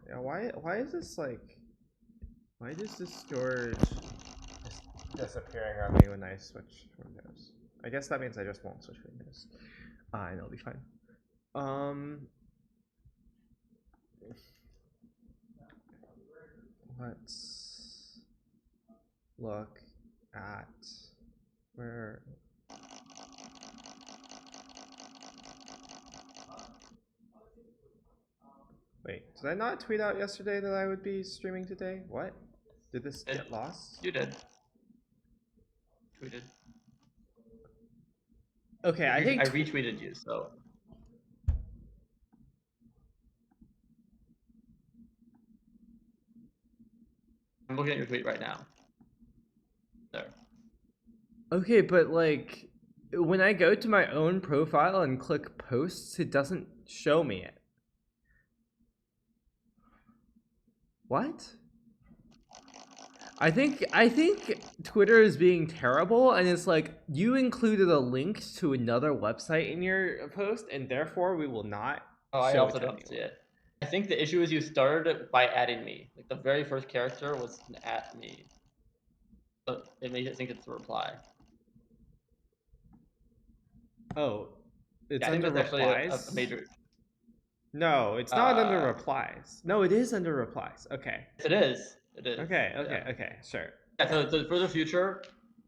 Yeah, why is this like? Why does this storage just disappearing on me when I switch windows? I guess that means I just won't switch windows. And it'll be fine. Let's look at where. Wait, did I not tweet out yesterday that I would be streaming today? What? Did this get lost? You did. Tweeted. Okay, I think I retweeted you, so. I'm looking at your tweet right now. There. Okay, but like when I go to my own profile and click posts, it doesn't show me it. What? I think Twitter is being terrible, and it's like you included a link to another website in your post, and therefore we will not. Oh, I also don't see it. I think the issue is you started it by adding me. Like the very first character was an at me. So it made it think it's a reply. Oh, it's yeah, I think under that's replies. Actually a major. No, it's not under replies. No, it is under replies. Okay. It is. It is. Okay. Sure. Yeah, so for the future,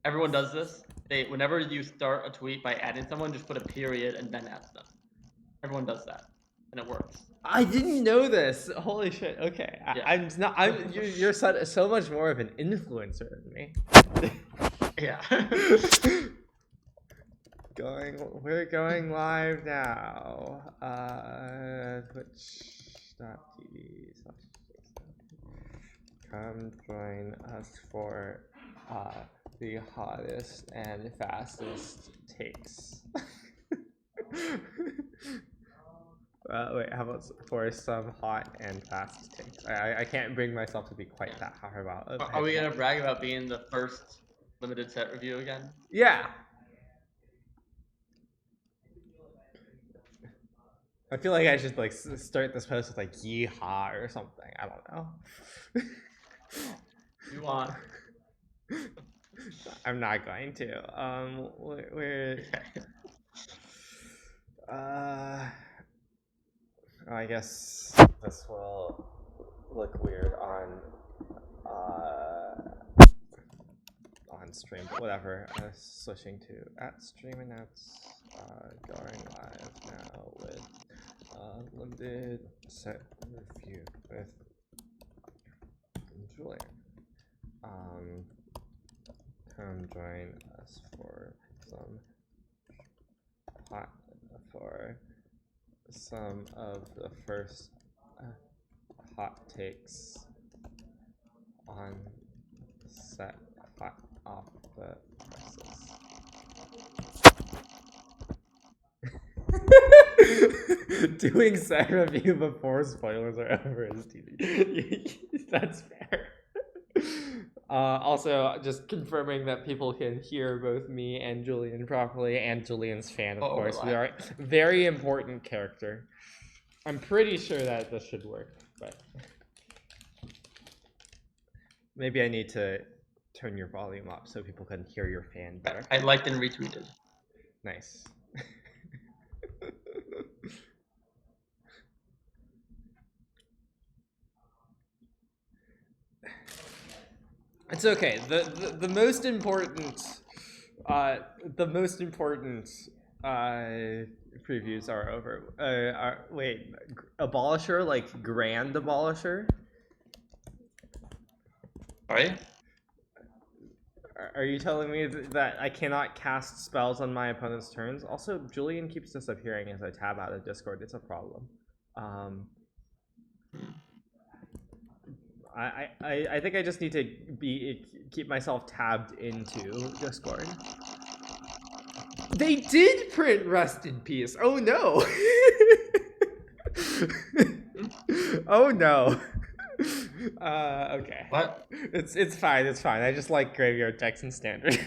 everyone does this. Whenever you start a tweet by adding someone, just put a period and then add them. Everyone does that, and it works. I didn't know this. Holy shit. Okay. Yeah. You're so much more of an influencer than me. Yeah. We're going live now. Twitch.tv/ come join us for the hottest and fastest takes. Wait, how about for some hot and fast takes? I can't bring myself to be quite that hard about it. Are we gonna brag about being the first limited set review again? Yeah. I feel like I should like start this post with like yeehaw or something. I don't know. You want? I'm not going to. We're I guess this will look weird on stream, but whatever. Switching to @streamingouts, going live now with limited set review with Julian. Come join us for some of the first hot takes on set hot off the presses. Doing set review before spoilers are over is TV. That's fair. Also, just confirming that people can hear both me and Julian properly, and Julian's fan, of course. We are a very important character. I'm pretty sure that this should work, but maybe I need to turn your volume up so people can hear your fan better. I liked and retweeted. Nice. It's okay. The most important previews are over. Wait, abolisher, like grand abolisher? Sorry? Are you telling me that I cannot cast spells on my opponent's turns? Also, Julian keeps disappearing as I tab out of Discord. It's a problem. I think I just need to keep myself tabbed into Discord. They did print Rest in Peace. Oh no. Oh no. Okay. What? It's fine. It's fine. I just like Graveyard Text and Standard.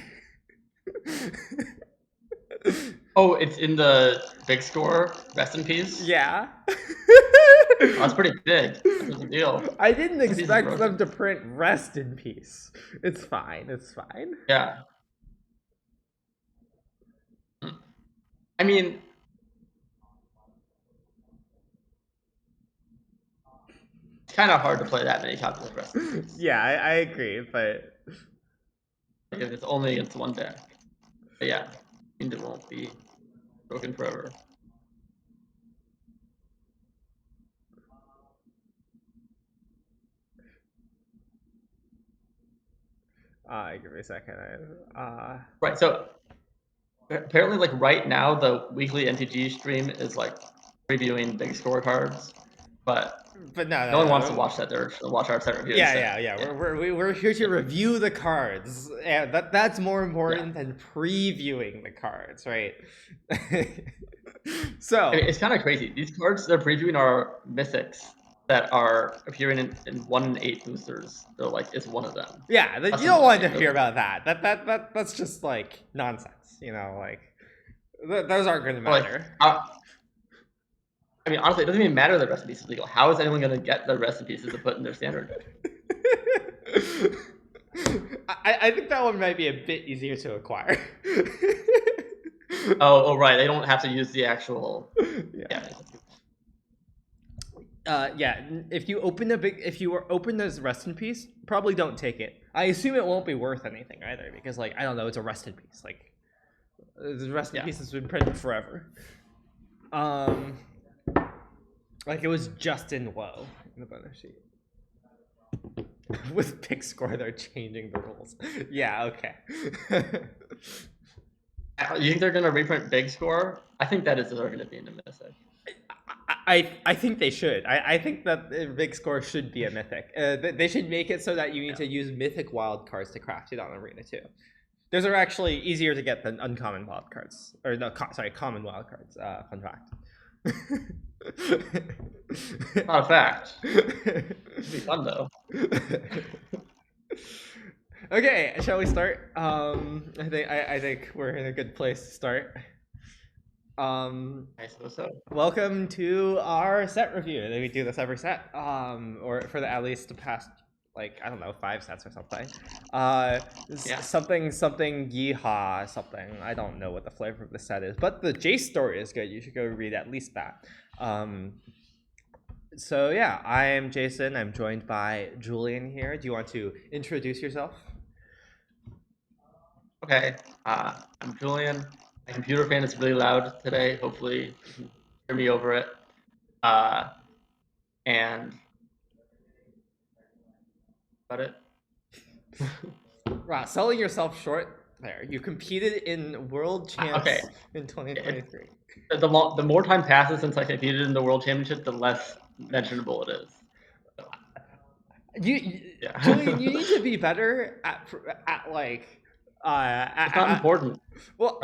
Oh, it's in the big store. Rest in Peace. Yeah. That's pretty big. That's a big deal. I didn't Some pieces expect them broken. to print "Rest in Peace." It's fine. It's fine. Yeah. I mean, it's kind of hard to play that many copies of recipes. Yeah, I agree, but Like if it's only against one deck. But yeah, I think it won't be broken forever. give me a second. Right. So apparently, like right now, the weekly NTG stream is like previewing big scorecards, but But no, no one no, wants to no. watch that. They're just gonna watch our set review Yeah. instead. We're here to review the cards. Yeah, that's more important than previewing the cards, right? So I mean, it's kind of crazy. These cards they're previewing are mythics that are appearing in 1 in 8 boosters. So like, it's one of them. yeah, you That's don't want to annoying, hear really. about that. That's just like nonsense, you know. Like those aren't going to Like, matter. I mean, honestly, it doesn't even matter that recipes is legal. How is anyone going to get the recipes to put in their standard deck? I think that one might be a bit easier to acquire. Oh, right. They don't have to use the actual. Yeah. Yeah. If you open this Rest in Peace, probably don't take it. I assume it won't be worth anything either, because like I don't know, it's a Rest in Peace. Like the Rest in Peace has been printed forever. Like it was just in low in the bonus sheet. With pick score, they're changing the rules. Yeah, okay. You think they're going to reprint big score? I think that is going to be in the mythic. I think they should. I think that big score should be a mythic. They should make it so that you need to use mythic wild cards to craft it on Arena too. Those are actually easier to get than uncommon wild cards, or no, common wild cards. Fun fact. Not a fact. It'd be fun though. Okay, shall we start? I think we're in a good place to start. I suppose so. Welcome to our set review. We do this every set, or for at least the past, like, I don't know, 5 sets or something. Something yeehaw something. I don't know what the flavor of the set is, but the Jace story is good. You should go read at least that. So yeah, I am Jason. I'm joined by Julian here. Do you want to introduce yourself? Okay, I'm Julian. My computer fan is really loud today. Hopefully, you can hear me over it. And about it. Wow, selling yourself short there. You competed in World Champs in 2023. The more time passes since I competed in the World Championship, the less mentionable it is. So, Julian, you need to be better at like. It's not important. Well,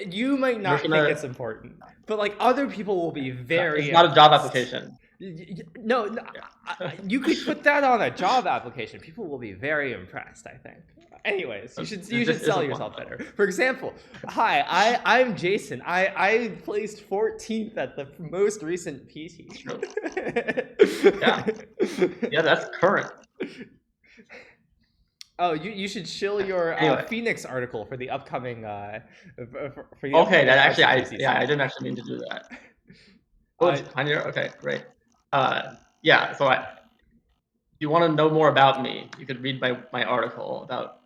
you might not think it's important, but like other people will be very. It's not a job application. No, you could put that on a job application. People will be very impressed, I think. Anyways, you should sell yourself better. For example, hi, I'm Jason. I placed 14th at the most recent PT. Yeah, that's current. Oh, you should shill your Phoenix article for the upcoming. Okay, that actually, I didn't actually mean to do that. Oh, it's Pioneer. Okay, great. Yeah. So if you want to know more about me, you could read my article about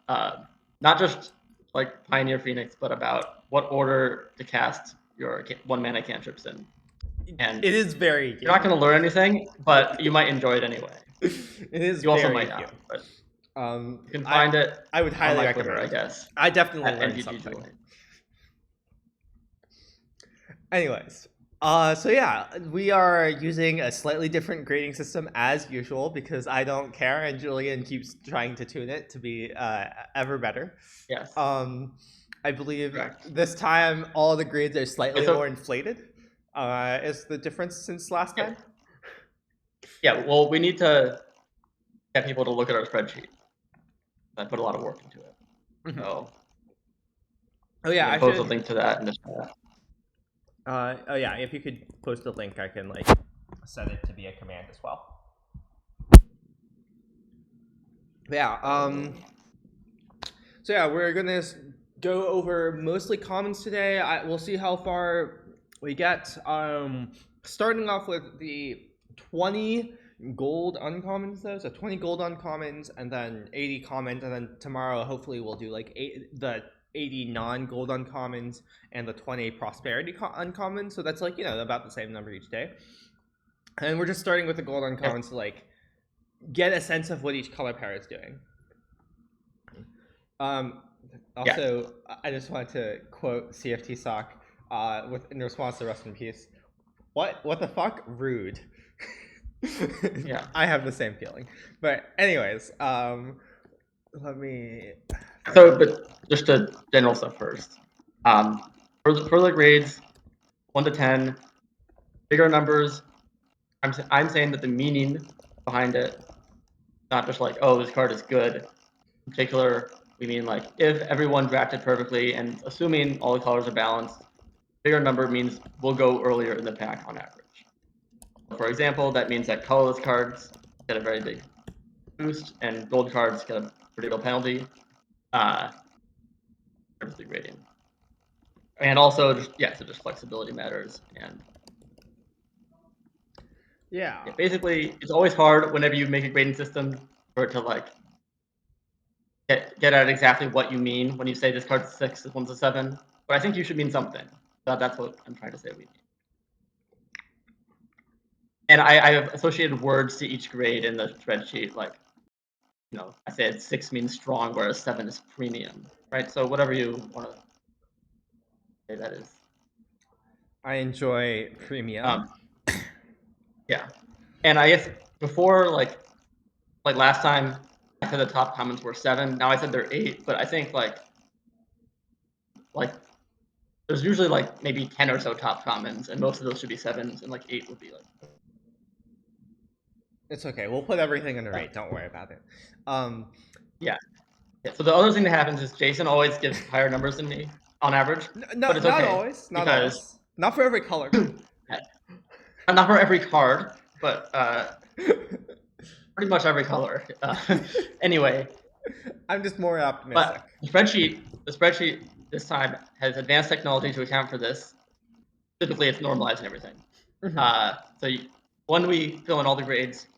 not just like Pioneer Phoenix, but about what order to cast your 1-mana cantrips in. And it is very. You're not going to learn anything, but you might enjoy it anyway. It is. You also might not. But you can find it. I would highly recommend Twitter, I guess. I definitely learned something. Anyways, so yeah, we are using a slightly different grading system as usual because I don't care and Julian keeps trying to tune it to be ever better. Yes. I believe this time all the grades are slightly more inflated. Is the difference since last time? Yeah, well, we need to get people to look at our spreadsheet. I put a lot of work into it. Mm-hmm. So, I post a link to that in the chat. Oh yeah, if you could post a link, I can like set it to be a command as well. Yeah. So yeah, we're gonna go over mostly commons today. We'll see how far we get. Starting off with the 20 gold uncommons though, so 20 gold uncommons and then 80 commons, and then tomorrow hopefully we'll do like the 80 non-gold uncommons and the 20 prosperity uncommons. So that's like, about the same number each day. And we're just starting with the gold uncommons to like get a sense of what each color pair is doing. Also, I just wanted to quote CFT Sock in response to Rest in Peace. What the fuck? Rude. Yeah. I have the same feeling. But anyways, let me... So, but just the general stuff first. For the grades, 1 to 10, bigger numbers, I'm saying that the meaning behind it, not just like, oh, this card is good. In particular, we mean like if everyone drafted perfectly and assuming all the colors are balanced, bigger number means we'll go earlier in the pack on average. For example, that means that colorless cards get a very big boost and gold cards get a pretty low penalty. Grading. And also, just flexibility matters. And yeah, basically, it's always hard whenever you make a grading system for it to like get at exactly what you mean when you say this card's 6, this one's a 7. But I think you should mean something. That's what I'm trying to say we mean. And I have associated words to each grade in the spreadsheet. Like, I said 6 means strong, whereas 7 is premium, right? So whatever you want to say that is. I enjoy premium. Yeah. And I guess before, like last time, I said the top commons were 7. Now I said they're 8, but I think like there's usually like maybe 10 or so top commons, and most of those should be 7s, and like 8 would be like. It's okay. We'll put everything under 8. Don't worry about it. Yeah. So the other thing that happens is Jason always gives higher numbers than me on average. No, but it's not okay, always. Not always. Not for every color. Not for every card, but pretty much every color. Anyway. I'm just more optimistic. But the spreadsheet this time has advanced technology to account for this. Typically, it's normalizing everything. So when we fill in all the grades,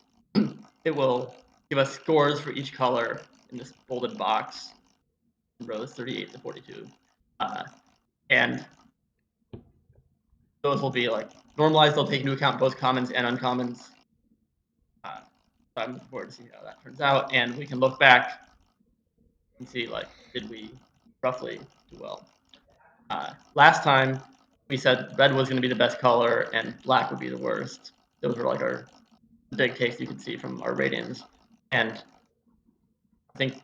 it will give us scores for each color in this bolded box, rows 38 to 42. And those will be like normalized. They'll take into account both commons and uncommons. So I'm looking forward to see how that turns out. And we can look back and see, like, did we roughly do well? Last time, we said red was going to be the best color and black would be the worst. Those were like our big takes you could see from our ratings. And I think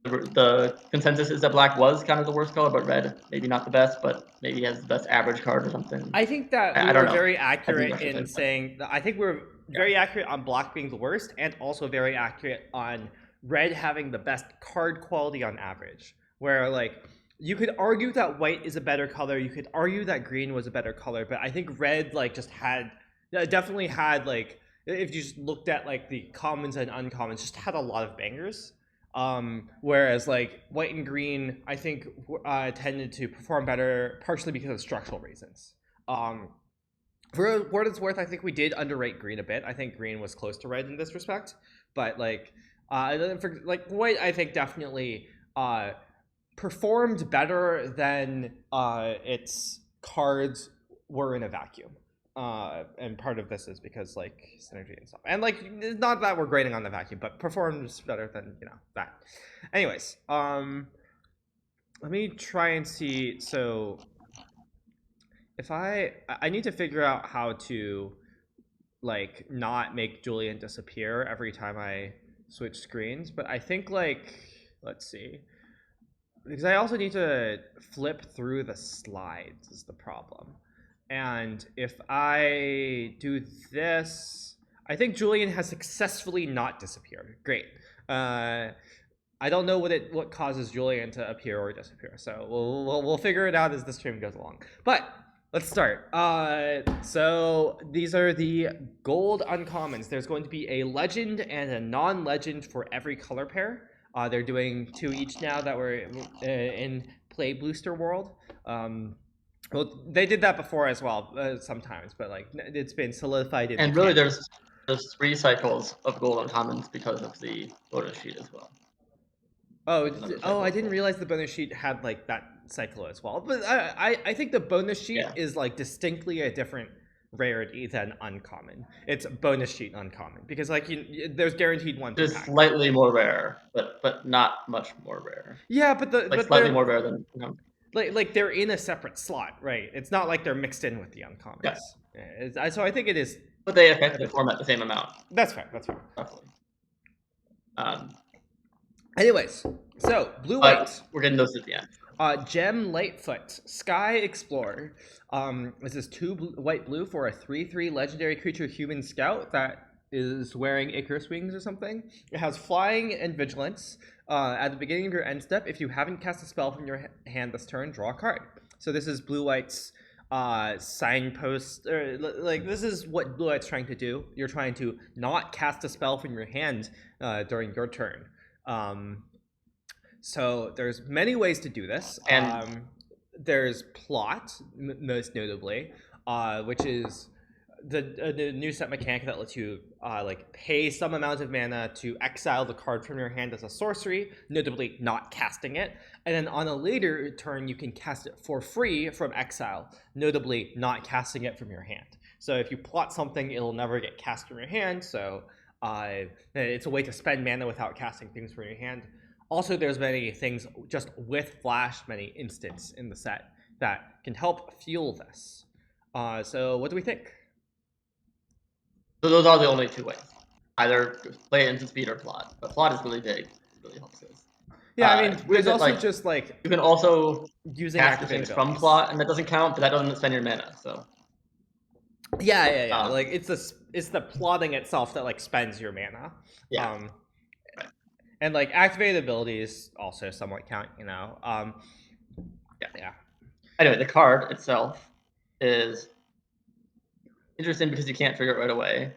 the consensus is that black was kind of the worst color, but red maybe not the best, but maybe has the best average card or something. I think that we were very accurate in saying that. I think we were very accurate on black being the worst, and also very accurate on red having the best card quality on average. Where like you could argue that white is a better color, you could argue that green was a better color, but I think red like just had definitely had like, if you just looked at like the commons and uncommons, just had a lot of bangers. Whereas like white and green, I think tended to perform better, partially because of structural reasons. For what it's worth, I think we did underrate green a bit. I think green was close to red in this respect, but like, for like white, I think definitely performed better than its cards were in a vacuum. And part of this is because like synergy and stuff, and like not that we're grading on the vacuum, but performs better than that. Anyways, let me try and see. So if I need to figure out how to like not make Julian disappear every time I switch screens, but I think like, let's see, because I also need to flip through the slides is the problem. And if I do this, I think Julian has successfully not disappeared. Great. I don't know what causes Julian to appear or disappear, so we'll figure it out as the stream goes along. But Let's start. So these are the gold uncommons. There's going to be a legend and a non-legend for every color pair. They're doing 2 each now that we're in Play Booster World. Well, they did that before as well sometimes, but like it's been solidified. And really, there's 3 cycles of gold uncommons because of the bonus sheet as well. Oh, I didn't realize the bonus sheet had like that cycle as well. But I think the bonus sheet is like distinctly a different rarity than uncommon. It's bonus sheet uncommon because like there's guaranteed one. It's slightly more rare, but not much more rare. Yeah, but slightly more rare than. Like they're in a separate slot, right? It's not like they're mixed in with the uncommons. Yeah. So I think it is. But they affect the format the same amount. That's fair. Roughly. Anyways, so blue-white. We're getting those at the end. Gem Lightfoot, Sky Explorer. This is 2 white-blue for a 3/3 legendary creature human scout that is wearing Icarus wings or something. It has flying and vigilance. At the beginning of your end step, if you haven't cast a spell from your hand this turn, draw a card. So this is blue-white's signpost, or like this is what blue-white's trying to do. You're trying to not cast a spell from your hand during your turn. So there's many ways to do this. And there's plot, most notably, which is the new set mechanic that lets you like pay some amount of mana to exile the card from your hand as a sorcery, notably not casting it. And then on a later turn, you can cast it for free from exile, notably not casting it from your hand. So if you plot something, it'll never get cast from your hand. So it's a way to spend mana without casting things from your hand. Also, there's many things just with flash, many instants in the set that can help fuel this. So what do we think? So those are the only 2 ways. Either play instant speed or plot. But plot is really big. It really helps us. Yeah, I mean, there's also like, just like... You can also using cast things from plot, and that doesn't count, but that doesn't spend your mana, so... Yeah. Like, it's the plotting itself that, like, spends your mana. Yeah. Right. And, like, activated abilities also somewhat count, you know? Yeah. Anyway, the card itself is interesting because you can't trigger it right away.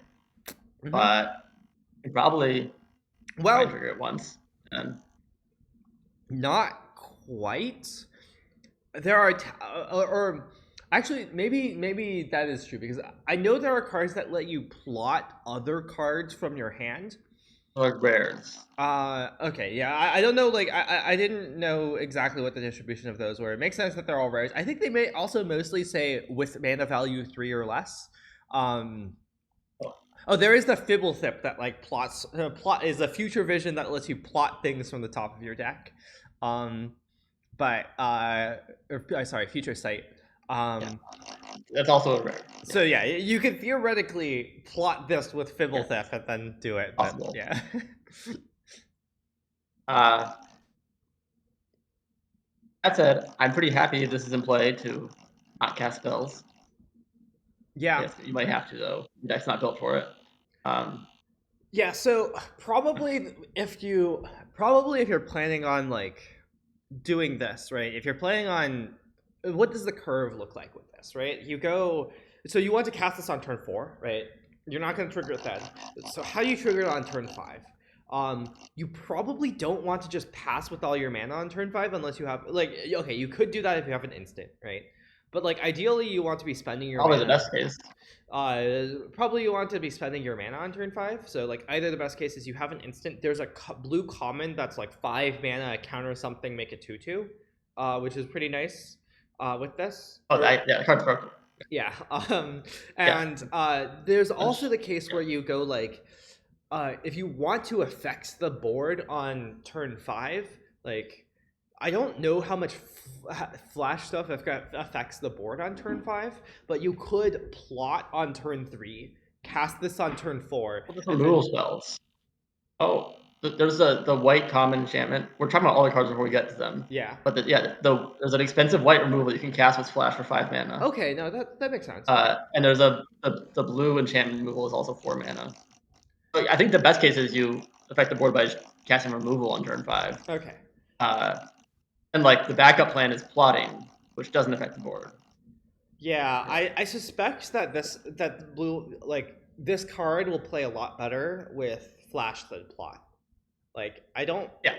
Mm-hmm. But you probably trigger it once. And not quite. There are... or actually, maybe that is true, because I know there are cards that let you plot other cards from your hand. Like rares. Okay, yeah. I don't know, like, I didn't know exactly what the distribution of those were. It makes sense that they're all rares. I think they may also mostly say with mana value 3 or less. There is the Fibblethip that, like, plot is a future vision that lets you plot things from the top of your deck. Future sight. That's also a rare. So yeah, you could theoretically plot this with Fibblethip and then do it. But, yeah. That said, I'm pretty happy this is in play to not cast spells. Yeah. Yes, you might have to, though. Your deck's not built for it. Yeah, so probably if you're planning on, like, doing this, right? If you're planning on... What does the curve look like with this, right? So you want to cast this on turn 4, right? You're not going to trigger it then. So how do you trigger it on turn 5? You probably don't want to just pass with all your mana on turn 5 unless you have, like, okay, you could do that if you have an instant, right? But, like, ideally you want to be spending your mana. Probably the best case. Probably you want to be spending your mana on turn 5. So, like, either the best case is you have an instant. There's a blue common that's like 5 mana, counter something, make it 2/2, which is pretty nice. With this. The card's broken. Yeah. There's also the case where you go, like, if you want to affect the board on turn 5, like, I don't know how much flash stuff affects the board on turn 5, but you could plot on turn 3, cast this on turn 4. There's some rule spells. Oh. There's the white common enchantment. We're talking about all the cards before we get to them. Yeah. But there's an expensive white removal you can cast with flash for 5 mana. Okay, no, that makes sense. And there's the blue enchantment removal is also 4 mana. So I think the best case is you affect the board by casting removal on turn 5. Okay. And like the backup plan is plotting, which doesn't affect the board. Yeah, I suspect that this card will play a lot better with flash than plot. Like I don't. Yeah.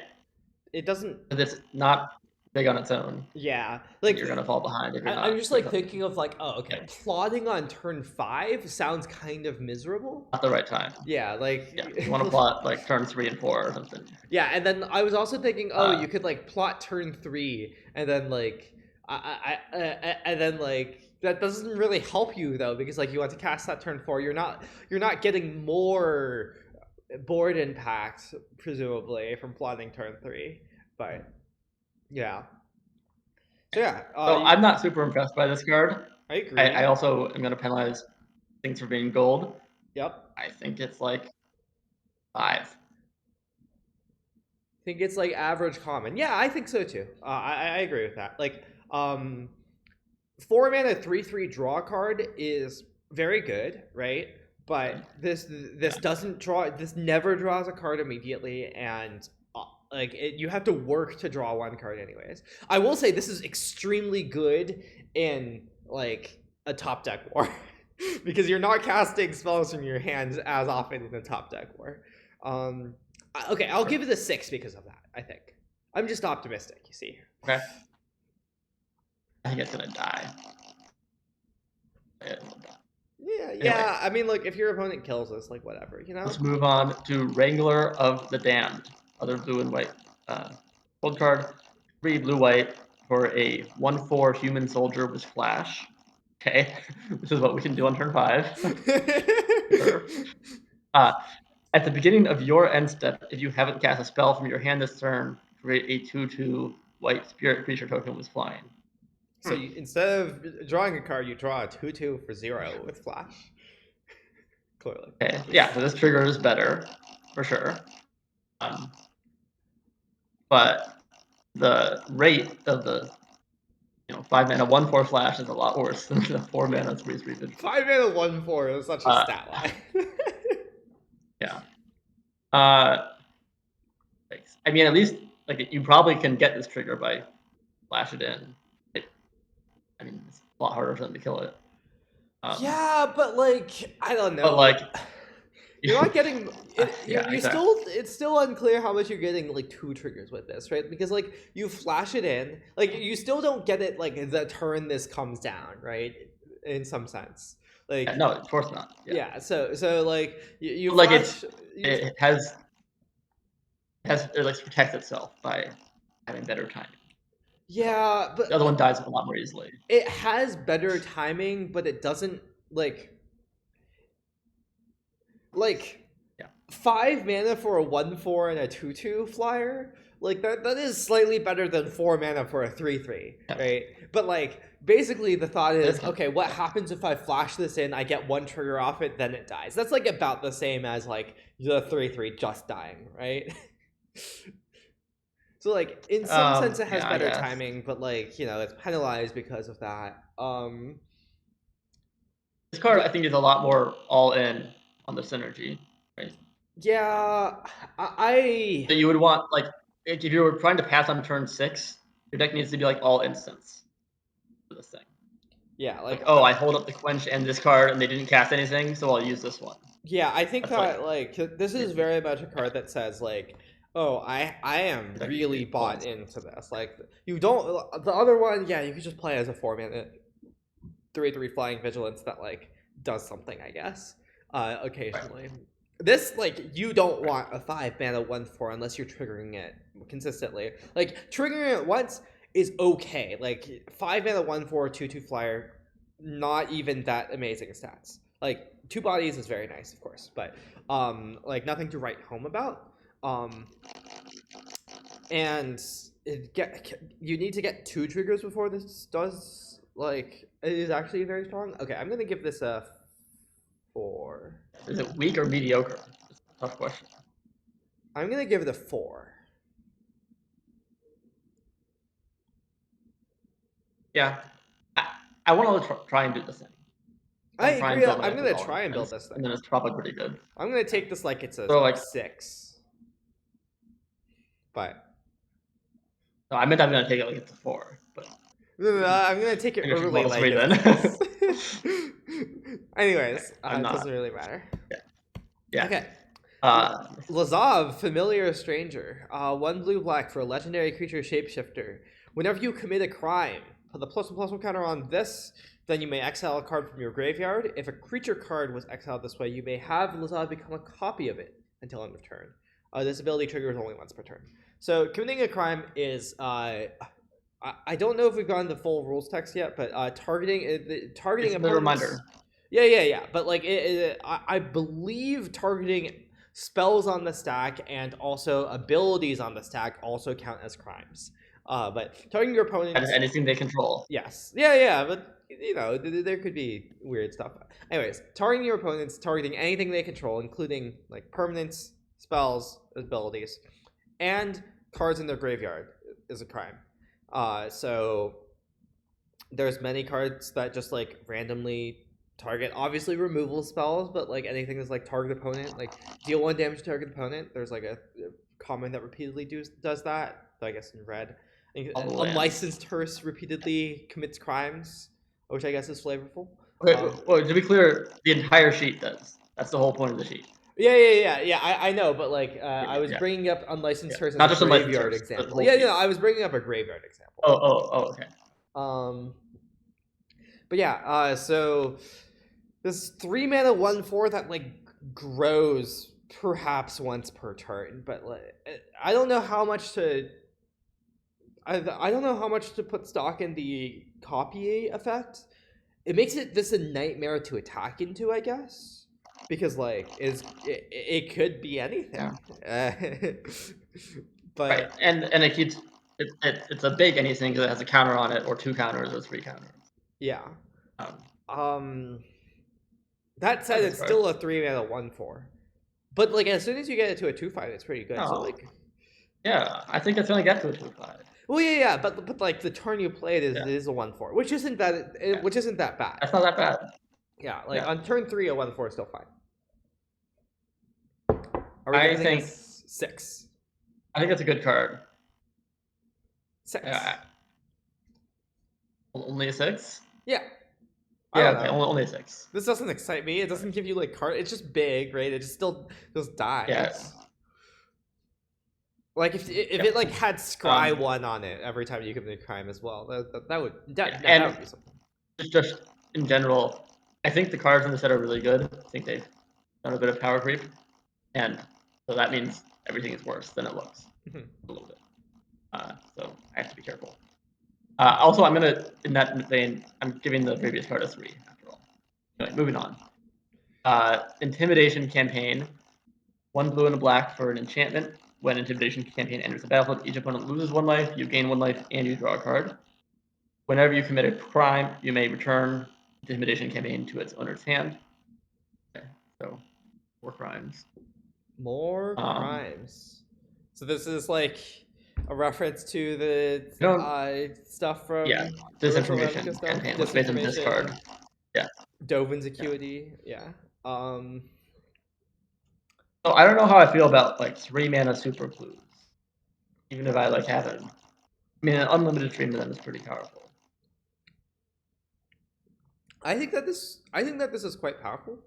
It doesn't. It's not big on its own. Yeah, like you're gonna fall behind if you're not. I'm just like thinking of like, oh, okay, plotting on turn 5 sounds kind of miserable. Not the right time. Yeah, like you want to plot like turn 3 and 4 or something. Yeah, and then I was also thinking, oh, you could like plot turn 3, and then like and then like that doesn't really help you though, because like you want to cast that turn 4, you're not getting more board impact presumably from plotting turn 3, but yeah. So yeah, I'm not super impressed by this card. I agree. I also am going to penalize things for being gold. Yep. I think it's like 5. I think it's like average common. Yeah, I think so too. I agree with that. Like 4 mana 3/3 draw card is very good, right? But this doesn't draw. This never draws a card immediately, and you have to work to draw one card anyways. I will say this is extremely good in like a top deck war because you're not casting spells from your hands as often in a top deck war. Okay, I'll give it a 6 because of that. I think I'm just optimistic. You see. Okay. I think it's gonna die. Yeah. I mean, look, if your opponent kills us, like whatever, you know. Let's move on to Wrangler of the Damned. Other blue and white. Gold card, 3 blue-white for a 1/4 human soldier with flash. Okay, this is what we can do on turn 5. Sure. At the beginning of your end step, if you haven't cast a spell from your hand this turn, create a 2/2 white spirit creature token with flying. So instead of drawing a card, you draw a 2/2 for 0 with flash. Clearly. Okay. Yeah, so this trigger is better, for sure. But the rate of the 5 mana 1/4 flash is a lot worse than the 4 mana 3/3 vision. 5 mana 1/4 is such a stat line. Yeah. I mean, at least like you probably can get this trigger by flash it in. I mean, it's a lot harder for them to kill it. Yeah, but like I don't know. But like you're not getting exactly. it's still unclear how much you're getting like 2 triggers with this, right? Because like you flash it in, like you still don't get it like the turn this comes down, right? In some sense. Like no, of course not. Yeah, so like you like flash, it like protects itself by having better timing. Yeah, but the other one dies a lot more easily. It has better timing, but it doesn't like 5 mana for a 1/4 and a 2/2 flyer. Like that is slightly better than 4 mana for a 3/3, right? But like basically the thought is, okay, what happens if I flash this in, I get 1 trigger off it, then it dies. That's like about the same as like the 3/3 just dying, right? So like in some sense it has better timing, but like, it's penalized because of that. This card I think is a lot more all in on the synergy, right? Yeah, So you would want like if you were trying to pass on turn 6, your deck needs to be like all instants for this thing. Yeah, like I hold up the quench and this card and they didn't cast anything, so I'll use this one. Yeah, I think that like this is very much a card that says like, oh, I am really bought into this. Like you don't the other one, yeah, you could just play as a 4 mana 3/3 flying vigilance that like does something, I guess. Occasionally. Right. This like you don't want a 5 mana 1/4 unless you're triggering it consistently. Like triggering it once is okay. Like 5 mana 1/4 2/2 flyer, not even that amazing stats. Like 2 bodies is very nice, of course, but like nothing to write home about. And you need to get 2 triggers before this does like it is actually very strong. Okay, I'm gonna give this a 4. Is it weak or mediocre? It's a tough question. I'm gonna give it a 4. Yeah, I want to try and do this thing. I agree. I'm gonna try and build this thing, and then it's probably pretty good. I'm gonna take this like it's a 6. But no, I meant I'm gonna take it like it's a 4. But No, I'm gonna take it early, like three, then. Anyways, I'm it not. doesn't really matter. Yeah. Okay. Uh, Lazav, familiar stranger. 1 blue black for a legendary creature shapeshifter. Whenever you commit a crime, put the +1/+1 counter on this. Then you may exile a card from your graveyard. If a creature card was exiled this way, you may have Lazav become a copy of it until end of turn. This ability triggers only once per turn. So committing a crime is I don't know if we've gotten the full rules text yet, but targeting it's opponents. the reminder. Yeah. But like I believe targeting spells on the stack and also abilities on the stack also count as crimes. But targeting your opponents and anything they control. Yes. Yeah. But you know there could be weird stuff. Anyways, targeting your opponents, targeting anything they control, including like permanents, spells, abilities, and cards in their graveyard is a crime. So there's many cards that just like randomly target, obviously removal spells, but like anything that's like target opponent, like deal 1 damage to target opponent. There's like a common that repeatedly does that. I guess in red, unlicensed hearse repeatedly commits crimes, which I guess is flavorful. Okay, well, to be clear, the entire sheet does. That's the whole point of the sheet. Yeah. I know, but like I was bringing up unlicensed hearse as a graveyard example. Yeah, I was bringing up a graveyard example. Okay. But yeah, so this 3 mana 1/4 that like grows perhaps once per turn, but like, I don't know how much to. I don't know how much to put stock in the copy effect. It makes this a nightmare to attack into, I guess, because like it could be anything. Yeah. But right, and it keeps it's a big anything because it has a counter on it, or 2 counters, or 3 counters. Yeah. That said, it's still a 3 mana 1/4. But like as soon as you get it to a 2/5, it's pretty good. So like, yeah, I think it's gonna get to a 2/5. Well, yeah, but like the turn you played is a 1/4, which isn't that bad. That's not that bad. Yeah, like on turn 3, a 1/4 is still fine. I think 6. I think it's a good card. 6. Only a 6? Yeah. Yeah, okay, only a 6. This doesn't excite me. It doesn't give you like card. It's just big, right? It just still just dies. Yeah. Like if it like had scry 1 on it every time you commit a crime as well, that would be something. Just in general, I think the cards in the set are really good. I think they've done a bit of power creep, and so that means everything is worse than it looks a little bit. So I have to be careful. Also, I'm gonna, in that vein, I'm giving the previous card a 3 after all. Anyway, moving on. Intimidation Campaign. 1 blue and a black for an enchantment. When Intimidation Campaign enters the battlefield, each opponent loses 1 life, you gain 1 life, and you draw a card. Whenever you commit a crime, you may return Intimidation Campaign to its owner's hand. Okay, so 4 crimes. More crimes. So this is like a reference to the stuff from disinformation campaign, which made them discard. Yeah. Dovin's Acuity. Yeah. So I don't know how I feel about like 3 mana super clues. Even if I like have it. I mean, an unlimited stream of them is pretty powerful. I think that this is quite powerful.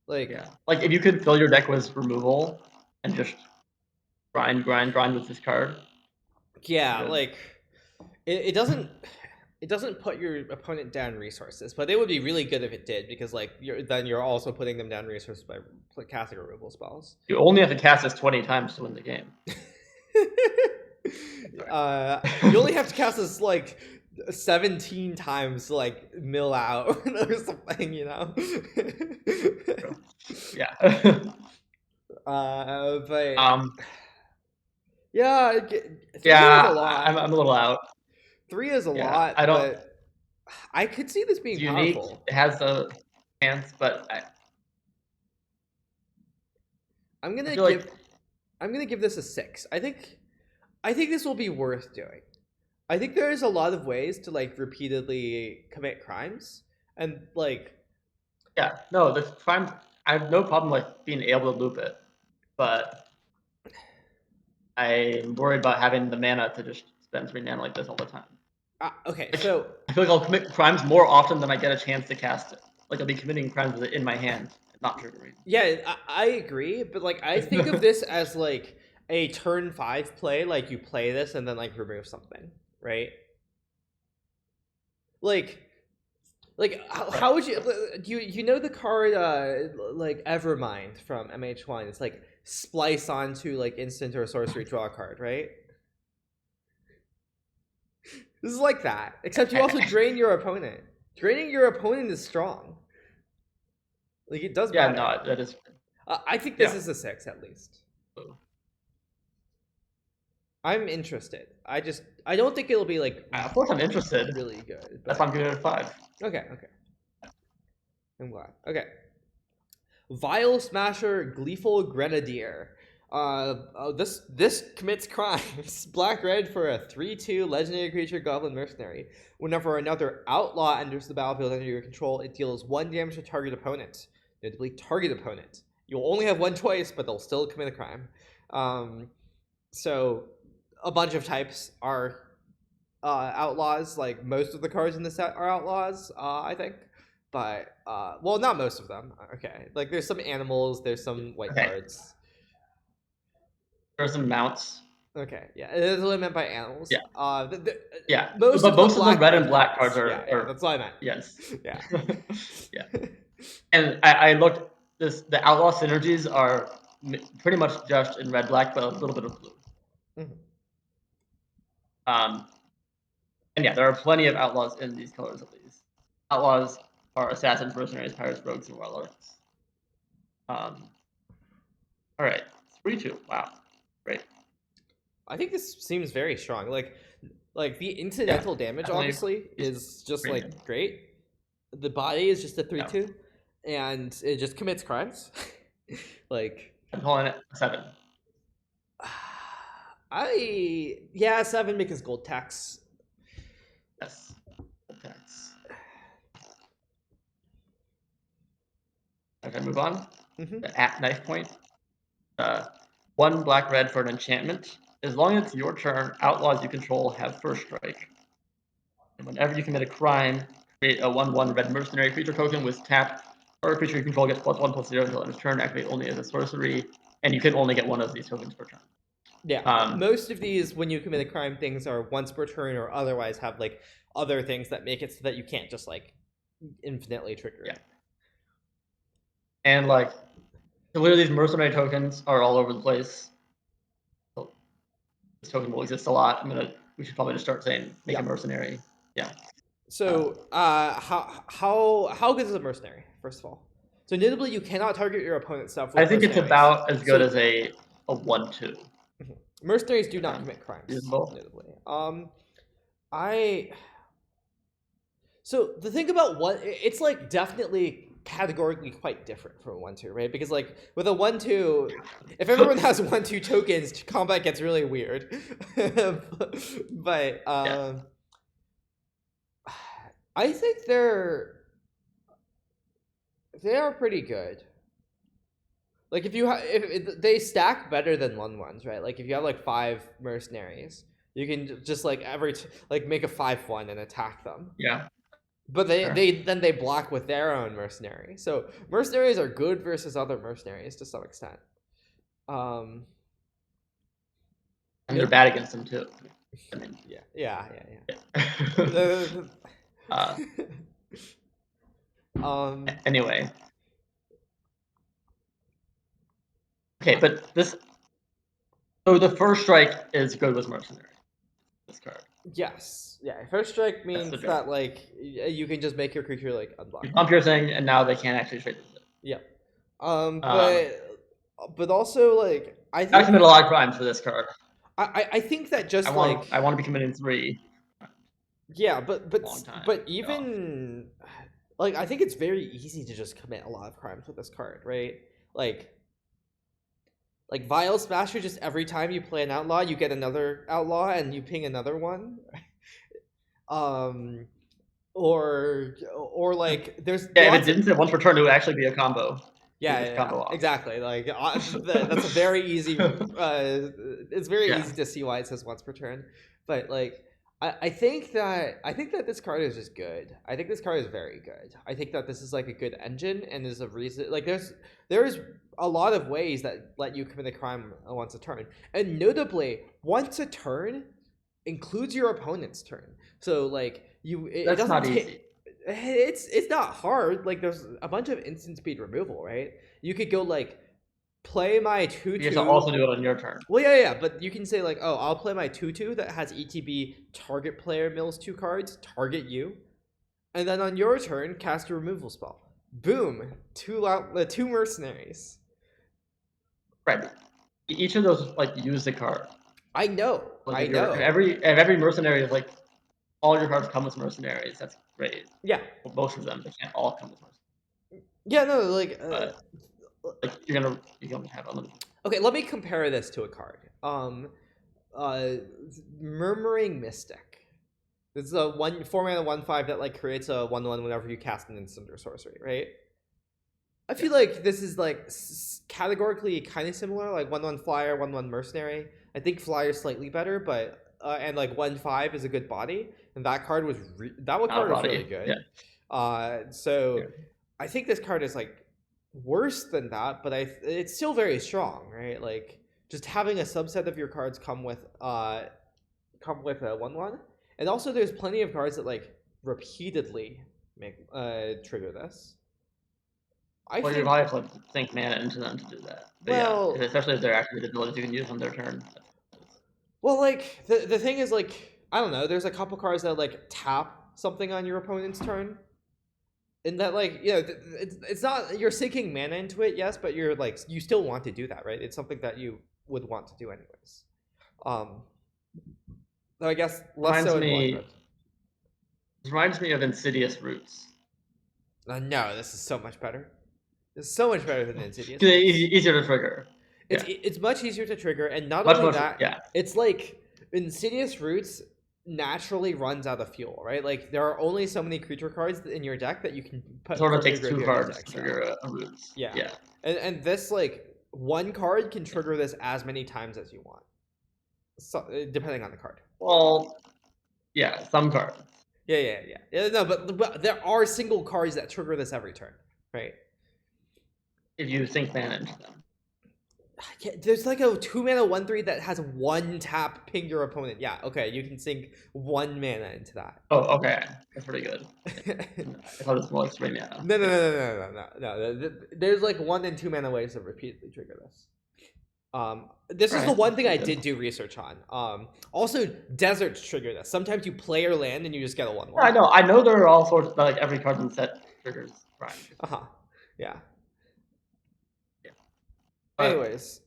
Like like if you could fill your deck with removal and just grind with this card. Yeah, like it doesn't put your opponent down resources, but it would be really good if it did, because like you're also putting them down resources by casting removal spells. You only have to cast this 20 times to win the game. You only have to cast this like 17 times to like mill out or something, you know. Yeah. But I'm a little out. 3 is a lot. But I could see this being powerful. It has the chance, but I'm gonna give this a 6. I think this will be worth doing. I think there's a lot of ways to like repeatedly commit crimes, and like the crime, I have no problem like being able to loop it, but I'm worried about having the mana to just spend 3 mana like this all the time. Okay, so I feel like I'll commit crimes more often than I get a chance to cast it. Like I'll be committing crimes with it in my hand, not triggering. Yeah, I agree, but like I think of this as like a turn 5 play. Like you play this and then like remove something, right? Like how would you know the card like Evermind from MH1? It's like splice onto like instant or sorcery, draw a card, right? This is like that, except you also drain your opponent. Draining your opponent is strong. Like it does matter. No, that is. I think this is a 6 at least. Oh. I'm interested. I don't think it'll be like. Of course, I'm interested. Really good. That's why I'm giving it a 5. Okay. I'm glad. Okay. Vile Smasher, Gleeful Grenadier. This commits crimes. Black red for a 3/2 legendary creature goblin mercenary. Whenever another outlaw enters the battlefield under your control, it deals 1 damage to target opponent. Notably, target opponent. You'll only have 1 choice, but they'll still commit a crime. So a bunch of types are outlaws. Like most of the cards in the set are outlaws, I think. But well, not most of them. Okay, like there's some animals, there's some white cards. There's some mounts. Okay, yeah, that's what I meant by animals. Yeah, yeah. Most of the red and black cards are. Yeah, that's what I meant. Yes. Yeah. Yeah. And I looked. The outlaw synergies are pretty much just in red black, but a little bit of blue. And yeah, there are plenty of outlaws in these colors at least. Outlaws are assassins, mercenaries, pirates, rogues, and warlords. All right, 3/2. Wow, great. I think this seems very strong. Like the incidental damage, honestly, is just like great. The body is just a 3/2, and it just commits crimes. Like I'm calling it 7. 7 because gold tax. Yes, gold tax. Okay, move on. At knife point. 1 black red for an enchantment. As long as it's your turn, outlaws you control have first strike. And whenever you commit a crime, create a 1/1 red mercenary creature token with tap, or a creature you control gets +1/+0 until its turn. Activate only as a sorcery, and you can only get 1 of these tokens per turn. Yeah, most of these, when you commit a crime, things are once per turn, or otherwise have like other things that make it so that you can't just like infinitely trigger it. And like, clearly these mercenary tokens are all over the place. So this token will exist a lot. We should probably just start saying make a mercenary. Yeah. So how good is a mercenary, first of all? So notably, you cannot target your opponent's stuff with I think it's about as good as a 1/2. Mercenaries do not commit crimes. Notably. So the thing about it's like definitely categorically quite different from a 1/2, right? Because like with a 1/2, if everyone has 1/2 tokens, combat gets really weird. But I think they are pretty good. Like if they stack better than 1/1s, right? Like if you have like 5 mercenaries, you can just like make a 5/1 and attack them. Yeah. But they block with their own mercenary. So mercenaries are good versus other mercenaries to some extent. And they're bad against them too. I mean, yeah. Anyway. Okay, but this. So the first strike is good with mercenary. This card. Yes. Yeah. First strike means that like you can just make your creature like unblockable. Pump your thing, and now they can't actually trade with it. Yeah. But also like I think I commit a lot of crimes for this card. I think that just I want to be committing 3. Yeah, but even like I think it's very easy to just commit a lot of crimes with this card, right? Like Vile Smasher, just every time you play an outlaw, you get another outlaw and you ping another one. Or like there's if it didn't say 1 per turn, it would actually be a combo. Yeah, exactly. Like that's a very easy. It's very easy to see why it says once per turn, but like I think that this card is just good. I think this card is very good. I think that this is like a good engine, and there's a reason. Like there's a lot of ways that let you commit a crime once a turn, and notably, once a turn includes your opponent's turn. So like it That's doesn't not easy. It's not hard. Like there's a bunch of instant speed removal, right? You could go like play my 2/2. You have to also do it on your turn. Well, yeah, but you can say like, oh, I'll play my 2/2 that has ETB target player mills 2 cards, target you, and then on your turn cast a removal spell. Boom, two mercenaries. Right. Each of those like use the card. I know. Like, if every mercenary is like all your cards come with mercenaries, that's great. Yeah. Well, most of them, they can't all come with mercenaries. Yeah, no, like you're gonna have unlimited. Okay, let me compare this to a card. Murmuring Mystic. This is a 4-mana 1/5 that like creates a 1/1 whenever you cast an instant or sorcery, right? I feel like this is like categorically kind of similar, like 1/1 flyer, 1/1 mercenary. I think flyer is slightly better, but and like 1/5 is a good body, and that card was really good. Yeah. So I think this card is like worse than that, but it's still very strong, right? Like just having a subset of your cards come with a 1/1, and also there's plenty of cards that like repeatedly make trigger this. You probably have to sink mana into them to do that. But well, yeah, especially if they're activated abilities you can use on their turn. Well, like the thing is, like, I don't know. There's a couple cards that like tap something on your opponent's turn, and that like it's not you're sinking mana into it, yes, but you're like you still want to do that, right? It's something that you would want to do anyways. So I guess less so. It reminds me of Insidious Roots. No, this is so much better. It's so much better than Insidious. Easier to trigger. It's much easier to trigger, and not only that, it's like Insidious Roots naturally runs out of fuel, right? Like there are only so many creature cards in your deck that you can put. Sort of takes 2 cards to trigger a Roots. Yeah. And this like one card can trigger this as many times as you want, so, depending on the card. Well, yeah, some cards. Yeah. No, but there are single cards that trigger this every turn, right? If you sink mana into them. Yeah, there's like a 2-mana 1/3 that has 1 tap ping your opponent. Yeah, okay, you can sink 1 mana into that. Oh, okay, that's pretty good. I thought it was more 3 mana. No. There's like 1 and 2 mana ways to repeatedly trigger this. This is the one thing I did do research on. Also, deserts trigger this. Sometimes you play your land and you just get a 1/1. I know there are all sorts of, like every card in the set triggers crime. Yeah. Anyways,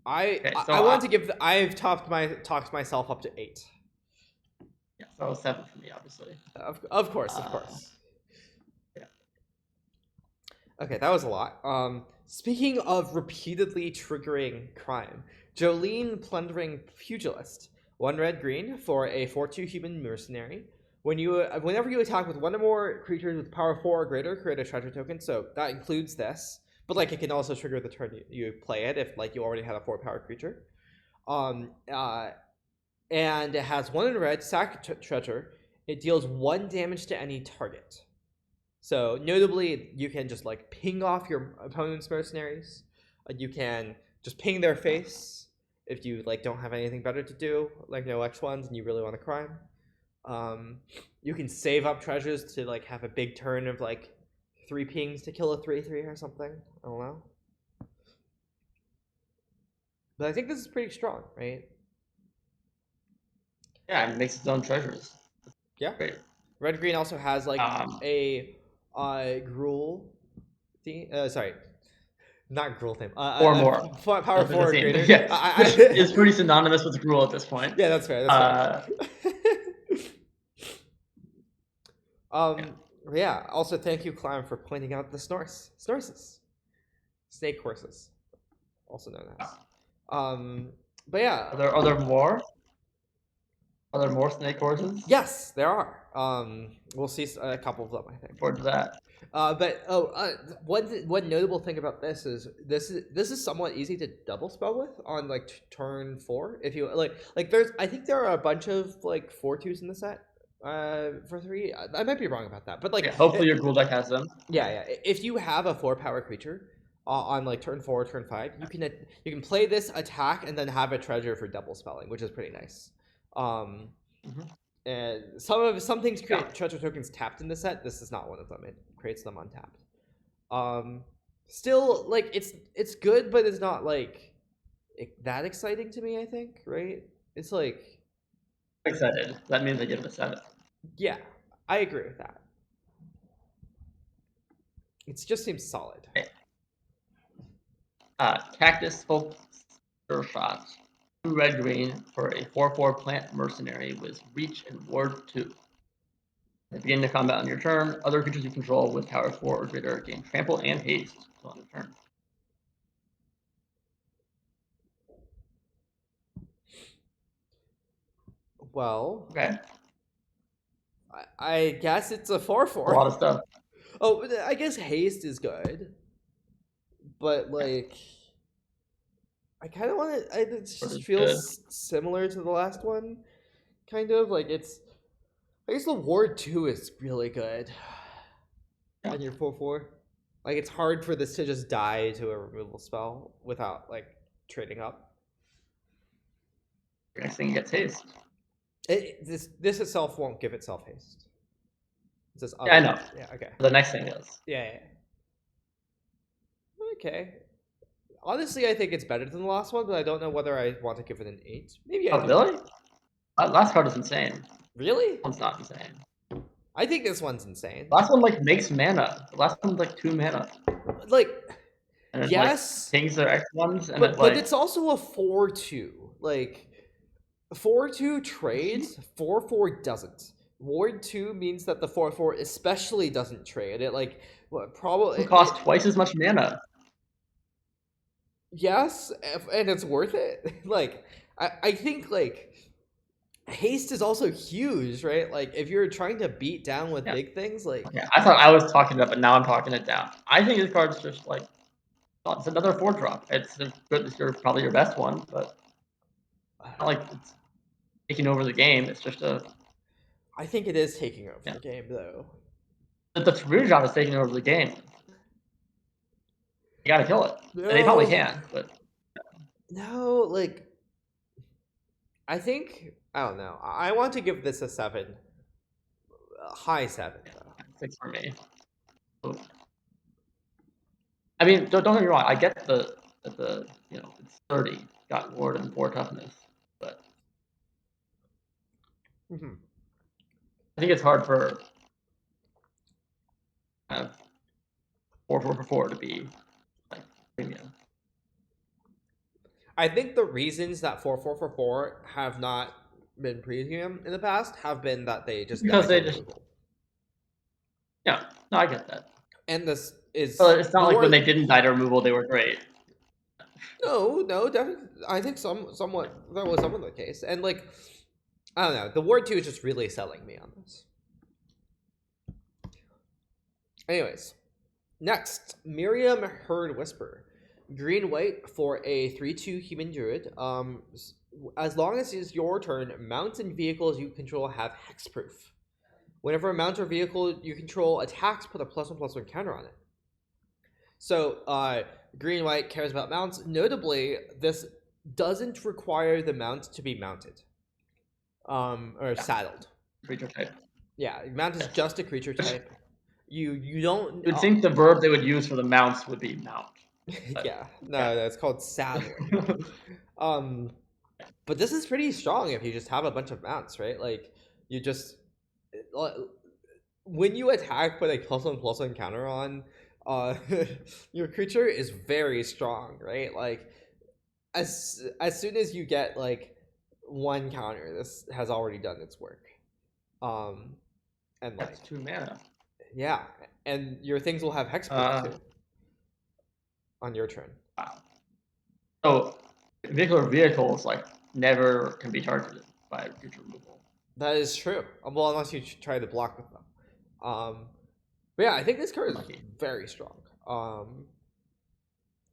I want to give. I've talked myself up to 8. Yeah, so 7 for me, obviously. Of course. Yeah. Okay, that was a lot. Speaking of repeatedly triggering crime, Jolene Plundering Pugilist, 1 red/green for a 4/2 human mercenary. Whenever you attack with 1 or more creatures with power 4 or greater, create a treasure token. So that includes this. But like it can also trigger the turn you play it if like you already had a 4-power creature. And it has 1 in red, sack treasure. It deals 1 damage to any target. So notably, you can just like ping off your opponent's mercenaries. You can just ping their face if you like don't have anything better to do, like no X1s, and you really want to crime. You can save up treasures to like have a big turn of like 3 pings to kill a 3/3 or something. I don't know. But I think this is pretty strong, right? Yeah, it makes its own treasures. Yeah. Great. Red green also has like a Gruul theme. Sorry. Not Gruul theme. Or more. Power 4 or greater. Yeah. It's pretty synonymous with Gruul at this point. Yeah, that's fair. That's fair. Yeah. Also, thank you, Climb, for pointing out the Snorses. Snake horses, also known as. But yeah. Are there more? Are there more snake horses? Yes, there are. We'll see a couple of them, I think. Forward to that. One notable thing about this is somewhat easy to double spell with on like turn 4 if you like there's I think there are a bunch of like 4/2s in the set for 3. I might be wrong about that, but like hopefully your Ghoul deck has them. Yeah. If you have a 4-power creature on like turn 4 or turn 5, you can play this attack and then have a treasure for double spelling, which is pretty nice. And some things create treasure tokens tapped in the set. This is not one of them. It creates them untapped. Still, like it's good, but it's not like that exciting to me. I think, right? It's like excited. That means I give it a 7. Yeah, I agree with that. It just seems solid. Okay. Cactus Folk Shot. 2 red green for a 4/4 plant mercenary with reach and ward 2. At the beginning of combat on your turn, other creatures you control with power 4 or greater gain trample and haste on your turn. Well, okay. I guess it's a 4/4. A lot of stuff. Oh, I guess haste is good, but like, I kind of want to. It just feels similar to the last one, kind of like it's. I guess the ward 2 is really good on your 4/4. Like it's hard for this to just die to a removal spell without like trading up. Next thing gets haste. This itself won't give itself haste. It says I know. Yeah, okay. The next thing does. Yeah. Okay. Honestly, I think it's better than the last one, but I don't know whether I want to give it an 8. Maybe I do. Really? Last card is insane. Really? This one's not insane. I think this one's insane. Last one like makes mana. The last one's like 2 mana. Like, and it, yes, like, things are X ones, and but it's also a 4/2. Like 4/2 trades, 4/4 doesn't. Ward 2 means that the 4/4 especially doesn't trade. It like probably costs twice as much mana. Yes, and it's worth it. Like I think like haste is also huge, right? Like if you're trying to beat down with big things, like I thought I was talking it up, but now I'm talking it down. I think this card's just like it's another 4-drop. It's good. It's probably your best one, but not like it's taking over the game. It's just a. I think it is taking over the game, though. The real job is taking over the game. You gotta kill it. No. And they probably can, but no, like I think I don't know. I want to give this a 7, a high 7 though. 6 for me. Ooh. I mean, don't get me wrong. I get the it's 30, got ward and 4 toughness, but I think it's hard for 4/4 to be like premium. I think the reasons that 4/4 have not been premium in the past have been that they just because they just no, I get that. And this is it's not like when they didn't die to removal, they were great. No, definitely. I think somewhat that was some of the case, and like I don't know, the ward 2 is just really selling me on this. Anyways, next, Miriam Herd Whisper. Green-white for a 3/2 human druid. As long as it's your turn, mounts and vehicles you control have hexproof. Whenever a mount or vehicle you control attacks, put a +1/+1 counter on it. So, green-white cares about mounts. Notably, this doesn't require the mount to be mounted. Or saddled. Creature type. Yeah, mount is just a creature type. You don't. You'd think the verb they would use for the mounts would be mount. Yeah, no, that's called saddling. But this is pretty strong if you just have a bunch of mounts, right? Like you just when you attack, put a +1/+1 counter on. Your creature is very strong, right? Like as soon as you get like 1 counter, this has already done its work. And that's 2 mana. Yeah, and your things will have hexproof too on your turn. Wow. So vehicles like never can be targeted. by creature removal. That is true. Well, unless you try to block with them. But yeah, I think this card is very strong.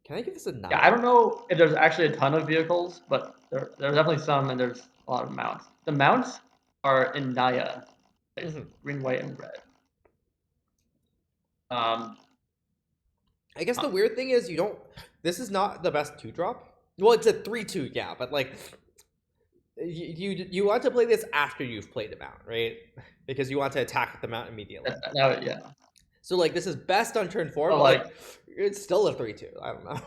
Can I give this a 9? Yeah, I don't know if there's actually a ton of vehicles, but there's definitely some, and there's a lot of mounts. The mounts are in Naya, green, white, and red. I guess the weird thing is this is not the best 2-drop. Well, it's a 3/2, yeah, but like you want to play this after you've played the mount, right? Because you want to attack with the mount immediately. Yeah. So like this is best on turn 4, but like it's still a 3/2. I don't know.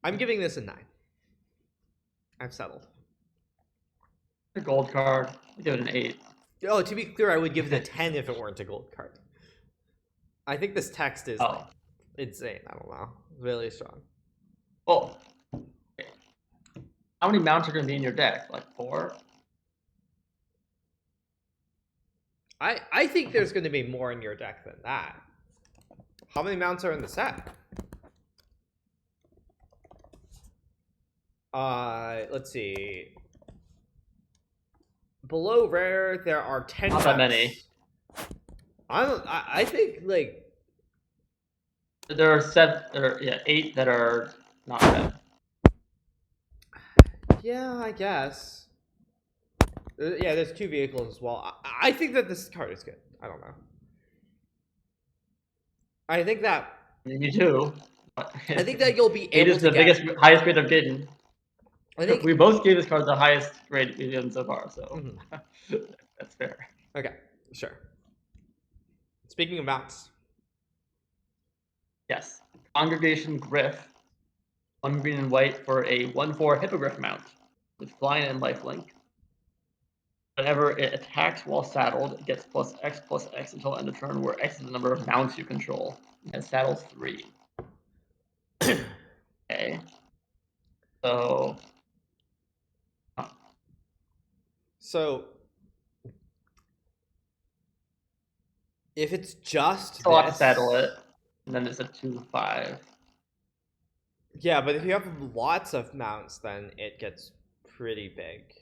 I'm giving this a 9. I've settled. The gold card, I give it an 8. Oh, to be clear, I would give it a 10 if it weren't a gold card. I think this text is like, insane. I don't know. Really strong. Oh. Okay. How many mounts are going to be in your deck? Like 4? I think there's going to be more in your deck than that. How many mounts are in the set? Let's see. Below rare, there are 10. Not that many. I think like there are 8 that are not red. Yeah, I guess. Yeah, there's 2 vehicles as well. I think that this card is good. I don't know. I think that you do. I think that you'll be able 8 is the highest grade I've given. I think we both gave this card the highest grade we've given so far, so that's fair. Okay, sure. Speaking of mounts. Yes. Congregation Griff. 1 green and white for a 1/4 Hippogriff mount with flying and lifelink. Whenever it attacks while saddled, it gets +X until end of turn, where X is the number of mounts you control. And saddles 3. Okay. So if it's just a lot to saddle it, and then it's a 2/5. Yeah, but if you have lots of mounts, then it gets pretty big.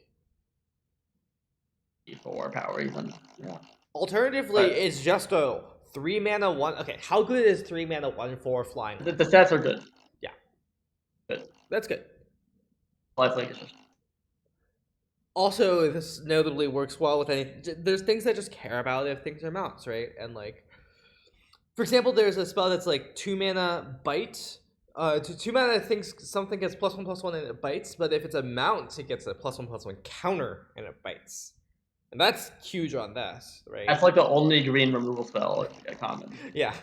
4 power even. Yeah. Alternatively, it's just a 3 mana 1. Okay, how good is 3 mana 1/4 flying? The stats are good. Yeah. Good. That's good. Lifelink is just. Also, this notably works well with any. There's things that just care about if things are mounts, right? And like, for example, there's a spell that's like 2 mana bite. 2 mana thinks something gets +1/+1 and it bites, but if it's a mount, it gets a +1/+1 counter and it bites. And that's huge on this, right? That's like the only green removal spell at common. Yeah.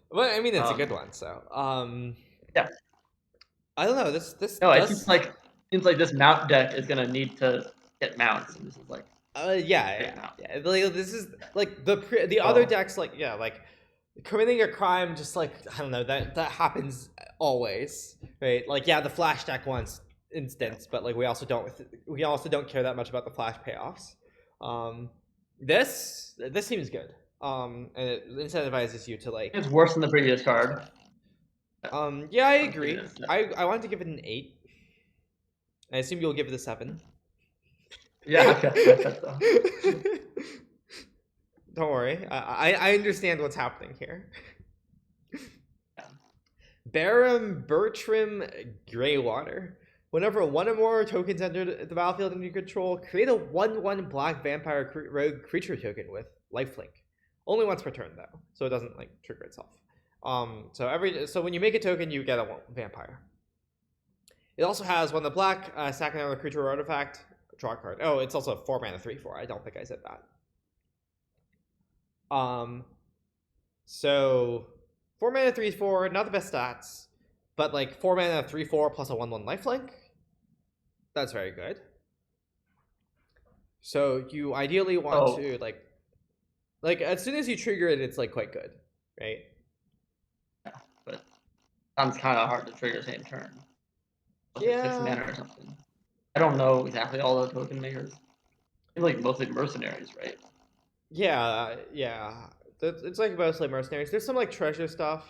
But I mean, it's a good one. So, yeah. I don't know. This. No, it seems like this mount deck is gonna need to get mounts, and this is like. Yeah. Like, this is like the other decks, like like committing a crime, just like I don't know that happens always, right? Like the flash deck once. Instance, but like we also don't care that much about the flash payoffs. This seems good. And it incentivizes you to like. It's worse than the previous card. Yeah, I agree. I wanted to give it an 8. I assume you'll give it a 7. Yeah, okay. Don't worry. I understand what's happening here. Baron Bertram Greywater. Whenever 1 or more tokens enter the battlefield under your control, create a 1/1 black vampire rogue creature token with lifelink. Only once per turn though, so it doesn't like trigger itself. So when you make a token, you get a vampire. It also has 1 the black, sack another creature or artifact, draw a card. Oh, it's also a 4 mana 3/4. I don't think I said that. So 4 mana 3/4, not the best stats, but like 4 mana 3/4 plus a 1/1 lifelink. That's very good. So you ideally want to like as soon as you trigger it, it's like quite good, right? Yeah, but sounds kind of hard to trigger same turn. Yeah. 6 mana or something. I don't know exactly all the token makers. Like mostly mercenaries, right? Yeah. It's like mostly mercenaries. There's some like treasure stuff.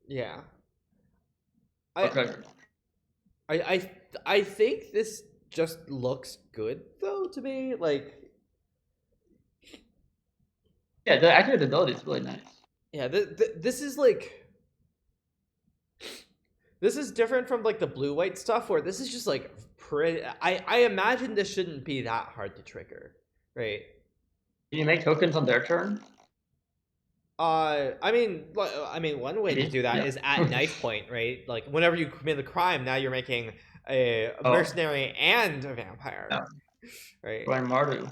Yeah. I, I think this just looks good though to me. Like, yeah, the activated ability is really nice. Yeah, this is like this is different from like the blue white stuff where this is just like pretty. I imagine this shouldn't be that hard to trigger, right? Can you make tokens on their turn? I mean, one way to do that is at knife point, right? Like whenever you commit a crime, now you're making a mercenary and a vampire, right? Going Mardu.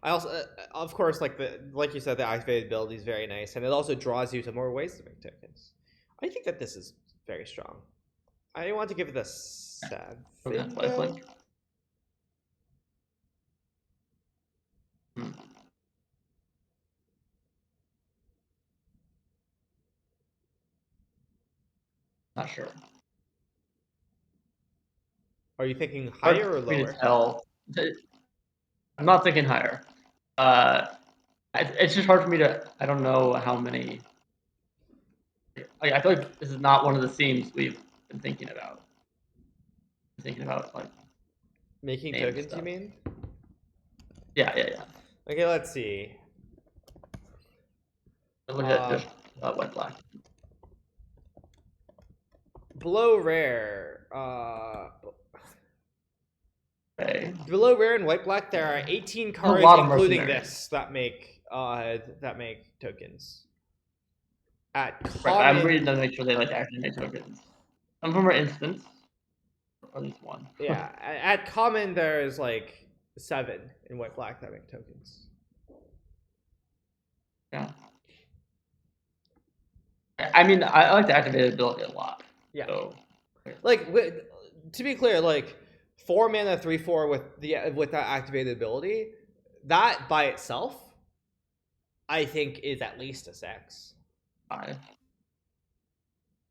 I also, of course, like you said, the activated ability is very nice, and it also draws you to more ways to make tokens. I think that this is very strong. I want to give it a 7. Okay, Not sure. Are you thinking higher or lower? I'm not thinking higher. It's just hard for me to. I don't know how many. Like, I feel like this is not one of the themes we've been thinking about. Like making tokens. Stuff. You mean? Yeah. Okay, let's see. Look at just white black. Below rare. Below rare and white black, there are 18 cards, including this, that make tokens. At common, I'm reading them to make sure they actually make tokens. Some of them are instants, or at least one. Yeah, at common there's 7 in white black that make tokens. Yeah. I mean, I like the activated ability a lot. Yeah. So, to be clear, 4 mana 3/4 with that activated ability, that by itself, I think is at least a 6. 5.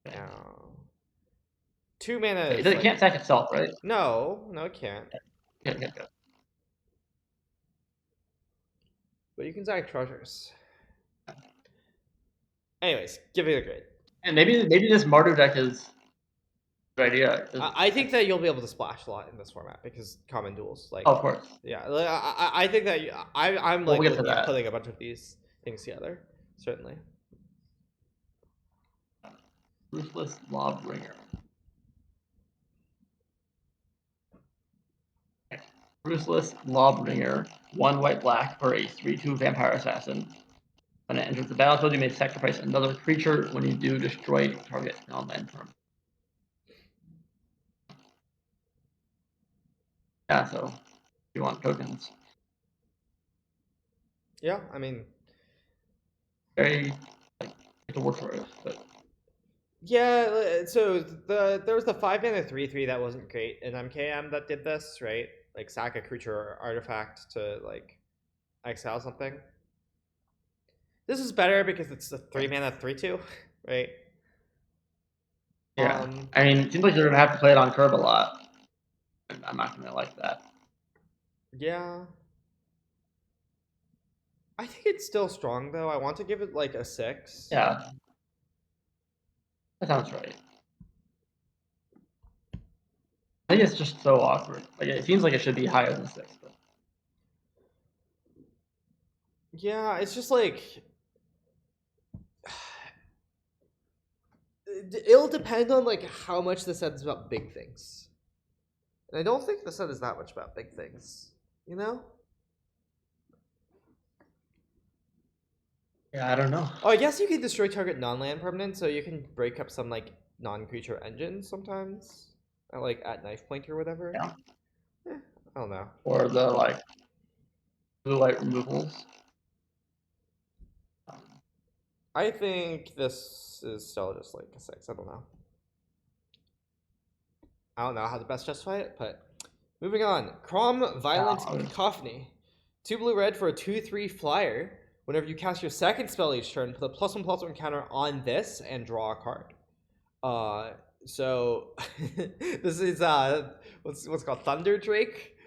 Yeah. 2 mana. It can't sack itself, right? No, it can't. Yeah. But you can sack treasures. Anyways, give it a grade. And maybe this Mardu deck is a good idea. I think that you'll be able to splash a lot in this format because common duels. Of course. Yeah, I think that I'm looking at putting a bunch of these things together. Certainly. Ruthless Lawbringer. Ruthless Lawbringer, 1 white black for a 3/2 vampire assassin. When it enters the battlefield, you may sacrifice another creature. When you do, destroy target non-land permanent. Yeah, so you want tokens. Yeah, I mean, very to work for it, but. Yeah, so there was the 5 mana 3/3 that wasn't great in MKM that did this, right? Like sack a creature or artifact to exile something. This is better because it's the 3 mana 3/2, right? Yeah, I mean, it seems like you're gonna have to play it on curve a lot. And I'm not gonna like that. Yeah. I think it's still strong though. I want to give it a 6. Yeah. That sounds right. I think it's just so awkward. It seems like it should be higher than 6. But. Yeah, it's just it'll depend on how much the set is about big things. And I don't think the set is that much about big things, you know? Yeah, I don't know. Oh, I guess you can destroy target non-land permanent, so you can break up some non-creature engines sometimes, at knife point or whatever. Yeah. I don't know. Or the blue light removals. I think this is still just a 6. I don't know. I don't know how to best justify it, but moving on. Crom Violent Cacophony. 2 blue red for a 2/3 flyer. Whenever you cast your second spell each turn, put a +1/+1 counter on this and draw a card. So this is what's called Thunder Drake,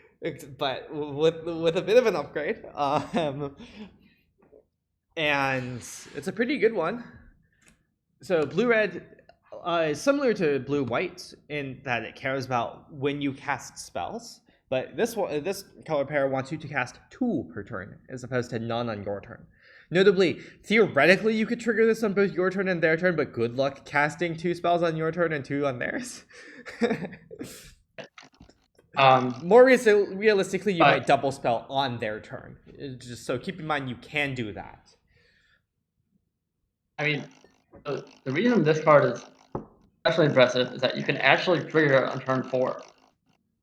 but with a bit of an upgrade. and it's a pretty good one. So blue-red is similar to blue-white in that it cares about when you cast spells, but this color pair wants you to cast 2 per turn as opposed to none on your turn. Notably, theoretically, you could trigger this on both your turn and their turn, but good luck casting 2 spells on your turn and 2 on theirs. More realistically, you might double spell on their turn. Just so keep in mind, you can do that. I mean, the reason this card is especially impressive is that you can actually trigger it on turn 4,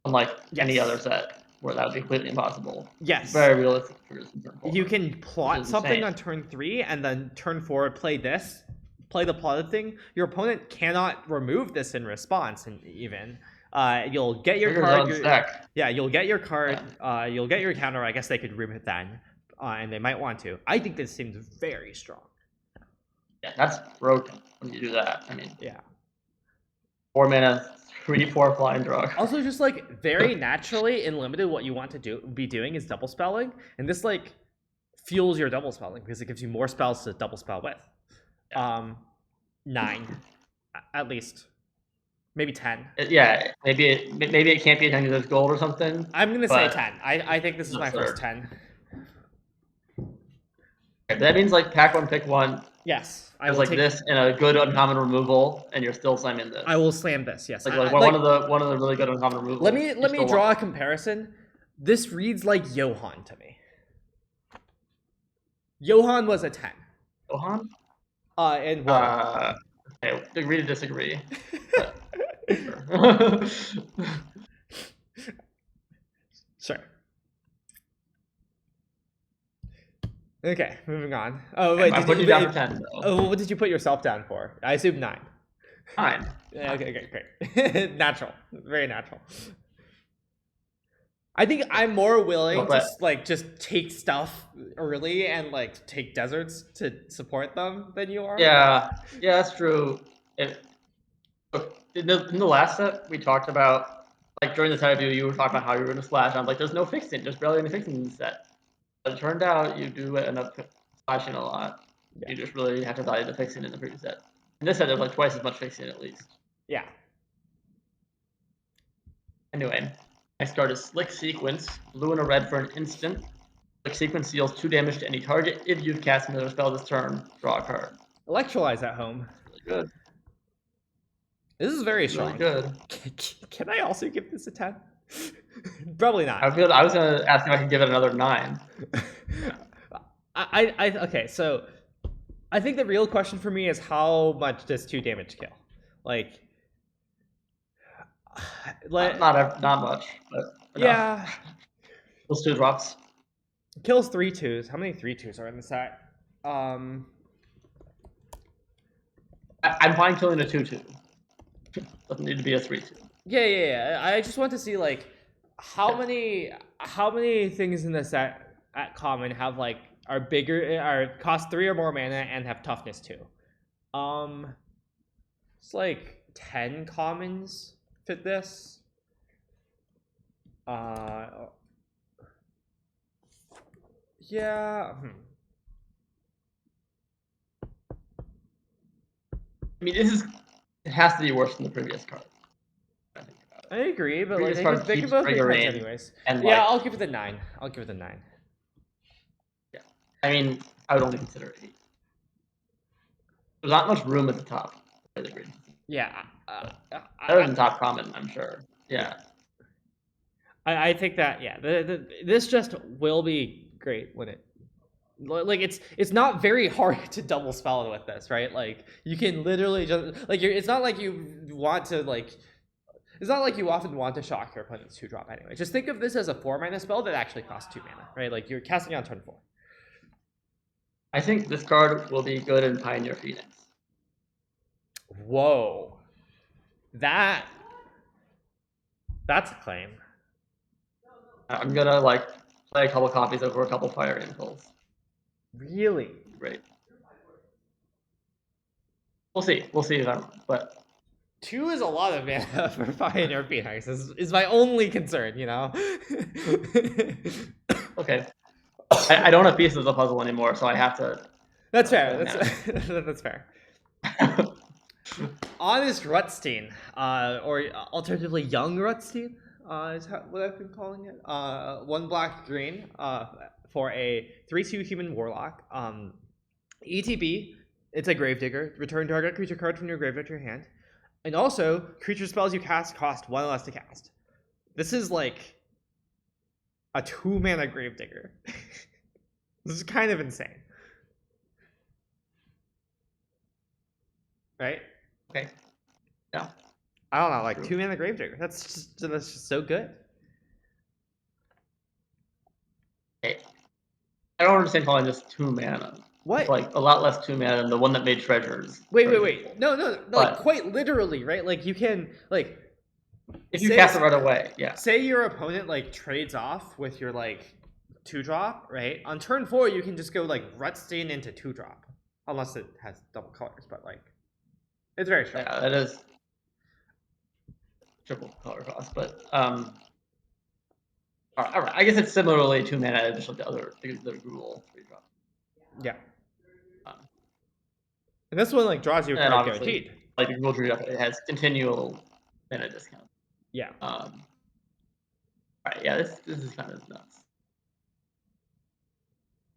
unlike any other set where that would be completely impossible. Yes. It's very realistic triggers on turn 4. You can plot something on turn 3 and then turn 4 play the plotted thing. Your opponent cannot remove this in response, and even you'll get your card. You'll get your card. Yeah. You'll get your counter. I guess they could remove it then, and they might want to. I think this seems very strong. Yeah, that's broken when you do that. I mean, yeah. 4 mana, 3/4 flying draw. Also, just like very naturally in limited, what you want to be doing is double spelling, and this like fuels your double spelling because it gives you more spells to double spell with. 9, at least, maybe 10. Yeah, maybe it can't be 10 because it's gold or something. I'm gonna say 10. I think this is my first 10. That means like pack 1, pick 1. Yes, I was like this and a good uncommon removal, and you're still slamming this. I will slam this. Yes, like one of the really good uncommon removals. Let me draw a comparison. This reads like Johan to me. Johan was a 10. Johan? And what? Okay, agree to disagree. Sure. Okay, moving on. Oh wait, I put you down for 10. Though. Oh, what did you put yourself down for? I assume 9. 9. Okay, great. Natural, very natural. I think I'm more willing to just take stuff early and like take deserts to support them than you are. Yeah, that's true. In the last set, we talked about like during the set review, you were talking about how you were going to slash. I'm like, there's no fixing. There's barely any fixing in the set. But it turned out you do end up slashing a lot. Yeah. You just really have to value the fixing in the previous set. In this set, there's like twice as much fixing at least. Yeah. Anyway, next card is Slick Sequence. Blue and a red for an instant. Slick Sequence deals 2 damage to any target. If you've cast another spell this turn, draw a card. Electrolyze at home. Really good. This is very strong. Really good. Can I also give this a 10? Probably not. I was gonna ask if I could give it another 9. Okay, so I think the real question for me is how much does 2 damage kill? Like not much, but yeah. Those 2 drops. Kills 3 2s. How many 3 2s are in the set? I'm fine killing a 2/2. Doesn't need to be a 3/2. Yeah. I just want to see like how many things in the set at common have like are bigger, are cost 3 or more mana and have toughness 2. It's like 10 commons fit this. Yeah. I mean, it has to be worse than the previous card. I agree, but like they can both be 10s anyways. Yeah, I'll give it a 9. I'll give it a 9. Yeah, I mean, I would only consider 8. There's not much room at the top. Yeah. Better than top common, I'm sure. Yeah. I think that this just will be great when it like it's not very hard to double spell with this, right? Like you can literally just like it's not like you want to like. It's not like you often want to shock your opponent's 2-drop anyway. Just think of this as a 4-mana spell that actually costs 2 mana, right? Like you're casting on turn 4. I think this card will be good in Pioneer Phoenix. Whoa. That's a claim. I'm gonna like play a couple copies over a couple Fire Impulse. Really? Great. We'll see if I'm but 2 is a lot of mana for Pioneer Phoenix. Is my only concern, you know? Okay. I don't have pieces of the puzzle anymore, so I have to That's fair. That's fair. Honest Rutstein, or alternatively Young Rutstein, is what I've been calling it. 1 black green, for a 3/2 human warlock. ETB, it's a Gravedigger. Return target creature card from your graveyard to your hand. And also, creature spells you cast cost 1 less to cast. This is like a 2-mana Gravedigger. This is kind of insane. Right? Okay. Yeah. I don't know, like 2-mana Gravedigger. That's just so good. Okay. I don't understand calling this 2 mana. What? It's like a lot less 2 mana than the one that made treasures. Wait. No, like quite literally, right? Like you can like if you cast it right away, yeah. Say your opponent like trades off with your like 2-drop, right? On turn 4, you can just go like Rutstein into 2-drop, unless it has double colors. But like, it's very strong. Yeah, that is triple color cost, but all right. I guess it's similarly 2 mana, just like the other Gruul 3-drop. Yeah. And this one like draws you a card guaranteed. Like the Gruul 3-drop, it has continual mana discount. Yeah. All right. Yeah. This is kind of nuts.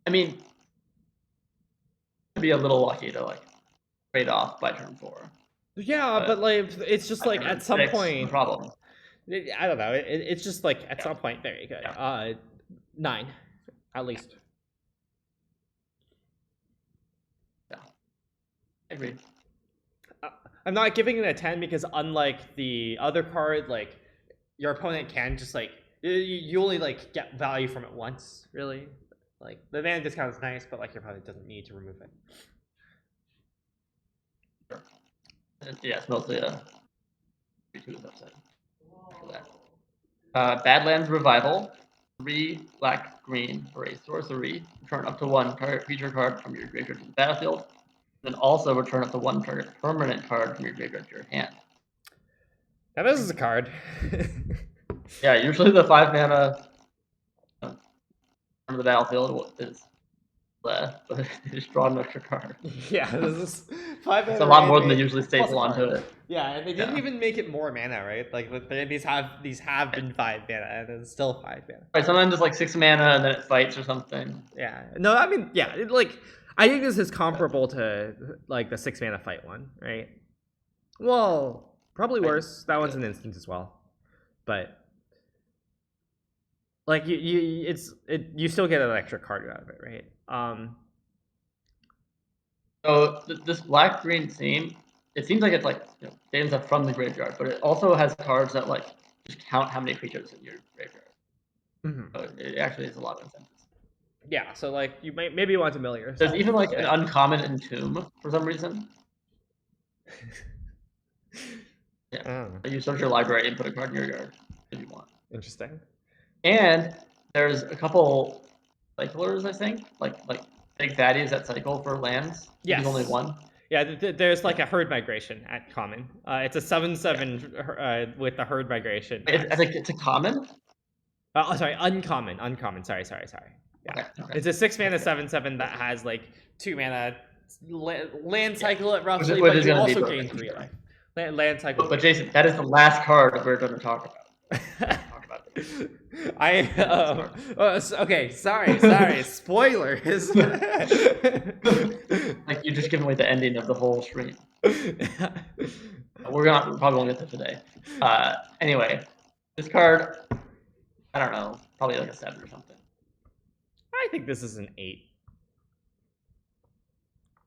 I mean, be a little lucky to like trade off by turn 4. Yeah, but like it's just like at some point. No problem. I don't know. It's just like at some point. There you go. Yeah. 9, at least. Yeah, I agree. I'm not giving it a 10 because unlike the other card, like your opponent can just like you only like get value from it once, really. Like the mana discount is nice, but like your opponent doesn't need to remove it. Sure. Yeah, it's mostly a 3/2 upside. After that. Badlands Revival, 3 black green for a sorcery. Return up to 1 target creature card from your graveyard to the battlefield. Then also return up to 1 target permanent card from your graveyard to your hand. Now this is a card. Yeah, usually the 5 mana from the battlefield is left, but they just draw an extra card. Yeah, this is 5 mana. It's a lot more than they usually staple onto it. Yeah, and they didn't even make it more mana, right? Like these have been 5 mana, and it's still 5 mana. Right, sometimes it's like 6 mana and then it fights or something. Yeah, no, I mean, yeah, I think this is comparable to like the 6 mana fight one, right? Well, probably worse. That one's an instant as well, but like you still get an extra card out of it, right? So this black green theme, it seems like it's like games up from the graveyard, but it also has cards that like just count how many creatures in your graveyard. Mm-hmm. So it actually has a lot of incentives. Yeah, so like you maybe want to mill yourself. There's even like an uncommon Entomb for some reason. Yeah, you search your library and put a card in your yard if you want. Interesting. And there's a couple cyclers, I think, like big fatties that cycle for lands. Yes. There's only 1. Yeah, there's like a herd migration at common. It's a 7/7 with the herd migration. I think it's a common. Oh, sorry, uncommon. Sorry. Yeah, okay. It's a 6 mana 7/7 that has like 2 mana land cycle it roughly, but you also gain 3 life. Land cycle. But Jason, that is the last card we're going to talk about. Okay, sorry, spoilers. Like you're just giving away the ending of the whole stream. We're probably won't get to today. Anyway, this card, I don't know, probably like a 7 or something. I think this is an 8.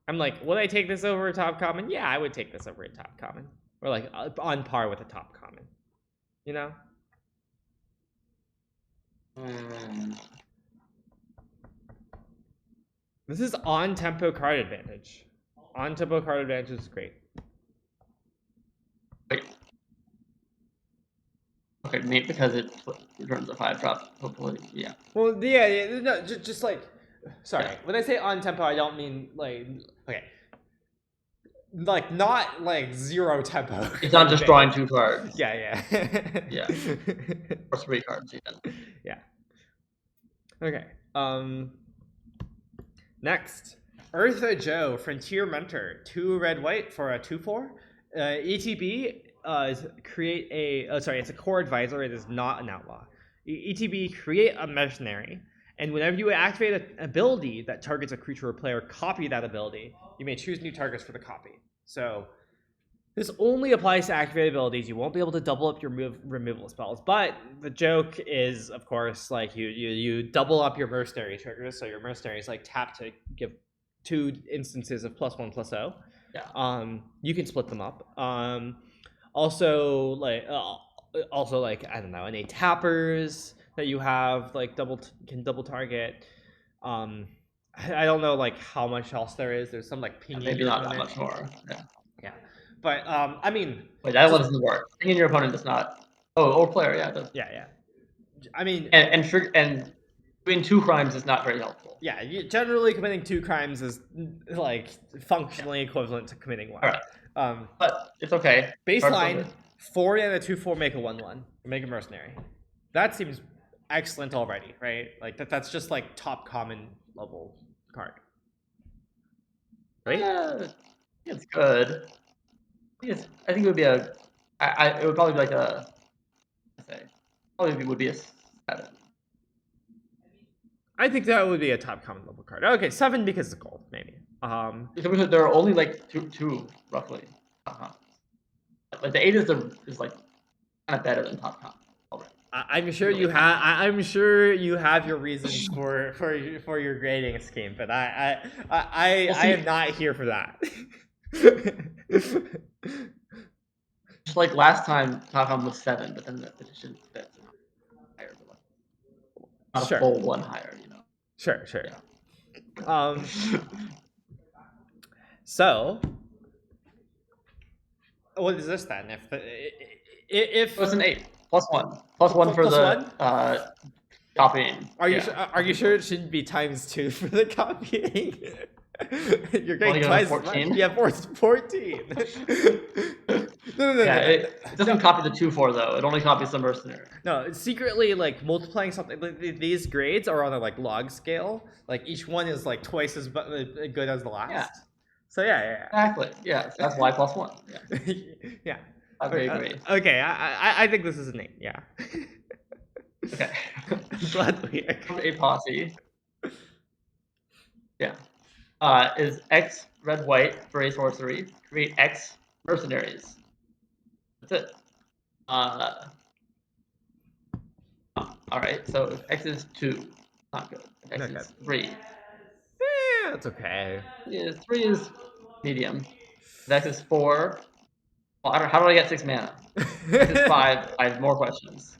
I'm like, would I take this over a top common? Yeah, I would take this over a top common, or like on par with a top common. You know. This is on-tempo card advantage. On-tempo card advantage is great. Wait. Okay, maybe because it returns a 5-drop, hopefully, yeah. Well, yeah, no, just like, sorry. Yeah. When I say on-tempo, I don't mean like, okay. Like, not like 0 tempo. It's not just drawing 2 cards. Yeah. Yeah. Or 3 cards, even. Yeah. Okay. Next, Eartha Joe, Frontier Mentor, 2 red white for a 2/4. ETB create a it's a core advisor. It is not an outlaw. ETB create a mercenary, and whenever you activate an ability that targets a creature or player, copy that ability. You may choose new targets for the copy. So this only applies to activated abilities. You won't be able to double up your removal spells. But the joke is, of course, like you double up your mercenary triggers. So your mercenaries like tap to give 2 instances of +1/+0. Yeah. You can split them up. Also like I don't know, any tappers that you have like can double target. I don't know like how much else there is. There's some like pinging. Maybe not that much more. Yeah. But I mean, wait, that one doesn't work. Pinging your opponent does not. Oh, or player, yeah. Yeah. I mean, and doing 2 crimes is not very helpful. Yeah, generally committing 2 crimes is like functionally equivalent to committing 1. Right. But it's okay. Baseline 4 and a 2/4 make a 1/1. Make a mercenary. That seems excellent already, right? Like that's just like top common level card. Right? Yeah, it's good. I think it would be it would probably be like probably would be a 7. I think that would be a top common level card. Okay, 7 because it's gold, maybe. Because there are only like two roughly. Like the 8 is like kind of better than top common already. I'm sure you have. I'm sure you have your reasons for your grading scheme, but I am not here for that. Just like last time, top common was 7, but then the edition fit higher, not a full 1 higher, you know. Sure. Yeah. So, what is this then? If it's an 8 +1 +1 for the copying. Are you sure it shouldn't be ×2 for the copying? You're getting twice 14. Yeah, 14. No. Yeah, it doesn't copy the 2/4 though. It only copies the mercenary. No, it's secretly like multiplying something. These grades are on a like log scale. Like each one is like twice as good as the last. Yeah. So yeah. Exactly. Yeah. So that's why +1. Yeah. Yeah. I agree. Okay, I think this is an 8. Yeah. Okay. Glad we A posse. Yeah. Is X red white for a sorcery. Create X mercenaries. That's it. All right. So if X is 2, not good. If X is 3. Yeah, it's okay. Yeah, 3 is medium. If X is 4. Well, how do I get 6 mana? X is 5. I have more questions.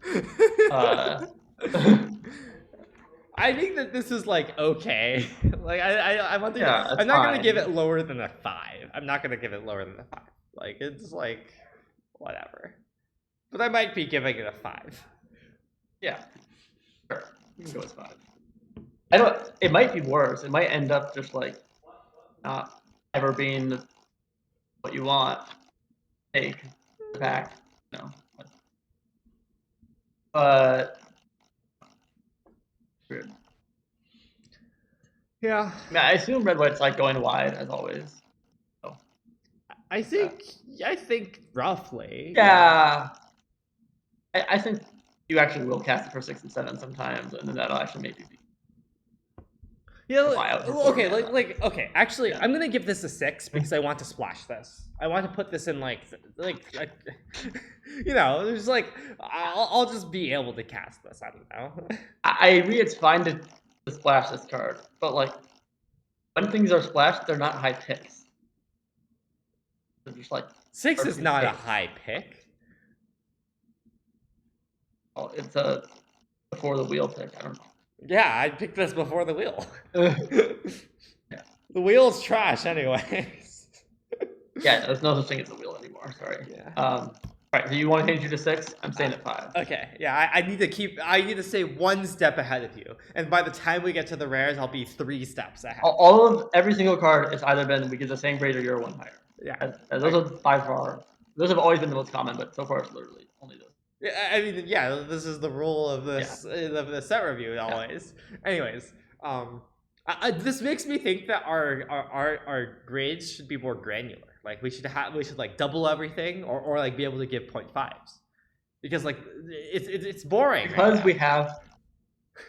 I think that this is like okay. Like I want to. Yeah, I'm not gonna give it lower than a 5. I'm not gonna give it lower than a 5. Like it's like whatever. But I might be giving it a 5. Yeah. Sure. You can go with 5. I don't. It might be worse. It might end up just like not ever being what you want. Take the back. No. But weird. Yeah. I assume red white's like going wide as always. So. I think roughly. Yeah. I think you actually will cast it for 6 and 7 sometimes, and then that'll actually maybe be. Yeah. Okay. Actually, I'm gonna give this a 6 because I want to splash this. I want to put this in like you know, there's like I'll just be able to cast this. I don't know. I agree. It's fine to splash this card, but like when things are splashed, they're not high picks. They're just like 6 is not a high pick. Oh, it's a before the wheel pick. I don't know. Yeah, I picked this before the wheel. Yeah. The wheel's trash, anyways. Yeah, there's no such thing as a wheel anymore. Sorry. Yeah. All right. Do you want to change you to 6? I'm staying at 5. Okay. Yeah, I need to stay 1 step ahead of you, and by the time we get to the rares, I'll be 3 steps ahead. Every single card has either been we give the same grade or you're 1 higher. Yeah. And those are by far. Those have always been the most common, but so far it's literally only those. Yeah, I mean, yeah, this is the rule of this of the set review always. Yeah. Anyways, This makes me think that our grades should be more granular. Like we should like double everything, or like be able to give 0.5s, because like it's boring. Because we have,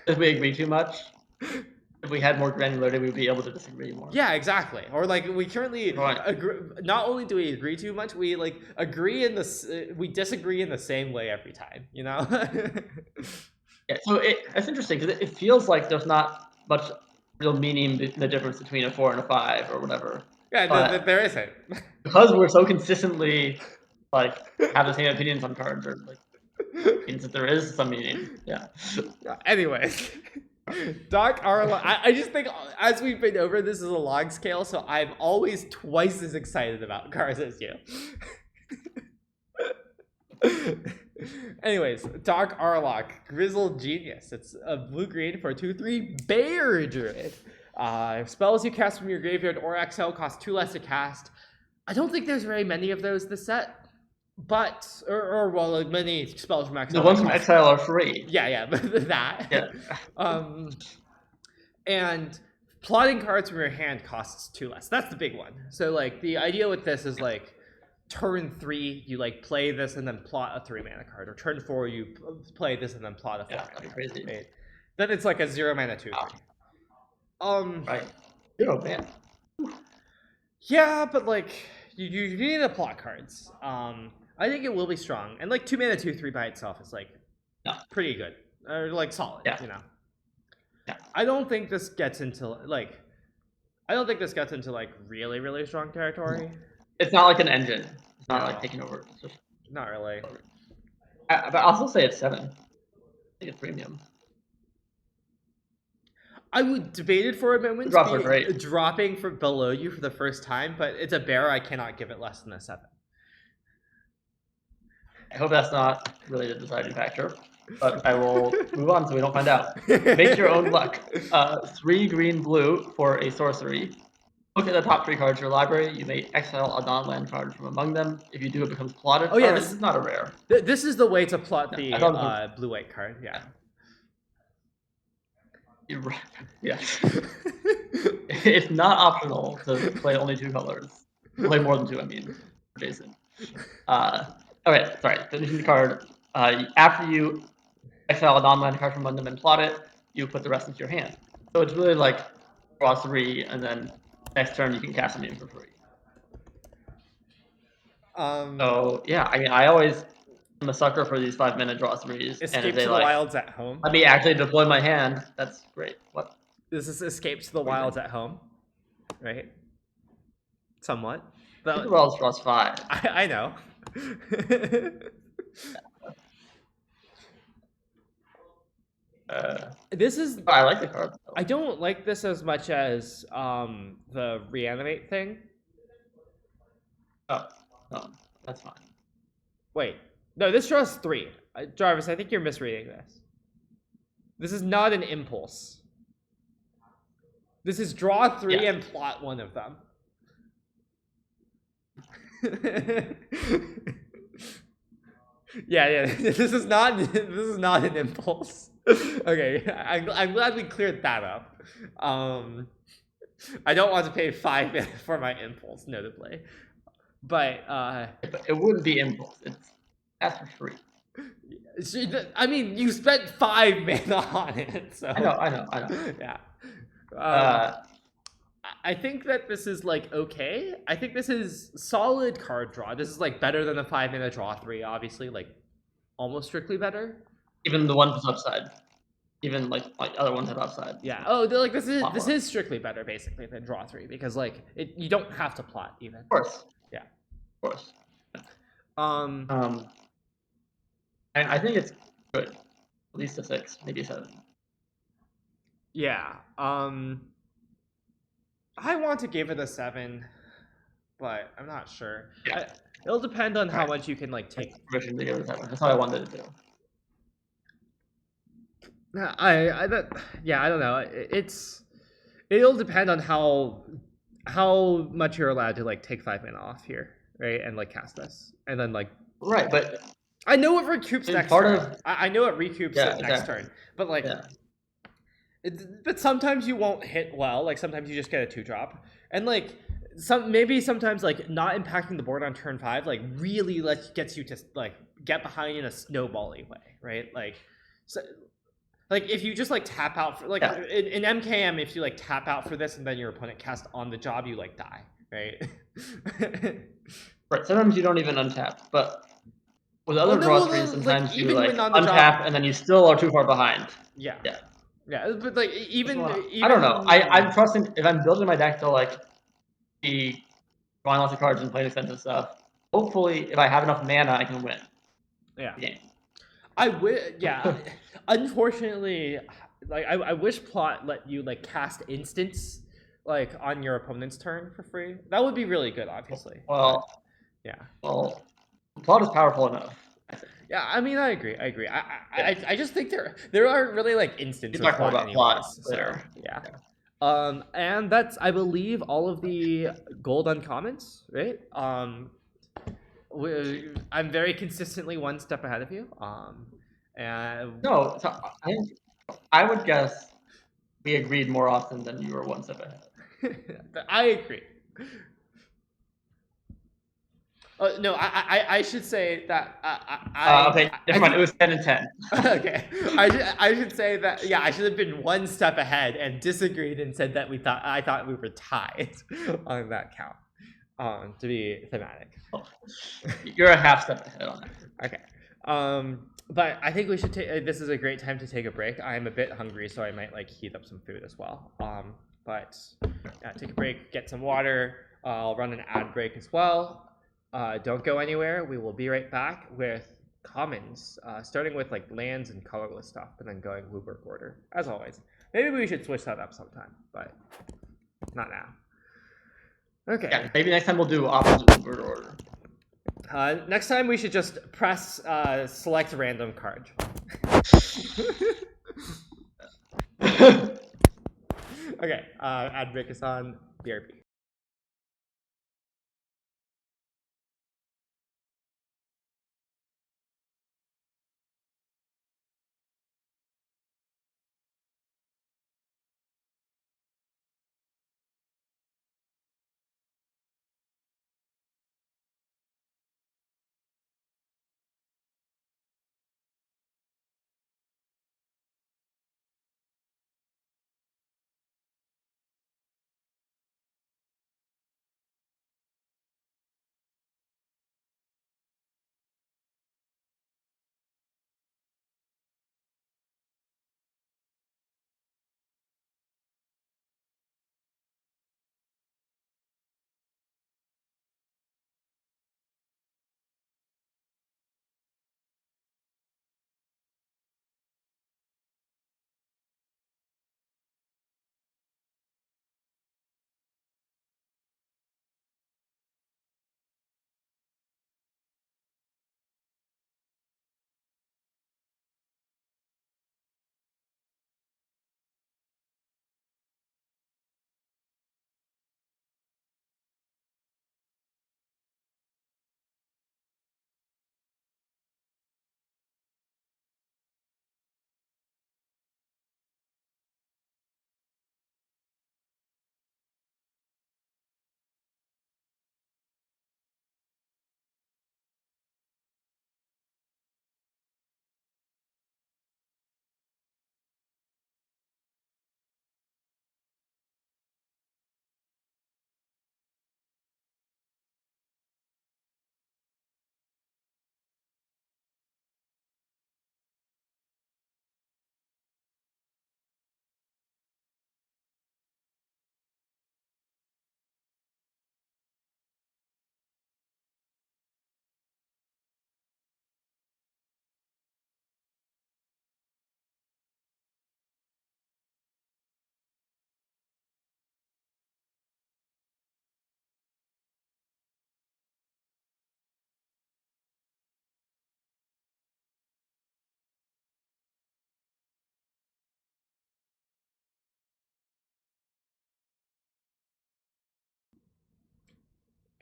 if we agree too much, if we had more granularity, we'd be able to disagree more. Yeah, exactly. Or like we currently agree. Not only do we agree too much, we like agree in the we disagree in the same way every time. You know. Yeah. So it's interesting because it feels like there's not much real meaning in the difference between a 4 and a 5 or whatever. Yeah, there isn't. Because we're so consistently like have the same opinions on cards, or like means that there is some meaning. Yeah. Anyways, Doc Arla, I just think as we've been over, this is a log scale, so I'm always twice as excited about cards as you. Anyways, Doc Arlock, Grizzled Genius. It's a blue-green for a 2/3 Bear Druid. Spells you cast from your graveyard or exile cost 2 less to cast. I don't think there's very many of those this set, but well, like many spells from exile. The ones from exile are free. Yeah, but that. Yeah. And plotting cards from your hand costs 2 less. That's the big one. So like the idea with this is like turn 3 you like play this and then plot a 3-mana card, or turn 4 you play this and then plot a 4-mana card. Crazy. Right? Then it's like a 0-mana 2/3. Right. 0 mana. Yeah, but like you need to plot cards. I think it will be strong, and like 2-mana 2/3 by itself is like pretty good, or like solid. Yeah. You know. Yeah. I don't think this gets into like really, really strong territory. It's not like an engine. It's not like taking over. It's just not really. But I'll still say it's 7. I think it's premium. I would debate it for a moment, dropping from below you for the first time, but it's a bear. I cannot give it less than a 7. I hope that's not really the deciding factor, but I will move on so we don't find out. Make your own luck. 3 green blue for a sorcery. Look at the top 3 cards of your library. You may exile a non-land card from among them. If you do, it becomes plotted. Oh yeah, this is not a rare. This is the way to plot the blue-white card. Yeah. You're right. Yes. It's not optional to play only 2 colors. Play more than 2, I mean, Jason. Okay, sorry. Finishing the card. After you exile a non-land card from among them and plot it, you put the rest into your hand. So it's really like draw 3, and then next turn you can cast something for free. So yeah, I mean, I always am a sucker for these 5-mana draw 3s. Escape to the Wilds at home. Let me actually deploy my hand. That's great. What? This is Escape to the Wilds at home, right? Somewhat. Escape to the Wilds draws 5. I know. This is. I like the card. I don't like this as much as the reanimate thing. Oh, no, that's fine. Wait, no, this draws 3. Jarvis, I think you're misreading this. This is not an impulse. This is draw 3 and plot one of them. yeah. This is not an impulse. Okay, I'm glad we cleared that up. I don't want to pay 5 mana for my impulse, notably, but it wouldn't be impulse. That's for free. I mean, you spent 5 mana on it, so I know. Yeah. I think that this is like okay. I think this is solid card draw. This is like better than a 5-mana draw 3, obviously, like almost strictly better. Even the one with upside. Even like other ones have upside. Yeah. Oh, like this is strictly better basically than draw 3, because like you don't have to plot even. Of course. Yeah. Of course. I think it's good. At least a 6, maybe a 7. Yeah. I want to give it a 7, but I'm not sure. Yeah. It'll depend on how much you can like take. Permission to give it a 7. That's how I wanted to do. I don't know. It'll depend on how much you're allowed to like take 5 mana off here, right? And like cast this, and then like right, but I know it recoups next turn. I know it recoups next turn, but like But sometimes you won't hit well. Like sometimes you just get a 2-drop, and like sometimes like not impacting the board on turn 5 like really gets you to like get behind in a snowbally way, right? Like so. Like if you just like tap out for like in MKM, if you like tap out for this and then your opponent cast on the job, you like die, right? Right. Sometimes you don't even untap, but with other draw screens, sometimes you like untap and then you still are too far behind. Yeah. But like even I don't know. I'm trusting if I'm building my deck to like be drawing lots of cards and playing expensive stuff. Hopefully, if I have enough mana, I can win. Yeah. The game. I would. Yeah. Unfortunately, like I wish Plot let you like cast instants like on your opponent's turn for free. That would be really good, obviously. Well, but, yeah. Well, Plot is powerful enough. Yeah, I mean, I agree. I just think there aren't really like instances of Plot anyways. Plot later. So, yeah. And that's I believe all of the gold uncommons, right? I'm very consistently one step ahead of you. And no, so I would guess we agreed more often than you were one step ahead. I agree. No, I should say that okay, never mind. It was 10 and 10. Okay, I should say that I should have been one step ahead and disagreed and said that I thought we were tied on that count. To be thematic. Oh, you're a half step ahead on it. Okay. But I think we should take. This is a great time to take a break. I'm a bit hungry, so I might like heat up some food as well. But take a break, get some water. I'll run an ad break as well. Don't go anywhere. We will be right back with commons, starting with like lands and colorless stuff, but then going Wooburg order as always. Maybe we should switch that up sometime, but not now. Okay. Yeah, maybe next time we'll do opposite Wooburg order. Next time we should just press select random card. Okay, ad break is on BRB.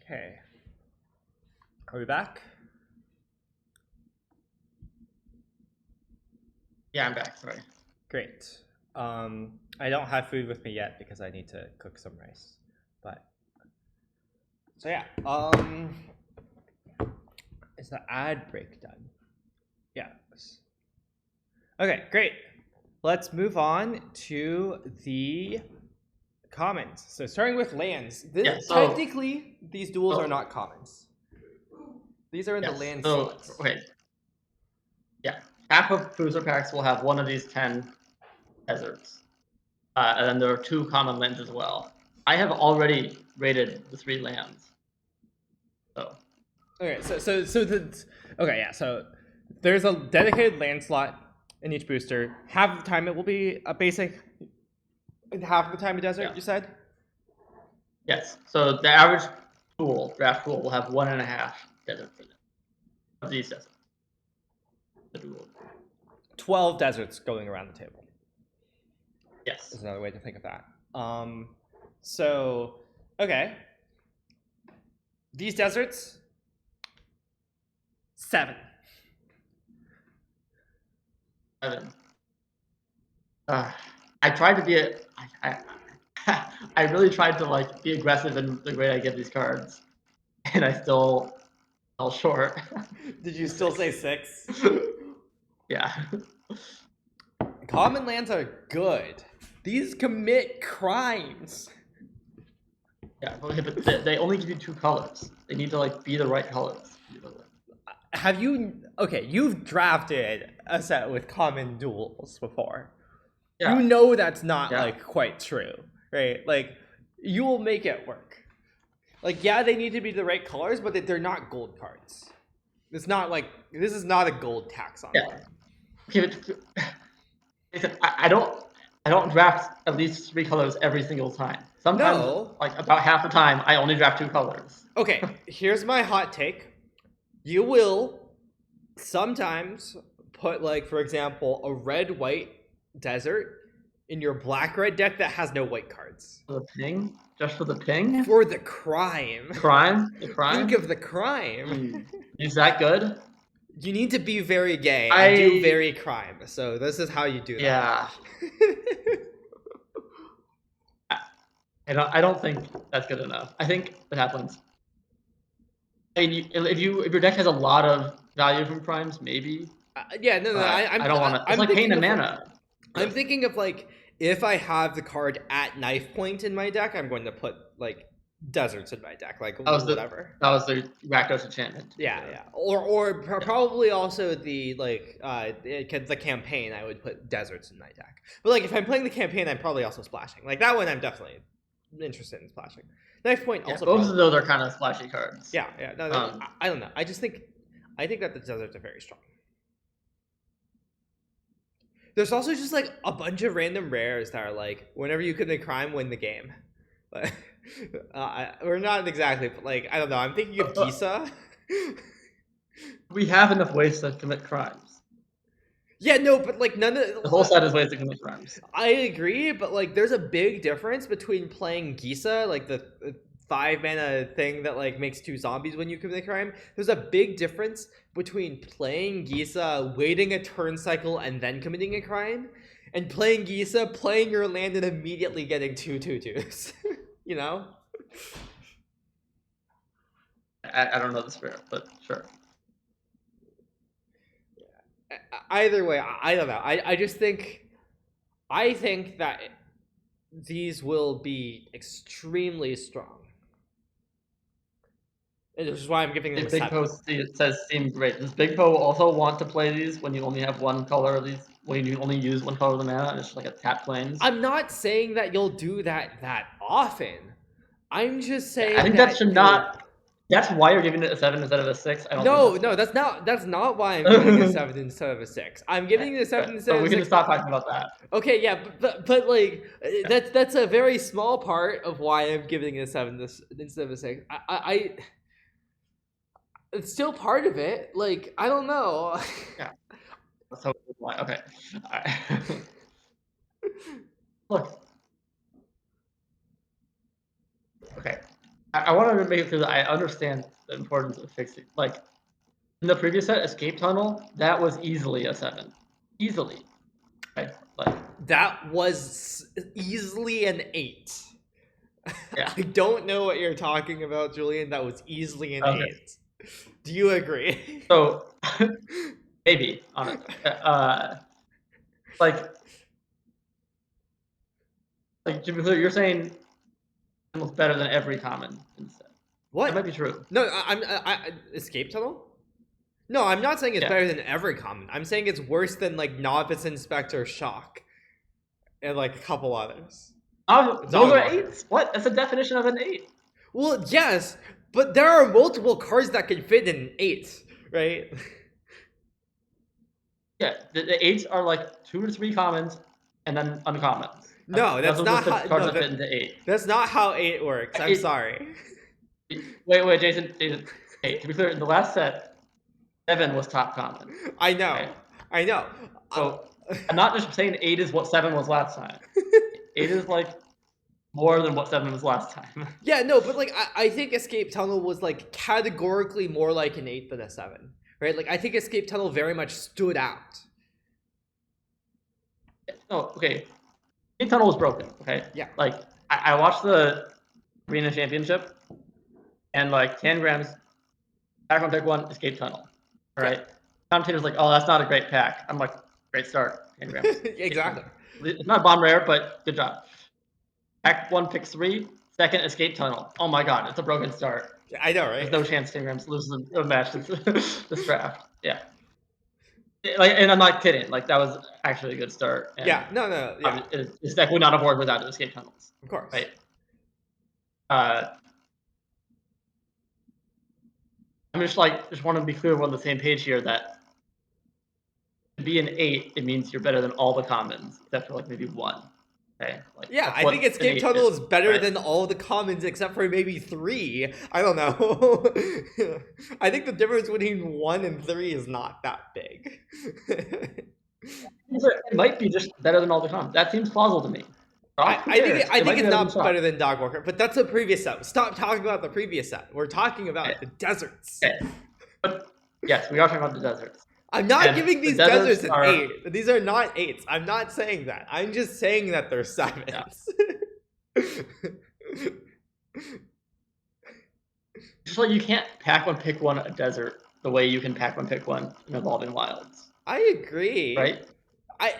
Okay. Are we back? Yeah, I'm back. Sorry. Great. I don't have food with me yet because I need to cook some rice. But so yeah. Is the ad break done? Yes. Okay, great. Let's move on to the commons. So starting with lands. Technically, these duels are not commons. These are in the land slots. Okay. Yeah. Half of booster packs will have one of these 10 deserts. And then there are 2 common lands as well. I have already rated the 3 lands. So. Okay, so there's a dedicated land slot in each booster. Half the time it will be a basic, and half the time a desert. You said. Yes. So the average draft pool will have 1.5 deserts in it. Of these deserts. 12 deserts going around the table. Yes. Is another way to think of that. So, okay. These deserts, 7. 7. I tried to be I really tried to like be aggressive in the way I get these cards, and I still fell short. Did you still say 6? Yeah. Common lands are good. These commit crimes. Yeah, but they only give you 2 colors. They need to like be the right colors. Have you? Okay, you've drafted a set with common duels before. Yeah. You know that's not like quite true, right? Like you will make it work. Like yeah, they need to be the right colors, but they're not gold cards. It's not like this is not a gold taxon. Yeah. Okay, but I don't draft at least 3 colors every single time. Sometimes, like about half the time, I only draft 2 colors. Okay, here's my hot take. You will sometimes put, like, for example, a red-white desert in your black-red deck that has no white cards. For the ping? Just for the ping? For the crime. Crime? The crime? Think of the crime. Is that good? You need to be very gay and do very crime. So this is how you do that. Yeah. I don't think that's good enough. I think what happens. I mean, if your deck has a lot of value from crimes, maybe. Yeah, no. I don't want to. It's like pain and mana. I'm thinking of like if I have the card at knife point in my deck, I'm going to put like deserts in my deck, like whatever. That was the Rakdos enchantment. Yeah. Or probably also the like the campaign. I would put deserts in my deck. But like if I'm playing the campaign, I'm probably also splashing. Like that one, I'm definitely interested in splashing. Knife point also. Both of those are kind of splashy cards. Yeah. No, I don't know. I think that the deserts are very strong. There's also just like a bunch of random rares that are like whenever you commit crime, win the game. We're not exactly, but like I don't know. I'm thinking of Gisa. We have enough ways to commit crimes. Yeah, no, but like none of the whole set is ways to commit crimes. I agree, but like there's a big difference between playing Gisa, like the 5 mana thing that like makes 2 zombies when you commit a crime. There's a big difference between playing Gisa, waiting a turn cycle, and then committing a crime, and playing Gisa, playing your land, and immediately getting 2/2/2s. You know? I don't know the spirit, but sure. Either way, I don't know. I think that these will be extremely strong. Which is why I'm giving them a 7. Big Po says seem great. Does Big Po also want to play these when you only have one color of these? When you only use one color of the mana and it's just like a tap planes? I'm not saying that you'll do that often. I'm just saying I think that should not. That's why you're giving it a 7 instead of a 6. I don't No, that's not why I'm giving it a 7 instead of a 6. I'm giving it a 7 instead of a 6. So we can stop talking about that. Okay, yeah, but like that's a very small part of why I'm giving it a 7 instead of a 6. I it's still part of it. Like I don't know. Yeah. So why? Okay. All right. Look. Okay. I wanted to make it clear that I understand the importance of fixing. Like, in the previous set, Escape Tunnel, that was easily a 7. Easily. Okay. Like, that was easily an 8. Yeah. I don't know what you're talking about, Julian. That was easily an 8. Do you agree? So, maybe, honestly. Like, to be clear, you're saying it's better than every common in the set. What? That might be true. No, I Escape Tunnel? No, I'm not saying it's better than every common. I'm saying it's worse than like Novice Inspector Shock and like a couple others. Those are 8s? What? That's the definition of an 8. Well, yes, but there are multiple cards that can fit in an 8, right? Yeah, the 8s are like 2 or 3 commons and then uncommons. No, that's not how. Cards that fit into 8. That's not how 8 works. I'm sorry. Wait, Jason. Hey, to be clear, in the last set, 7 was top common. I know. Okay? I know. So I'm not just saying 8 is what 7 was last time. 8 is like more than what 7 was last time. Yeah, no, but like I think Escape Tunnel was like categorically more like an 8 than a 7, right? Like I think Escape Tunnel very much stood out. Oh, okay. Escape Tunnel was broken. Okay. Yeah. Like I watched the Arena Championship, and like Tangrams, pack 1, pick 1, Escape Tunnel. All right. Yeah. Commentator's like, oh, that's not a great pack. I'm like, great start, Tangrams. Exactly. It's not bomb rare, but good job. Pack 1, pick 3, second Escape Tunnel. Oh my god, it's a broken start. I know, right? There's no chance Tangrams loses the match this draft. Yeah. Like, and I'm not kidding. Like, that was actually a good start. And yeah. No. Yeah. It's definitely not a board without the Escape Tunnels. Of course. Right. I'm just want to be clear we're on the same page here that to be an 8, it means you're better than all the commons except for like maybe 1. Okay. Like, yeah, I think Escape Tunnel is better than all the commons except for maybe 3. I don't know. I think the difference between 1 and 3 is not that big. It might be just better than all the commons. That seems plausible to me. I think it's not better than Dog Walker, but that's a previous set. Stop talking about the previous set. We're talking about the deserts. Okay. But yes, we are talking about the deserts. I'm not giving these deserts an 8. These are not 8s. I'm not saying that. I'm just saying that they're 7s. Yeah. Just like you can't pack 1, pick 1 a desert the way you can pack 1, pick 1 in Evolving Wilds. I agree. Right? I'm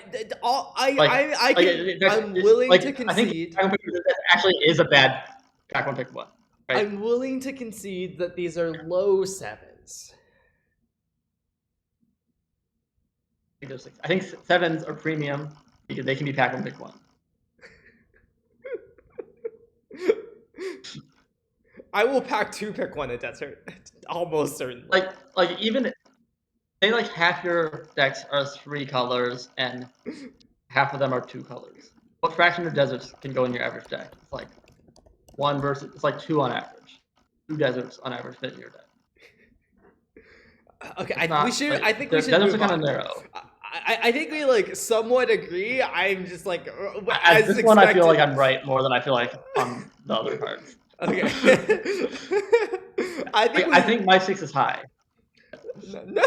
willing to concede. I think that actually is a bad pack 1, pick 1. Right? I'm willing to concede that these are low 7s. I think 7s are premium because they can be pack 1, pick 1. I will pack 2, pick 1 a desert, almost certainly. Like even say like half your decks are 3 colors and half of them are 2 colors. What fraction of deserts can go in your average deck? It's like 1 versus it's like 2 on average. 2 deserts on average fit in your deck. Okay, I think we should. Deserts are kind of narrow. I think we like somewhat agree. I'm just like as this one, I feel like I'm right more than I feel like on the other cards. Okay. I think my 6 is high. No.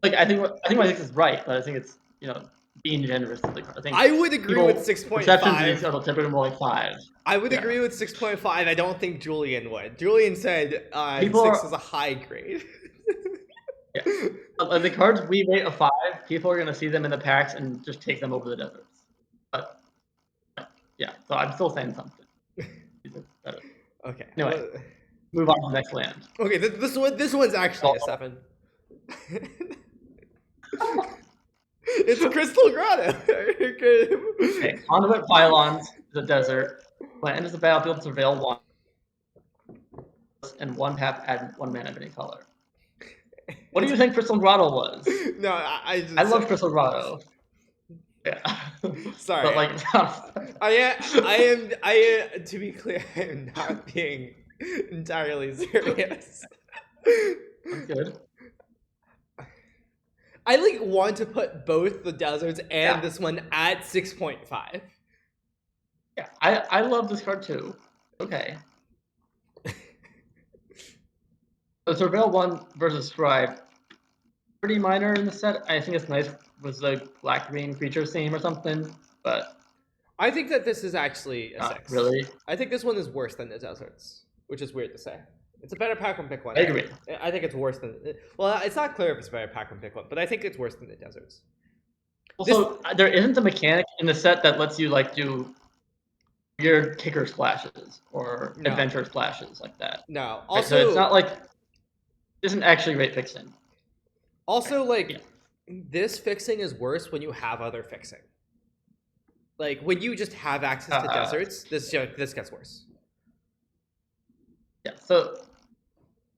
Like I think my 6 is right, but I think it's being generous to the card. I think I would agree with 6.5. Perceptions are typically more like 5. I would agree with 6.5. I don't think Julian would. Julian said 6 is a high grade. Yeah. The cards we rate a 5, people are gonna see them in the packs and just take them over the deserts. But yeah, so I'm still saying something. Okay. Anyway, move on to the next land. Okay, this one's actually a 7. It's Crystal Grotto. Okay, Conduit Pylons is a desert. When it enters the battlefield, surveil 1 and 1 tap, add 1 mana of any color. What do you think Crystal Grotto was? No, I love Crystal Grotto. Yeah. Sorry. But like, I am. To be clear, I am not being entirely serious. That's good. I like want to put both the deserts and this one at 6.5. Yeah, I love this card too. Okay. So Surveil 1 versus Scribe. pretty minor in the set. I think it's nice with the black-green creature theme or something, but I think that this is actually a 6. Really? I think this one is worse than the deserts, which is weird to say. It's a better pack one pick one. I agree. I think it's worse than. Well, it's not clear if it's a better pack one pick one, but I think it's worse than the deserts. Also, there isn't a mechanic in the set that lets you like do weird kicker splashes or adventure splashes like that. No. Also, so it's not like it isn't actually rate fixing. Also, this fixing is worse when you have other fixing. Like when you just have access to deserts, this gets worse. Yeah. So,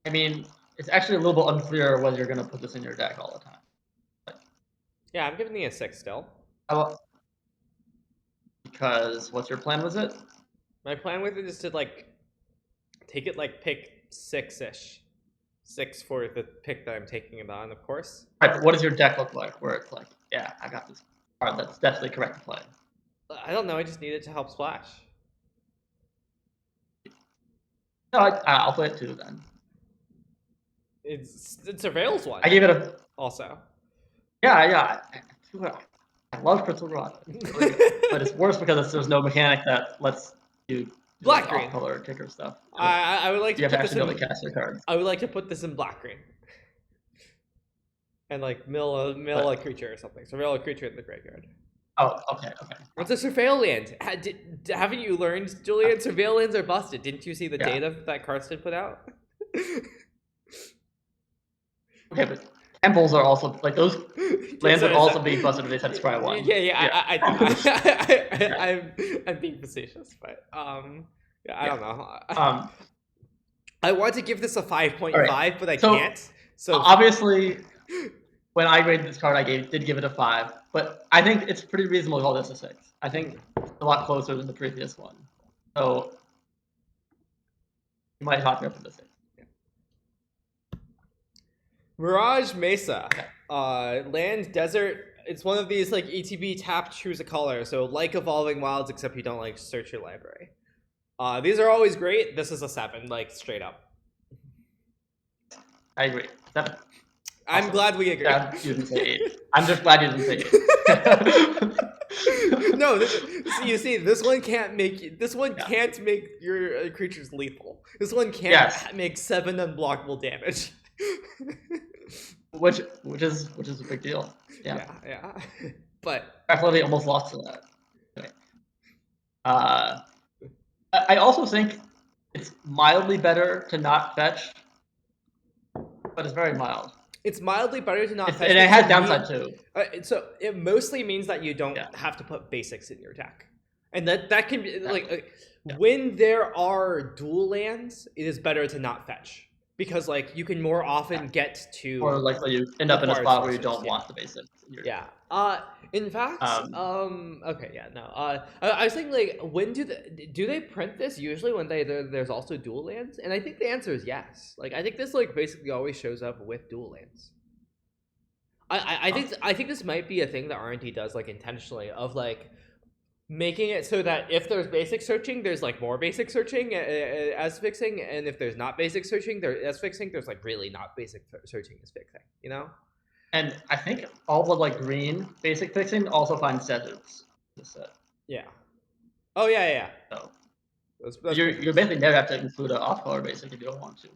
I mean, it's actually a little bit unclear whether you're going to put this in your deck all the time. Yeah, I'm giving it a 6 still. Because what's your plan with it? My plan with it is to take it pick 6-ish. 6 for the pick that I'm taking it on, of course. Right, but what does your deck look like? Where it's like, yeah, I got this card that's definitely correct to play. I don't know. I just need it to help splash. No, I'll play it too then. It's Surveil's one. I gave it a also. Yeah. I love Crystal Rod, but it's worse because there's no mechanic that lets you do black green color kicker stuff. I would like to. You have to actually be able to cast your cards. I would like to put this in black green. And mill a creature or something. Surveil a creature in the graveyard. Oh, okay. What's a Surveil land? Haven't you learned, Julian? Surveil lands are busted. Didn't you see the data that Karsten put out? Okay, but temples are also those lands would also be busted if they said scry 1. I'm being facetious, but I don't know. I want to give this a 5.5, right. But I can't. So obviously, when I graded this card, I did give it a 5, but I think it's pretty reasonable to call this a 6. I think it's a lot closer than the previous one, so you might talk me up to the 6. Mirage Mesa, land desert. It's one of these ETB tap, choose a color. So Evolving Wilds, except you don't search your library. These are always great. This is a 7, straight up. I agree. 7. I'm glad we agree. Glad you didn't say 8. I'm just glad you didn't say 8. No, you see, this one can't make can't make your creatures lethal. This one can't make 7 unblockable damage. which is a big deal. Yeah. But definitely almost lost to that. Anyway. I also think it's mildly better to not fetch, but it's very mild. It's mildly better to not fetch. And it has downside too. So it mostly means that you don't have to put basics in your deck. And that can be when there are dual lands, it is better to not fetch. Because you can more often get to, or you end up in a spot where you don't want the basics. In fact, okay, I was thinking when do they print this usually when there's also dual lands? And I think the answer is yes. I think this basically always shows up with dual lands. I think this might be a thing that R&D does intentionally of making it so that if there's basic searching, there's more basic searching as fixing, and if there's not basic searching as fixing, there's really not basic searching as fixing, And I think all the green basic fixing also finds deserts in the set. Yeah. Oh yeah. So you basically never have to include an off-color basic if you don't want to.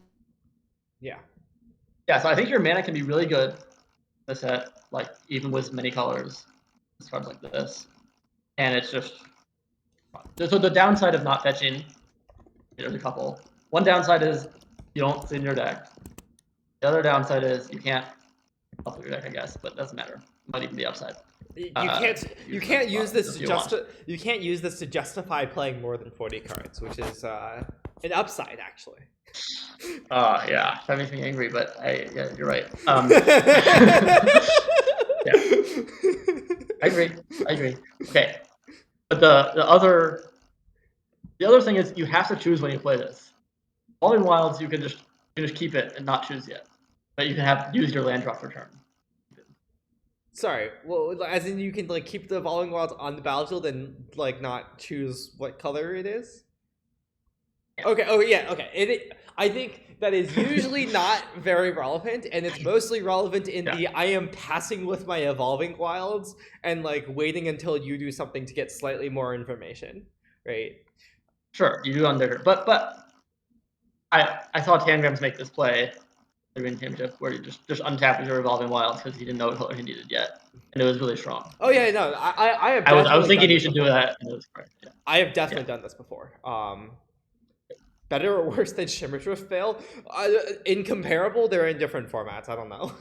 Yeah. Yeah, so I think your mana can be really good in the set, even with many colors, cards like this. And it's just so the downside of not fetching, there's a couple. One downside is you don't sit in your deck. The other downside is you can't shuffle your deck, I guess, but it doesn't matter. It might even be upside. You can't use this to justify playing more than 40 cards, which is an upside actually. Yeah, that makes me angry, but you're right. I agree. Okay. But the other thing is you have to choose when you play this. Evolving Wilds, you can just keep it and not choose yet, but you can use your land drop for turn. Sorry, well, as in you can keep the Evolving Wilds on the battlefield and not choose what color it is. Okay. Oh yeah. Okay. I think that is usually not very relevant, and it's mostly relevant in the I am passing with my evolving wilds and like waiting until you do something to get slightly more information, right? Sure, you do under, but I saw Tangrams make this play the Green Championship where you just untap your evolving wilds because he didn't know what color he needed yet, and it was really strong. Oh yeah, no, I have. I was thinking you should do that. And it was correct. Yeah. I have definitely done this before. Better or worse than Shimmer Drift Veil? Incomparable. They're in different formats. I don't know.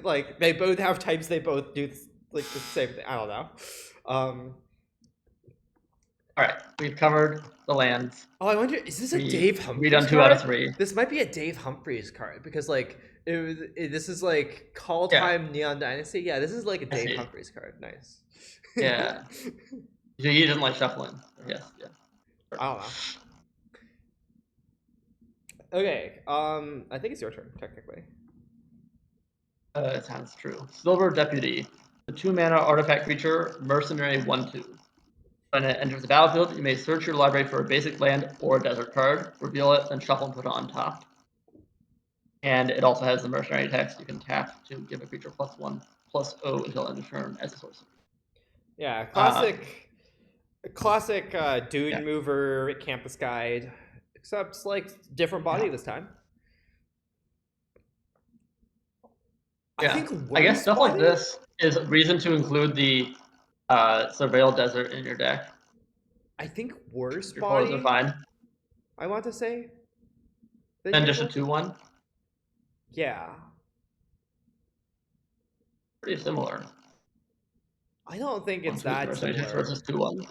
Like they both have types. They both do like the same thing. I don't know. All right, we've covered the lands. Oh, I wonder, is this a Dave Humphreys card? 2 out of 3. This might be a Dave Humphreys card because like this is like Call Time Neon Dynasty. Yeah, this is like a Dave Humphreys card. Nice. Yeah. He doesn't like shuffling. Yes. Yeah. I don't know. Okay, I think it's your turn, technically. It sounds true. Silver Deputy. The 2-mana artifact creature, Mercenary 1/2. When it enters the battlefield, you may search your library for a basic land or a desert card, reveal it, then shuffle and put it on top. And it also has the Mercenary text. You can tap to give a creature +1/+0 until end of turn as a sorcerer. Yeah, classic Dune Mover Campus Guide. Except like different body this time. Yeah. I guess stuff like this is a reason to include the Surveil Desert in your deck. I think worse your body. Are fine. I want to say. Then just a 2/1. Yeah. Pretty similar. I don't think it's that similar. Versus 2/1.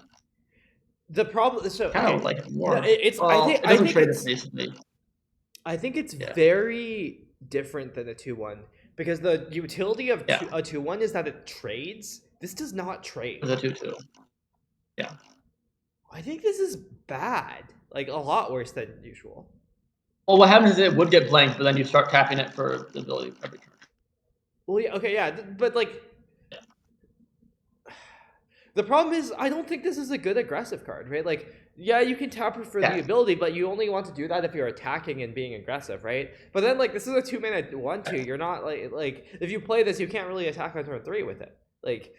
The problem, so kind of like more. No, it's. Well, I think it's basically. I think it's very different than a 2/1 because the utility of a 2/1 is that it trades. This does not trade. It's a 2/2. Yeah. I think this is bad, like a lot worse than usual. Well, what happens is it would get blanked, but then you start tapping it for the ability every turn. Well, yeah, okay, yeah, but like. The problem is, I don't think this is a good aggressive card, right? Like, yeah, you can tap it for the ability, but you only want to do that if you're attacking and being aggressive, right? But then, like, this is a 2-mana 1/2. You're not, like, if you play this, you can't really attack on turn 3 with it. Like,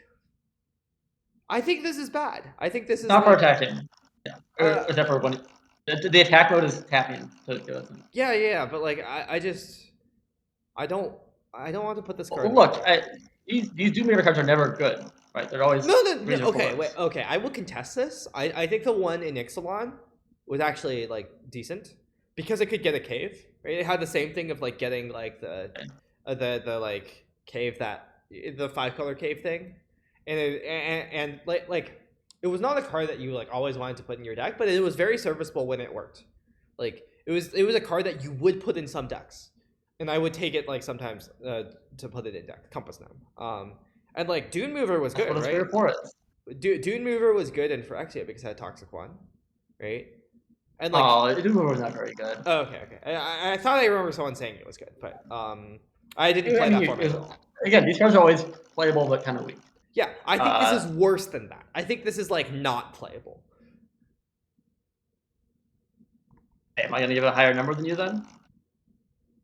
I think this is bad. I think this is... Not for attacking. Yeah. Except for when... The attack mode is tapping. Yeah, but, like, I don't want to put this card... Well, look, these Doom Meter cards are never good. Right, they're always no. Okay, wait. Okay, I will contest this. I think the one in Ixalan was actually like decent because it could get a cave. Right? It had the same thing of like getting like the like cave the 5-color cave thing, and like it was not a card that you like always wanted to put in your deck, but it was very serviceable when it worked. Like it was a card that you would put in some decks, and I would take it like sometimes to put it in deck. Compass Gnome. And like Dune Mover was good, right? Dune Mover was good in Phyrexia because it had Toxic 1, right? And like, Dune Mover was not very good. Oh, okay. I thought I remember someone saying it was good, but I didn't play that format at all. Again, these cards are always playable but kind of weak. Yeah, I think this is worse than that. I think this is like not playable. Hey, am I gonna give it a higher number than you then?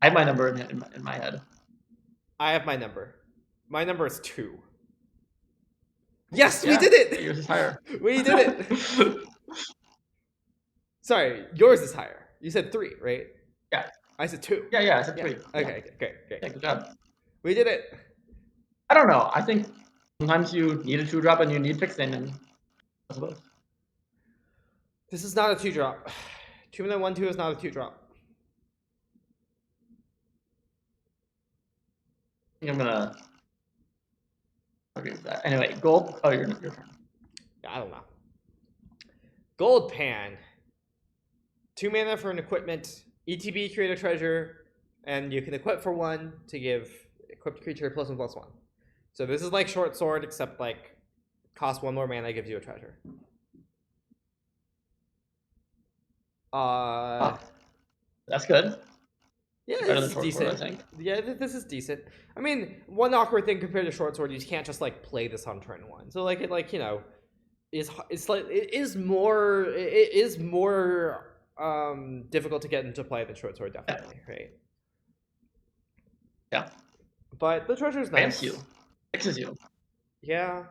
I have my number in my head. I have my number. My number is 2. Yes, we did it! Yours is higher. We did it! Sorry, yours is higher. You said 3, right? Yeah. I said 2. Yeah, I said 3. Okay, great. Yeah, good job. We did it. I don't know. I think sometimes you need a 2-drop and you need fixing, and I suppose. This is not a 2-drop. 2-mana 1/2 is not a 2-drop. I think I'm gonna agree with that. Anyway, gold. Oh, your turn. I don't know. Gold Pan. 2 mana for an equipment. ETB, create a treasure, and you can equip for 1 to give equipped creature +1/+1. So this is like Short Sword, except like cost 1 more mana, gives you a treasure. That's good. Yeah, this is decent. I think. Yeah, this is decent. I mean, one awkward thing compared to Short Sword, you can't just like play this on turn 1. So like it like, you know, it's like it is more difficult to get into play than short sword, definitely, right? Yeah. But the treasure's nice. Ramps you. Fixes you. Yeah.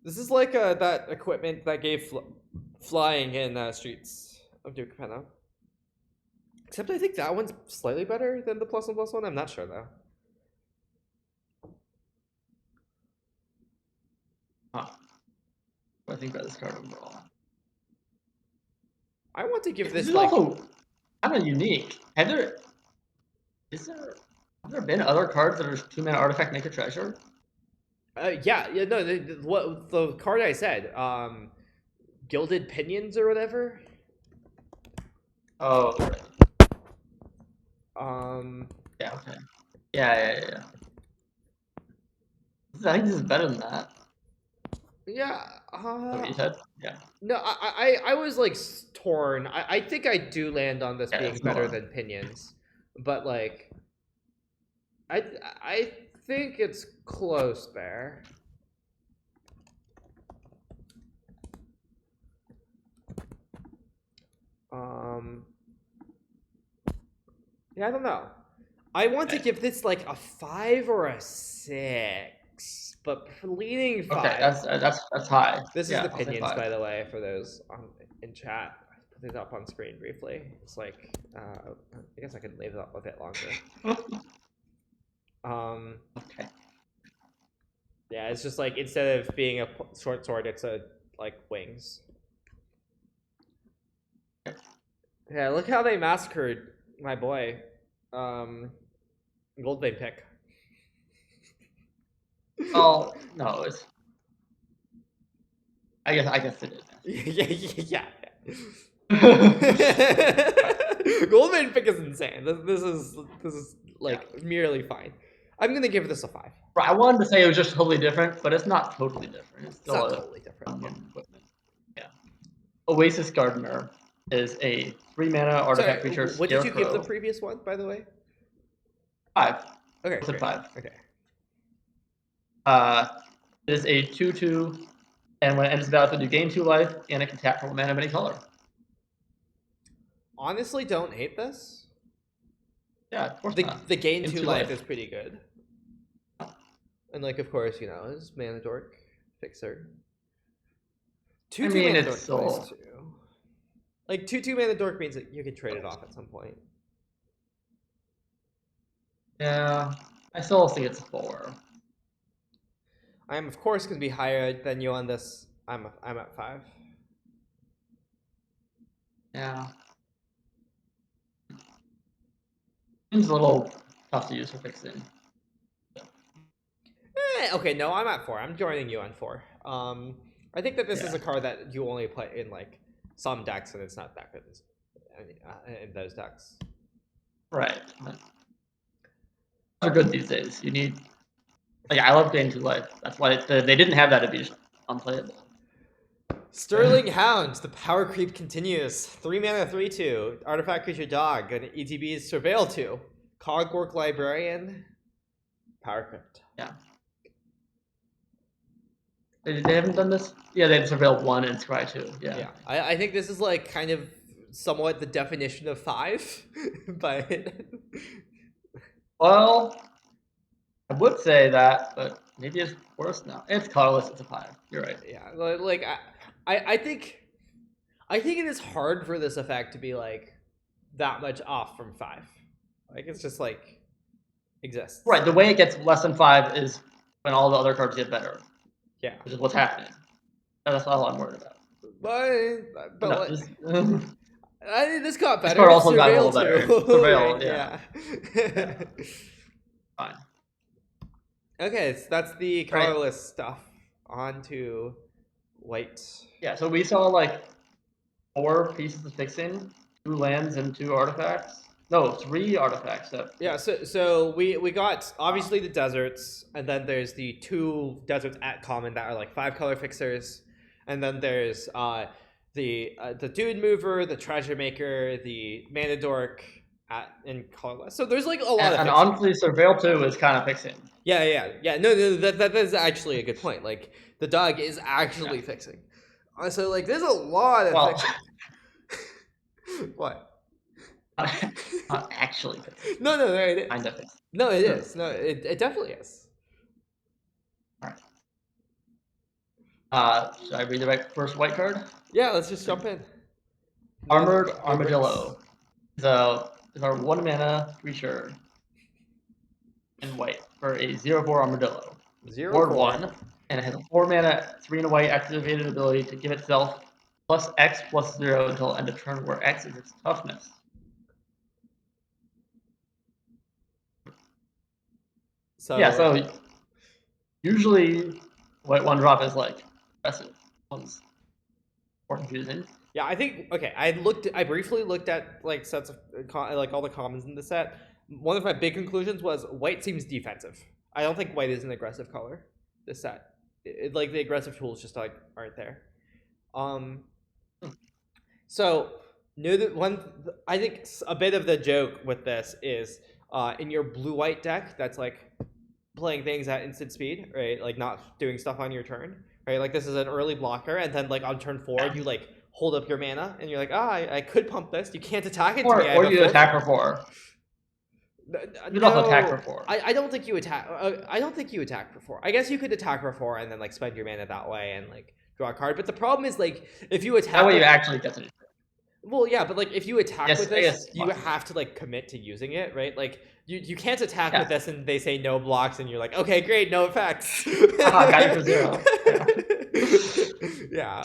This is like that equipment that gave flying in Streets of New Capenna. Except I think that one's slightly better than the +1/+1. I'm not sure though. Huh. What do I think about this card overall? I want to give this is like also kind of unique. Have there been other cards that are 2-mana artifact make a treasure? yeah, no, the card I said, Gilded Pinions or whatever. Oh, right. Yeah, okay. Yeah. I think this is better than that. Yeah. What you said? Yeah. No, I was like torn. I think I do land on this being better than Pinions, but like, I think it's close there. Yeah, I don't know. I want to give this like a 5 or a 6, but leaning 5. Okay, that's high. This is the Pinions, by the way, for those in chat. Put these up on screen briefly. It's like I guess I could leave it up a bit longer. Okay. Yeah, it's just like instead of being a short sword, it's a like wings. Yeah, look how they massacred my boy, Goldvein pick. Oh no, it's. I guess it is. yeah. Goldvein pick is insane. This is like merely fine. I'm gonna give this a 5. Right, I wanted to say it was just totally different, but it's not totally different. It's still not totally different. Yeah. Oasis Gardener is a 3-mana artifact creature. What did you give the previous one, by the way? 5. Okay. Great. 5. Okay. It is a 2/2, and when it enters the battlefield, you gain 2 life, and it can tap for 1 mana of any color. Honestly, don't hate this. Yeah, of course the gain 2 life is pretty good. And like, of course, you know, is mana dork fixer. 2/2 mana dork plays too. Like 2/2 mana dork means that you can trade it off at some point. Yeah, I still think it's a 4. I am, of course, going to be higher than you on this. I'm at 5. Yeah. Seems a little tough to use for fixing. Okay, no, I'm at 4. I'm joining you on 4. I think that this is a card that you only play in like some decks, and it's not that good in those decks. Right. They're good these days. You need. Like, I love gain 2 life. That's why they didn't have that to be unplayable. Sterling Hound, the power creep continues. 3 mana, 3/2. Artifact creature dog. And ETB is Surveil 2. Cogwork Librarian. Power crypt. Yeah. They haven't done this? Yeah, they have Surveil 1 and Scry 2. Yeah. I think this is like kind of somewhat the definition of 5. But. Well, I would say that, but maybe it's worse now. It's colorless. It's a 5. You're right. Yeah, like I think it is hard for this effect to be like that much off from 5. Like it's just like exists. Right. The way it gets less than 5 is when all the other cards get better. Yeah. Which is what's happening. That's all I'm worried about. But no, like, this got better. This card also got a little better. Surveil, yeah. Fine. Okay, so that's the colorless stuff. On to white. Yeah, so we saw like 4 pieces of fixing, 2 lands and 2 artifacts. No, 3 artifacts. Yeah, so we got obviously the deserts, and then there's the 2 deserts at common that are like 5 color fixers, and then there's the Dude Mover, the Treasure Maker, the Mana Dork in colorless. So there's like a lot of. And honestly, Surveil 2 is kind of fixing. Yeah. No, that is actually a good point. Like the dog is actually fixing. So like, there's a lot of fixing. What? Not actually. No, it is. Kind of is. No, it is. No, it definitely is. All right. Should I read the first white card? Yeah, let's just jump in. Armored Armadillo. So it's our 1 mana creature in white for a 0/4 Armadillo. 0/4. 1, and it has a 4 mana 3 and a white activated ability to give itself +X+0 until end of turn, where X is its toughness. So yeah, so usually white 1-drop is like aggressive. One's more confusing. Yeah, I think I briefly looked at like sets of like all the commons in the set. One of my big conclusions was white seems defensive. I don't think white is an aggressive color. This set, like the aggressive tools just like aren't there. So I think a bit of the joke with this is in your blue-white deck that's like playing things at instant speed, right? Like not doing stuff on your turn, right? Like this is an early blocker, and then like on turn 4 you like hold up your mana and you're like, I could pump this. You can't attack it to me. Or you attack for 4. You also attack for 4. I don't think you attack. I don't think you attack for 4. I guess you could attack for 4 and then like spend your mana that way and like draw a card. But the problem is like if you attack, that way you actually get to. Well, yeah, but like if you attack with this, you have to like commit to using it, right? Like you can't attack with this and they say no blocks and you're like, okay, great, no effects. Got you for 0. Yeah.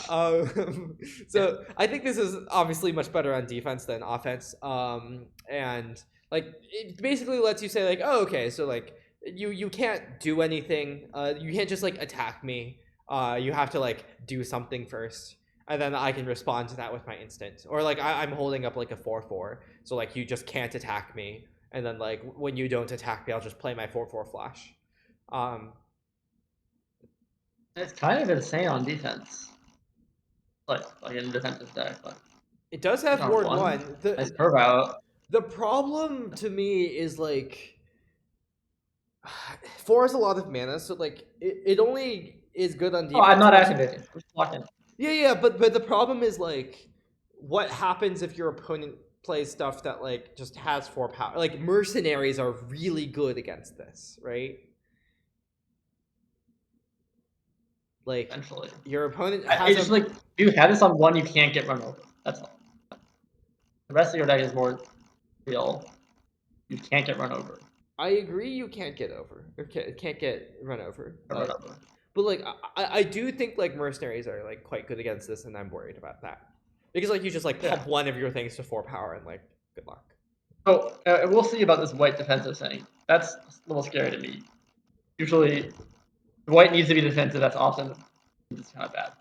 So I think this is obviously much better on defense than offense. And like it basically lets you say like, oh, okay, so like you can't do anything. You can't just like attack me. You have to like do something first. And then I can respond to that with my instant. Or like I'm holding up like a 4/4. So like you just can't attack me. And then like when you don't attack me, I'll just play my 4/4 flash. It's kind of insane on defense. Like in defensive deck. But it does have ward 1. Nice curve out. The problem to me is like 4 is a lot of mana, so like it only is good on defense. Oh, I'm not activating. I'm just blocking. Yeah, but the problem is like what happens if your opponent plays stuff that like just has 4 power. Like mercenaries are really good against this, right? Like eventually your opponent has it's just like if you have this on 1, you can't get run over. That's all. The rest of your deck is more real. You can't get run over. I agree you can't get over. Or can't get run over. But like I do think like mercenaries are like quite good against this, and I'm worried about that. Because like you just like pump one of your things to 4 power and like good luck. So we'll see about this white defensive thing. That's a little scary to me. Usually, white needs to be defensive. That's often it's kind of bad.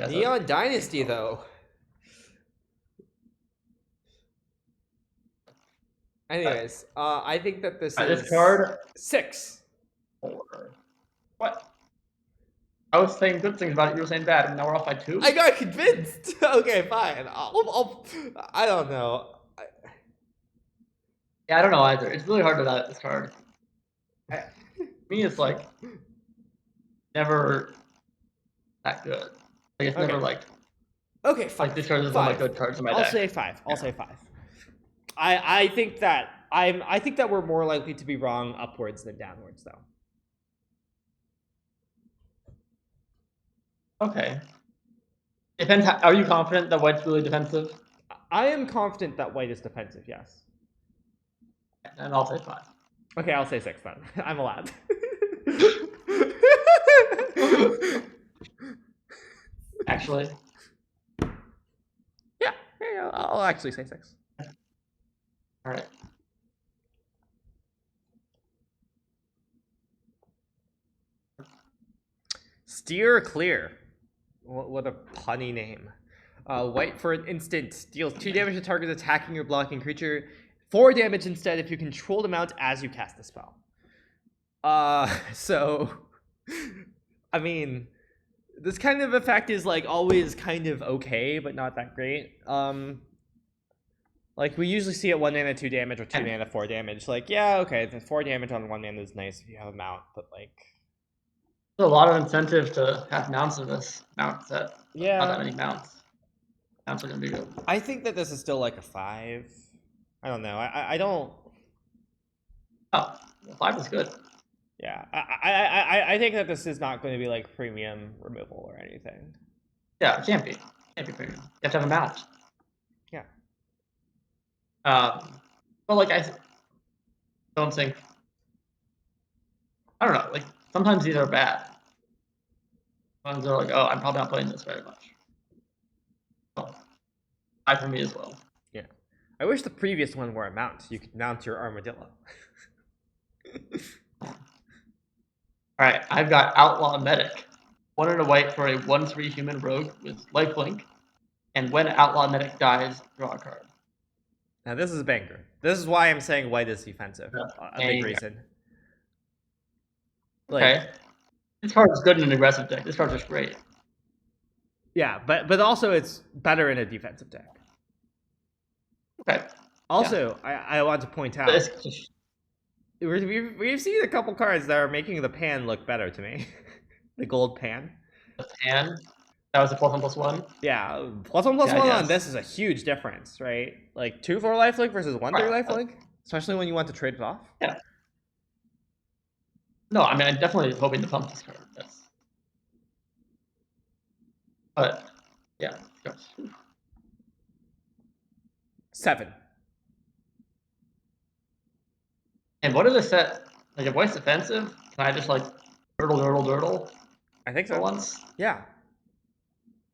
Neon Dynasty though. Anyways, I think that this is this card 6. 4. What? I was saying good things about it. You were saying bad, and now we're off by 2. I got convinced. Okay, fine. I don't know. Yeah, I don't know either. It's really hard to bet this card. To me, it's like never that good. Like it's never like. Okay, fine. Like this card is one of my good cards in my deck. I'll say 5. I'll say 5. I think that we're more likely to be wrong upwards than downwards, though. Okay. Depends. Are you confident that white's really defensive? I am confident that white is defensive. Yes. And I'll say 5. Okay, I'll say 6 then. I'm allowed. Actually. Yeah, I'll actually say 6. All right. Steer Clear. What a punny name. White for an instant deals 2 damage to target attacking or blocking creature. 4 damage instead if you control the amount as you cast the spell. So, I mean, this kind of effect is like always kind of okay, but not that great. Like we usually see it 1 mana 2 damage or 2 mana 4 damage. Like, yeah, okay, the 4 damage on 1 mana is nice if you have a mount, but like there's a lot of incentive to have mounts in this mount set. Yeah. Not that many mounts. Mounts are gonna be good. I think that this is still like a 5. I don't know. I don't. Oh, 5 is good. Yeah, I think that this is not going to be like premium removal or anything. Yeah, it can't be. It can't be premium. You have to have a mount. Yeah. But like I don't think. I don't know. Like sometimes these are bad. Sometimes they're like, oh, I'm probably not playing this very much. So, 5 for me as well. Yeah. I wish the previous one were a mount. You could mount your armadillo. All right, I've got Outlaw Medic. 1 and a white for a 1/3 human rogue with lifelink, and when Outlaw Medic dies, draw a card. Now this is a banger. This is why I'm saying white is defensive. A big reason. Like, okay. This card is good in an aggressive deck. This card is great. Yeah, but also it's better in a defensive deck. Okay. Also, yeah. I want to point out we've seen a couple cards that are making the pan look better to me. The gold pan. The pan? That was a +1/+1? Yeah, +1/+1 on this is a huge difference, right? Like 2/4 lifelink versus 1/3 lifelink, especially when you want to trade it off. Yeah. No, I mean, I'm definitely hoping to pump this card. But, yeah. 7. And what is a set? Like, if white's defensive, can I just, like, durdle? I think so. For once? Yeah.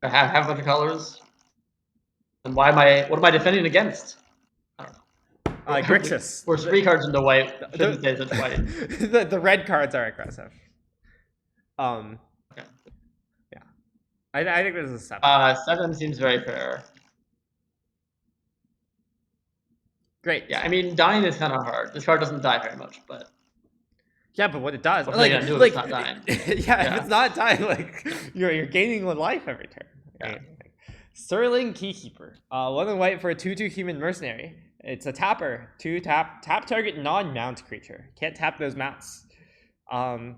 I have a bunch of colors. And what am I defending against? I don't know. Grixis. We're 3 cards into white. Shouldn't say such white. The red cards are aggressive. Okay. Yeah. I think this is a 7. 7 seems very fair. Great. Yeah, I mean, dying is kind of hard. This card doesn't die very much, but yeah, but what it does, like it's not dying. Yeah, if it's not dying, like you're gaining 1 life every turn. Right? Yeah. Sterling Keykeeper. 1 and white for a 2/2 human mercenary. It's a tapper. 2 tap target non-mount creature. Can't tap those mounts. Yeah,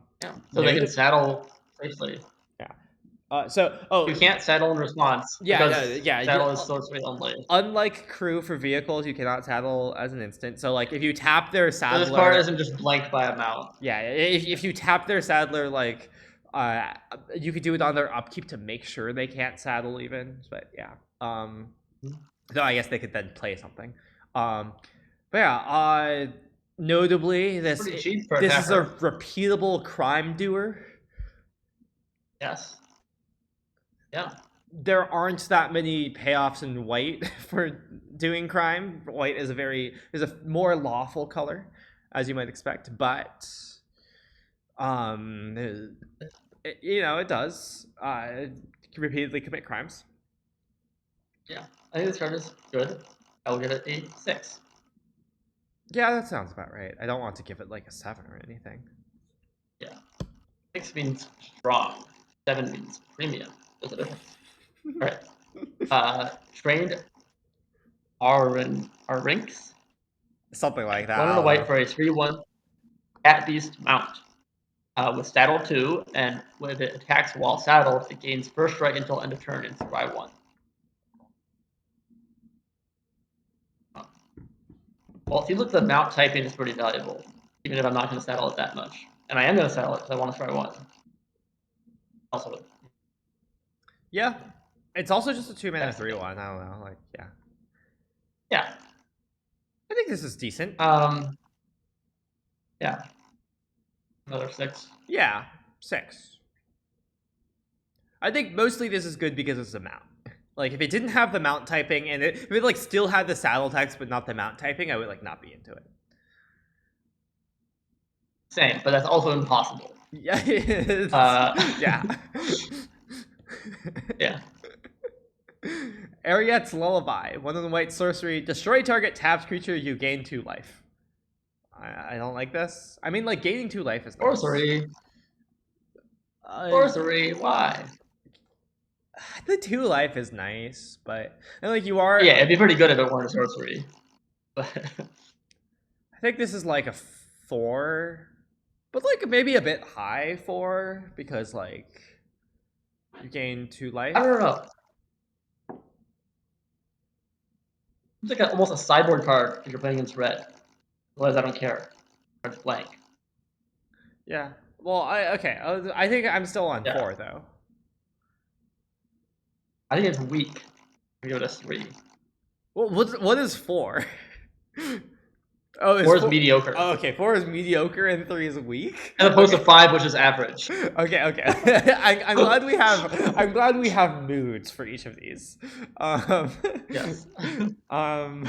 so they can saddle safely. Yeah. You can't saddle in response. Yeah. Saddle is sorcery only. Unlike crew for vehicles, you cannot saddle as an instant. So like if you tap their saddler, so this card isn't just blanked by a mount. Yeah, if you tap their saddler, like you could do it on their upkeep to make sure they can't saddle even. But yeah, so I guess they could then play something. But yeah, notably this is a repeatable crime doer. Yes. Yeah. There aren't that many payoffs in white for doing crime. White is a more lawful color, as you might expect, but it does repeatedly commit crimes. Yeah, I think this card is good. I will give it a 6. Yeah, that sounds about right. I don't want to give it like a 7 or anything. Yeah, 6 means strong. 7 means premium. There's a difference. All right. Trained Rinks. Something like that. 1 and a white for a 3/1 Cat Beast mount. With saddle 2, and when it attacks while saddled, it gains first strike until end of turn and survive 1. Well, if you look at the mount typing, is pretty valuable, even if I'm not going to saddle it that much. And I am going to saddle it because I want to try 1. Also. Yeah. It's also just a 2-mana 3/1. I don't know. Like, yeah. Yeah. I think this is decent. Yeah. Another 6. Yeah, 6. I think mostly this is good because it's a mount. Like, if it didn't have the mount typing and if it like still had the saddle text but not the mount typing, I would like not be into it. Same, but that's also impossible. Yeah. Yeah. Yeah. Ariet's Lullaby. 1 in the white sorcery. Destroy target tapped creature. You gain 2 life. I don't like this. I mean, like, gaining 2 life is nice. Sorcery. Sorcery. Why? The 2 life is nice, but and like you are. Yeah, it'd be pretty good if it weren't a sorcery. But I think this is like a 4, but like maybe a bit high 4 because like you gain 2 life. I don't know. It's like almost a sideboard card if you're playing against red. Otherwise, I don't care. It's blank. Yeah. Well, I think I'm still on 4 though. I think it's weak. I give it a 3. Well, what is 4? Oh, 4 is mediocre. Oh, okay. 4 is mediocre and 3 is weak. As opposed to 5, which is average. Okay. I'm glad we have moods for each of these. Yes. I'm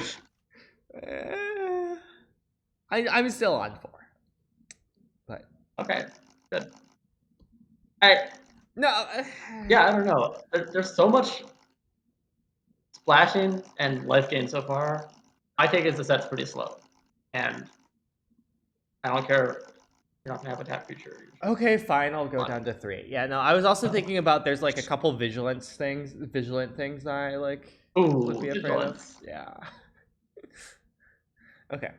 still on 4. But okay, good. No. Yeah, I don't know. There's so much splashing and life gain so far. My take is the set's pretty slow, and I don't care. You're not gonna have attack feature. Okay, fine. I'll go down to 3. Yeah, no. I was also thinking about there's like a couple vigilant things that I like would be afraid of. Yeah. Okay.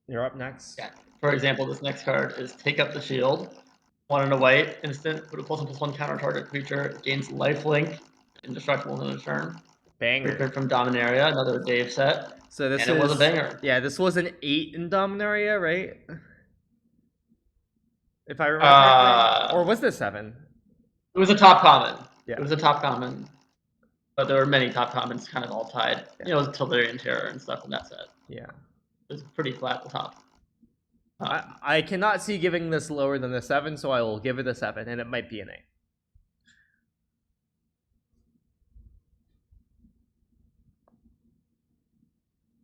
You're up next. Yeah. For example, this next card is Take Up the Shield. 1 and a white, instant, put a +1/+1 counter target creature, gains lifelink, indestructible in a turn. Banger. Reprint from Dominaria, another Dave set. So this it was a banger. Yeah, this was an 8 in Dominaria, right? If I remember correctly. Or was this 7? It was a top common. Yeah. It was a top common. But there were many top commons kind of all tied. Yeah. You know, Tildarian Terror and stuff in that set. Yeah. It was pretty flat at the top. I cannot see giving this lower than a 7, so I will give it a 7, and it might be an 8.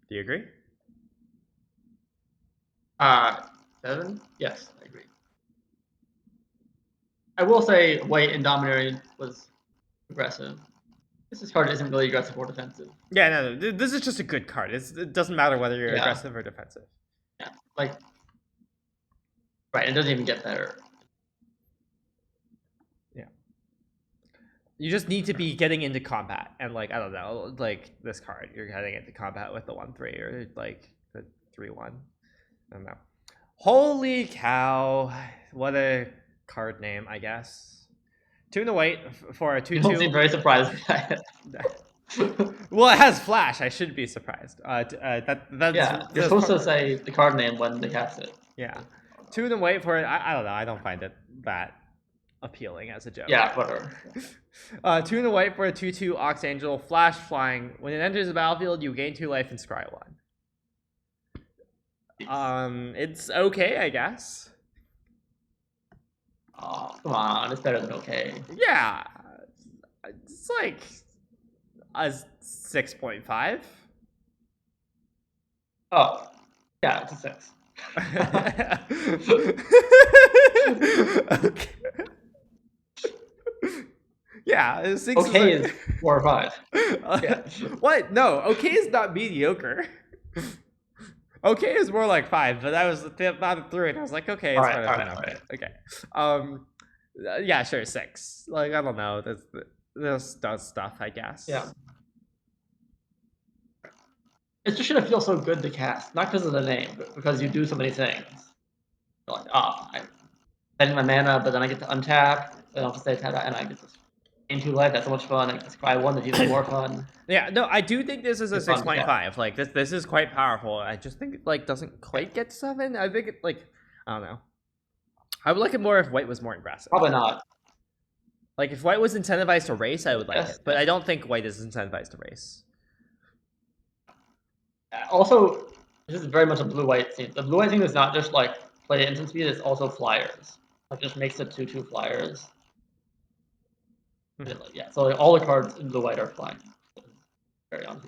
Do you agree? 7? Yes, I agree. I will say white and Dominaria was aggressive. This card isn't really aggressive or defensive. Yeah, no, this is just a good card. It doesn't matter whether you're aggressive or defensive. Yeah, like, right, it doesn't even get better. Yeah. You just need to be getting into combat, and like, I don't know, like this card, you're getting into combat with the 1/3 or like the 3/1. I don't know. Holy cow! What a card name, I guess. 2 and a white for a 2/2. You don't seem very surprised by it. Well, it has flash. I should be surprised. Yeah, you're supposed to say the card name when they cast it. Yeah. 2 and a white for it. I don't know. I don't find it that appealing as a joke. Yeah, whatever. 2 and a white for a 2/2 Ox Angel, flash flying. When it enters the battlefield, you gain 2 life and scry 1. It's okay, I guess. Oh, come on. It's better than okay. Yeah. It's like a 6.5. Oh, yeah, it's a 6. Okay. Yeah, 6 okay is 4 or 5. Yeah. What? No, okay is not mediocre. Okay is more like 5, but I was about through it. I was like, okay, it's better than okay. Okay. Yeah, sure, 6. Like, I don't know. This does stuff, I guess. Yeah. It just shouldn't feel so good to cast, not because of the name, but because you do so many things. You're like, I'm spending my mana, but then I get to untap, then I'll have to stay tapped, and I get to gain 2 life. That's so much fun. I get to scry 1. That's even more fun. Yeah, no, I do think this is a 6.5. Like this is quite powerful. I just think it like doesn't quite get 7. I think it like I don't know. I would like it more if white was more aggressive. Probably not. Like if white was incentivized to race, I would like it, but I don't think white is incentivized to race. Also, this is very much a blue-white theme. The blue-white theme is not just like play instant speed; it's also flyers. It just makes it 2/2 flyers. Mm-hmm. Yeah, so like, all the cards in blue-white are flying. Very on.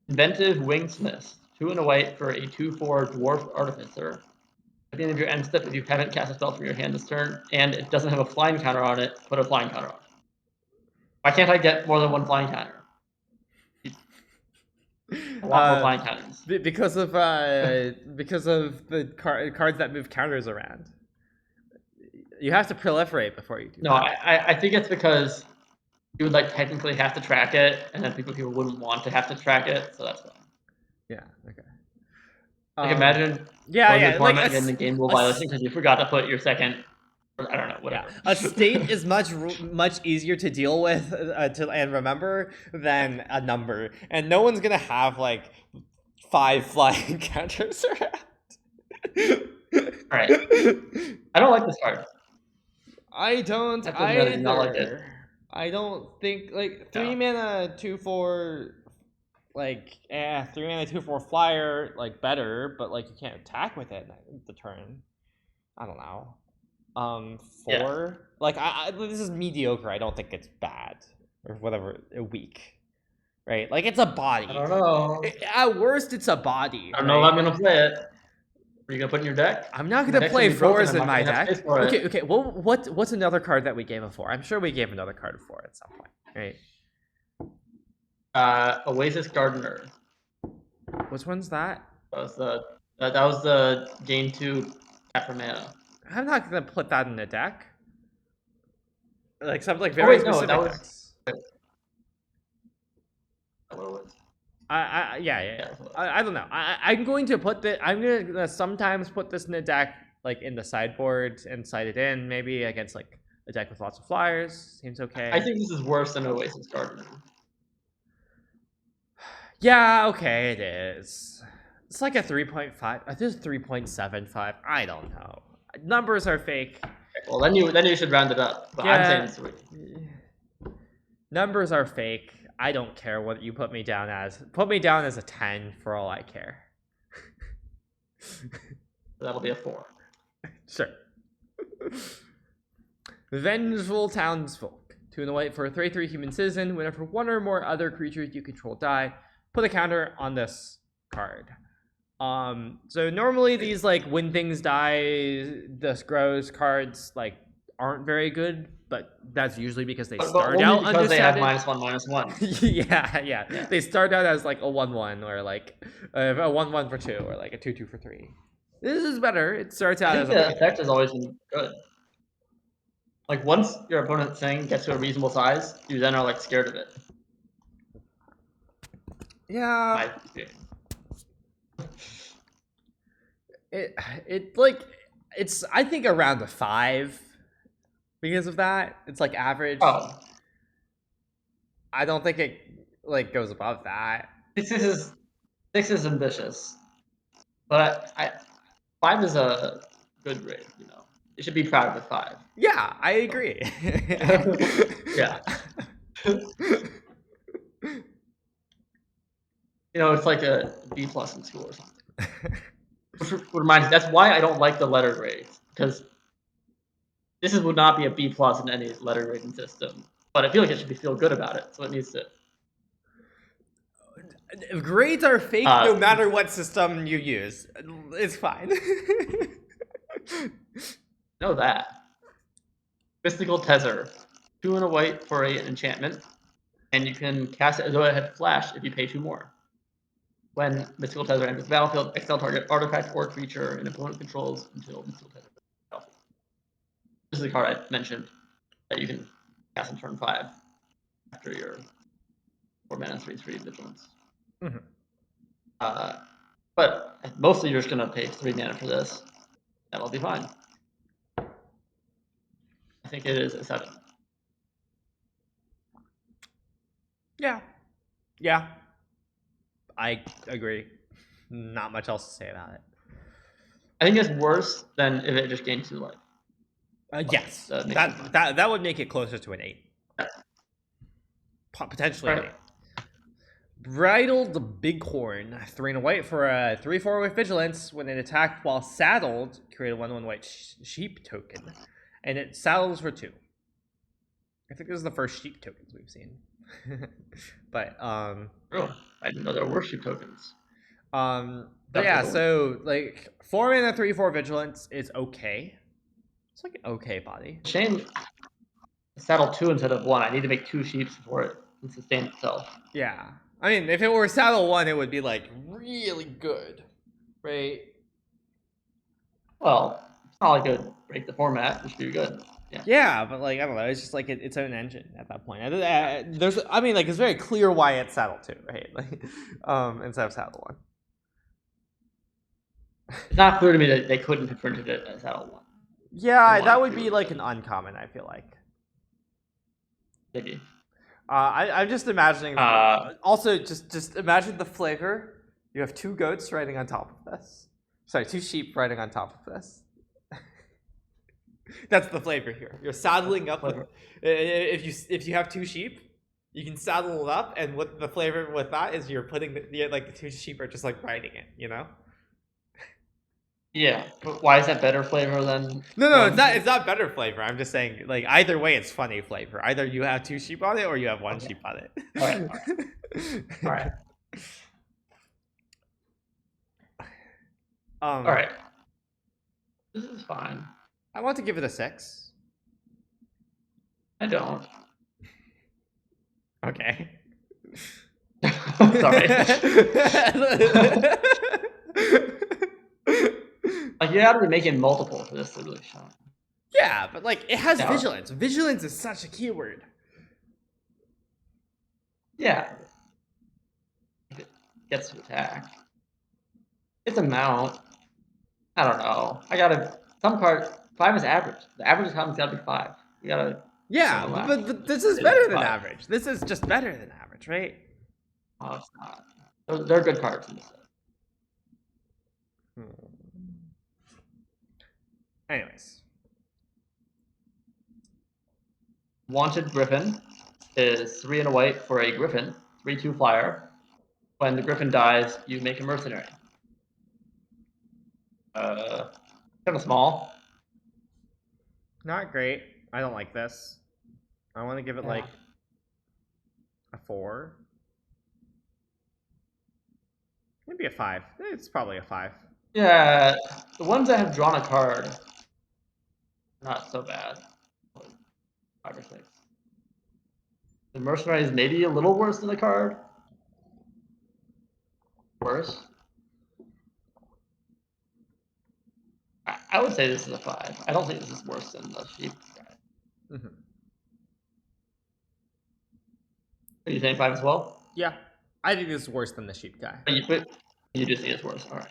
Inventive Wingsmith. 2 and a white for a 2/4 Dwarf Artificer. At the end of your end step, if you haven't cast a spell from your hand this turn, and it doesn't have a flying counter on it, put a flying counter on it. Why can't I get more than 1 flying counter? I want more flying counters. Because of the cards that move counters around. You have to proliferate before you do. No, I think it's because you would like technically have to track it, and then people wouldn't want to have to track it, so that's why. Yeah. Okay. Like imagine yeah, like in the game rule violation because you forgot to put your second I don't know, whatever. Yeah. A state is much easier to deal with and remember than a number, and no one's gonna have like 5 flying counters around. All right. I don't like this card. I don't I do not like it. either. I don't think like 3 mana 2/4 like 3 mana 2/4 flyer like better, but like you can't attack with it the turn. I don't know. 4 like this is mediocre. I don't think it's bad or whatever, weak, right? Like it's a body. I don't know. At worst, it's a body. I don't know if I'm gonna play it. Are you gonna put in your deck? I'm not gonna play 4s in my deck. Okay. Well, what's another card that we gave a 4? I'm sure we gave another card a 4 at some point, right? Oasis Gardener. Which one's that? That was the gain 2 tap for mana. I'm not gonna put that in the deck. Like something like very specific decks. Yeah. I don't know. I'm going to put that. I'm gonna sometimes put this in the deck, like in the sideboard and side it in, maybe against like a deck with lots of flyers. Seems okay. I think this is worse than Oasis Gardener. Yeah, okay, it is. It's like a 3.5. I think it's 3.75. I don't know. Numbers are fake. Okay, well, then you should round it up. But yeah. I'm saying 3. Numbers are fake. I don't care what you put me down as. Put me down as a 10 for all I care. That'll be a 4. Sure. Vengeful Townsfolk. 2 and a white for a 3/3 human citizen. Whenever one or more other creatures you control die, put a counter on this card. So normally these like when things die, this grows cards like aren't very good, but that's usually because they start out because they have -1/-1. Yeah. They start out as like a 1/1 or like a 1/1 for 2 or like a 2/2 for 3. This is better. It starts out as the effect has always been good. Like once your opponent's thing gets to a reasonable size, you then are like scared of it. Yeah. It's I think around a 5 because of that. It's like average. Oh. I don't think it like goes above that. 6 is ambitious, but 5 is a good grade. You know, you should be proud of the 5. Yeah, I agree. Yeah. You know, it's like a B+ in school or something. Which reminds me, that's why I don't like the letter grades, because this would not be a B+ in any letter grading system. But I feel like it should feel good about it, so it needs to. Grades are fake no matter what system you use. It's fine. Know that. Mystical Tether. 2 and a white for an enchantment, and you can cast it as though it had flash if you pay 2 more. When Mystical Tether enters the battlefield, exile target artifact or creature an opponent controls until Mystical Tether enters the battlefield. This is the card I mentioned that you can cast on turn 5 after your 4 mana 3/3 vigilance. Mm-hmm. But mostly you're just gonna pay 3 mana for this. That'll be fine. I think it is a 7. Yeah. I agree. Not much else to say about it. I think it's worse than if it just gained 2 life. Yes, that would make it closer to an 8. Yeah. Potentially an 8. Bridled Bighorn. 3 and a white for a 3/4 with vigilance. When it attacked while saddled, create a 1/1 white sheep token, and it saddles for 2. I think this is the first sheep tokens we've seen. But oh, I didn't know there were sheep tokens. But yeah, so like 4 mana 3/4 vigilance is okay. It's like an okay body. Shame saddle 2 instead of 1. I need to make 2 sheep before it can sustain itself. Yeah. I mean, if it were saddle 1, it would be like really good, right? Well, it's not like it would break the format. It should be good. Yeah, but like I don't know, it's just like its own engine at that point. It's very clear why it's saddle 2, right? Like, instead of saddle 1. It's not clear to me that they couldn't have printed it as saddle 1. Yeah, that would be like an uncommon, I feel like. Maybe. I'm just imagining. Also, just imagine the flavor. You have 2 goats riding on top of this. Sorry, 2 sheep riding on top of this. That's the flavor here. You're saddling up. If you have 2 sheep, you can saddle it up, and what the flavor with that is, you're putting the 2 sheep are just like riding it. You know. Yeah, but why is that better flavor than? No, it's not. It's not better flavor. I'm just saying, like, either way, it's funny flavor. Either you have 2 sheep on it, or you have 1 sheep on it. All right. All right. This is fine. I want to give it a 6. I don't. Okay. Sorry. Like, you have to be making multiple for this to really shine. Yeah, but like, it has vigilance. Vigilance is such a keyword. Yeah. If it gets to attack. It's a mount. I don't know. I gotta. Some card 5 is average. The average time's gotta be 5. You gotta. Yeah, but this is better than average. This is just better than average, right? Oh, it's not. They're good cards in this set. Anyways. Wanted Griffin is 3 and a white for a Griffin, 3/2 flyer. When the Griffin dies, you make a mercenary. Kind of small. Not great. I don't like this. I want to give it like a 4. Maybe a 5. It's probably a 5. Yeah, the ones that have drawn a card, not so bad. 5 or 6. The mercenary is maybe a little worse than the card. Worse. I would say this is a 5. I don't think this is worse than the sheep guy. Are you saying 5 as well? Yeah, I think this is worse than the sheep guy. You just think it's worse. All right.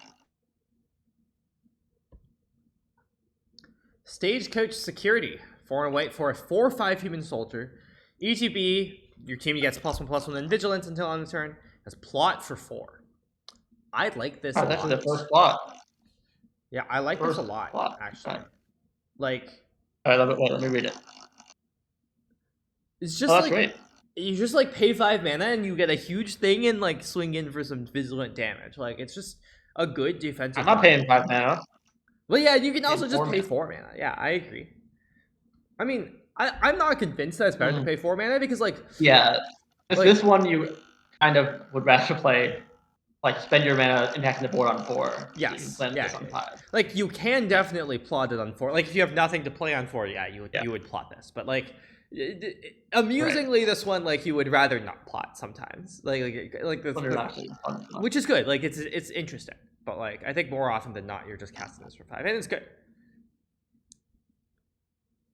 Stagecoach Security. 4 and white for a 4/5 human soldier. ETB, your team gets +1/+1 in vigilance until on the turn. Has plot for 4. I like this a lot. That's actually the first plot. Yeah, I like this a lot, actually. Right. Like, all right, let me read it. It's just like, great. You just like pay 5 mana and you get a huge thing and like swing in for some vigilant damage. Like, it's just a good defensive. I'm not paying 5 mana. Well, yeah, you can also just pay 4 mana. Yeah, I agree. I mean, I'm not convinced that it's better to pay 4 mana because, like, yeah, this one you kind of would rather play, like, spend your mana impacting the board on 4. Yes, so you can on 5. Like, you can definitely plot it on 4. Like, if you have nothing to play on 4, yeah, you would plot this. But like, amusingly, this one, like, you would rather not plot sometimes. Like this, which is good. Like, it's interesting. But like, I think more often than not, you're just casting this for 5, and it's good.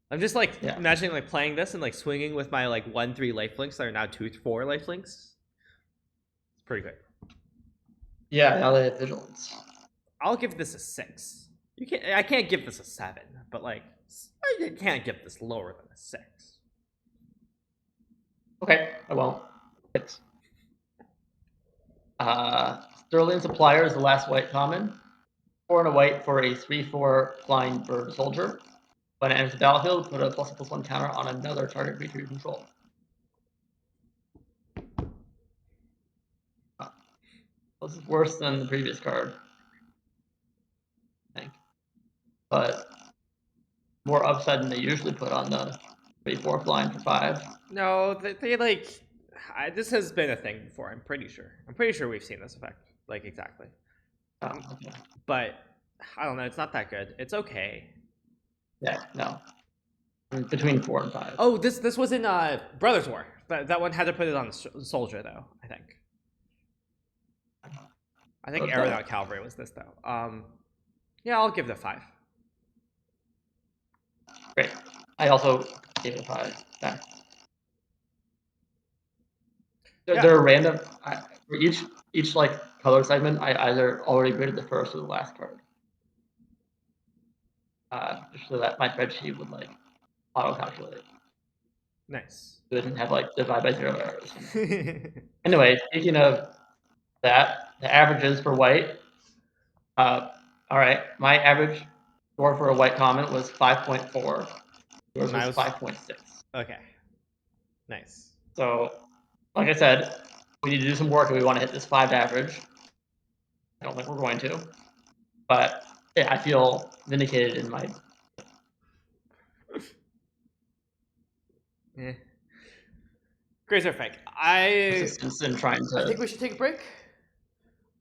I'm just like imagining like playing this and like swinging with my like 1/3 lifelinks that are now 2/4 lifelinks. It's pretty good. Yeah, now they have vigilance. I'll give this a 6. I can't give this a 7, but like, I can't give this lower than a 6. Okay, I won't. 6. Sterling Supplier is the last white common. 4 and a white for a 3/4 flying bird soldier. When it enters the battlefield, put a +1/+1 counter on another target creature you control. This is worse than the previous card, I think. But more upside than they usually put on the 3/4 flying for 5. No, they like... this has been a thing before, I'm pretty sure. I'm pretty sure we've seen this effect. Like, exactly. Okay. But, I don't know, it's not that good. It's okay. Yeah, no. Between 4 and 5. Oh, this was in Brothers War. That one had to put it on Soldier, though, I think. I think Aeronaut Cavalry was this, though. Yeah, I'll give it a 5. Great. I also gave it a 5. Yeah. They're random. For each like color segment, I either already graded the first or the last card. just so that my spreadsheet would like auto calculate. Nice. It doesn't have like divide by 0 errors. Anyway, speaking of that, the averages for white. All right, my average score for a white comment was 5.4. Yours was 5.6. Okay. Nice. So, like I said, we need to do some work if we want to hit this 5 average. I don't think we're going to, but yeah, I feel vindicated in my. Yeah. Grades are fake. I Trying to. I think we should take a break.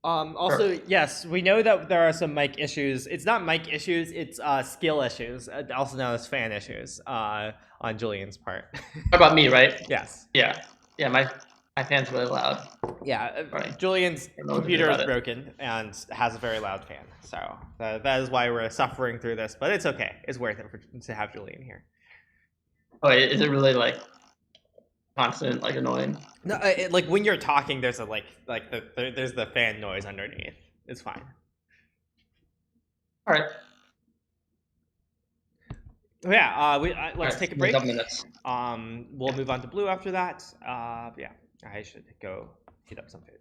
Also, sure. Yes, we know that there are some mic issues. It's not mic issues; it's skill issues, also known as fan issues, on Julian's part. How about me, right? Yes. Yeah. My fan's really loud. Yeah, Julian's computer is broken and has a very loud fan, so that is why we're suffering through this. But it's okay; it's worth it to have Julian here. Oh, is it really like constant, like annoying? No, like when you're talking, there's a there's the fan noise underneath. It's fine. All right. Yeah, let's take a break. We'll move on to blue after that. Yeah, I should go heat up some food.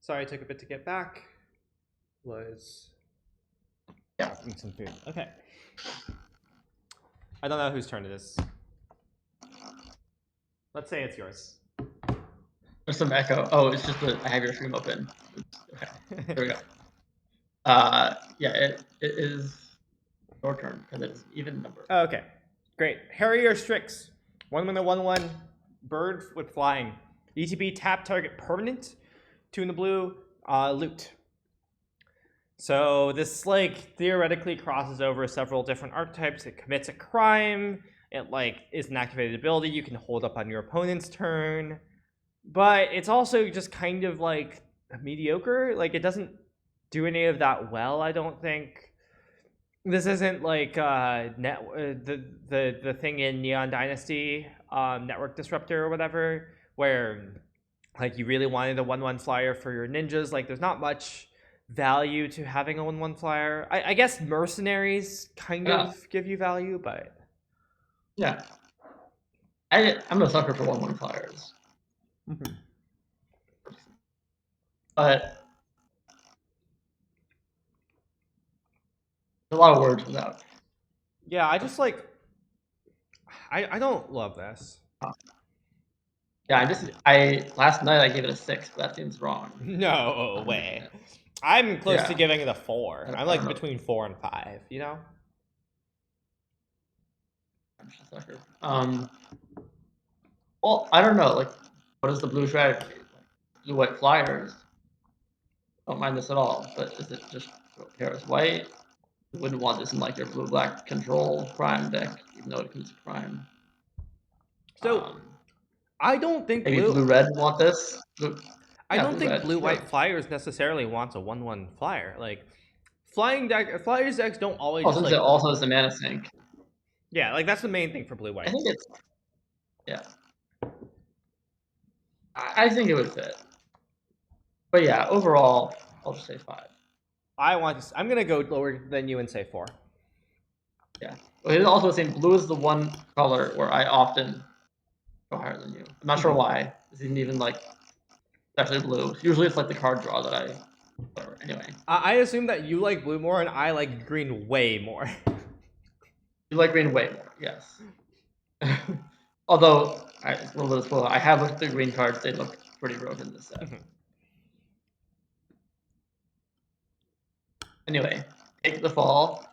Sorry, I took a bit to get back. Was eating some food. Okay. I don't know whose turn it is. Let's say it's yours. There's some echo. Oh, it's just that I have your stream open. Okay, there we go. Yeah, it is your turn because it's even number. Okay, great. Harrier Strix. 1/1, 1/1. Bird with flying. ETB tap target permanent. 2 in the blue. Loot. So this like theoretically crosses over several different archetypes. It commits a crime. It like is an activated ability you can hold up on your opponent's turn. But it's also just kind of like mediocre. Like it doesn't do any of that well, I don't think. This isn't like the thing in Neon Dynasty, Network Disruptor or whatever, where like you really wanted a 1/1 flyer for your ninjas. Like there's not much value to having a 1/1 flyer. I guess mercenaries kind of give you value, but yeah, I'm a sucker for 1/1 flyers. Mm-hmm. But a lot of words without. Yeah, I just like I don't love this. Yeah, last night I gave it a 6, but that seems wrong. No way. I'm close to giving it a 4. I'm like between 4 and 5, you know? I'm just a sucker. Well, I don't know. Like, what is the blue strategy? Blue white flyers. Don't mind this at all. But is it just Paris white? You wouldn't want this in like your blue black control prime deck, even though it comes prime. So I don't think maybe blue red want this. I don't think blue white flyers necessarily wants a 1/1 flyer. Like flyers decks don't always. Oh, since it also has the mana sink. Yeah, like that's the main thing for blue white. I think it's I think it would fit. But yeah, overall, I'll just say 5. I'm gonna go lower than you and say 4. Yeah. Well, it's also saying blue is the one color where I often go higher than you. I'm not sure why. This isn't even like especially blue. Usually it's like the card draw that I. Whatever. Anyway. I assume that you like blue more and I like green way more. You like green way more, yes. Although a little bit of spoiler, I have looked at the green cards. They look pretty broken in this set. Anyway, take the fall.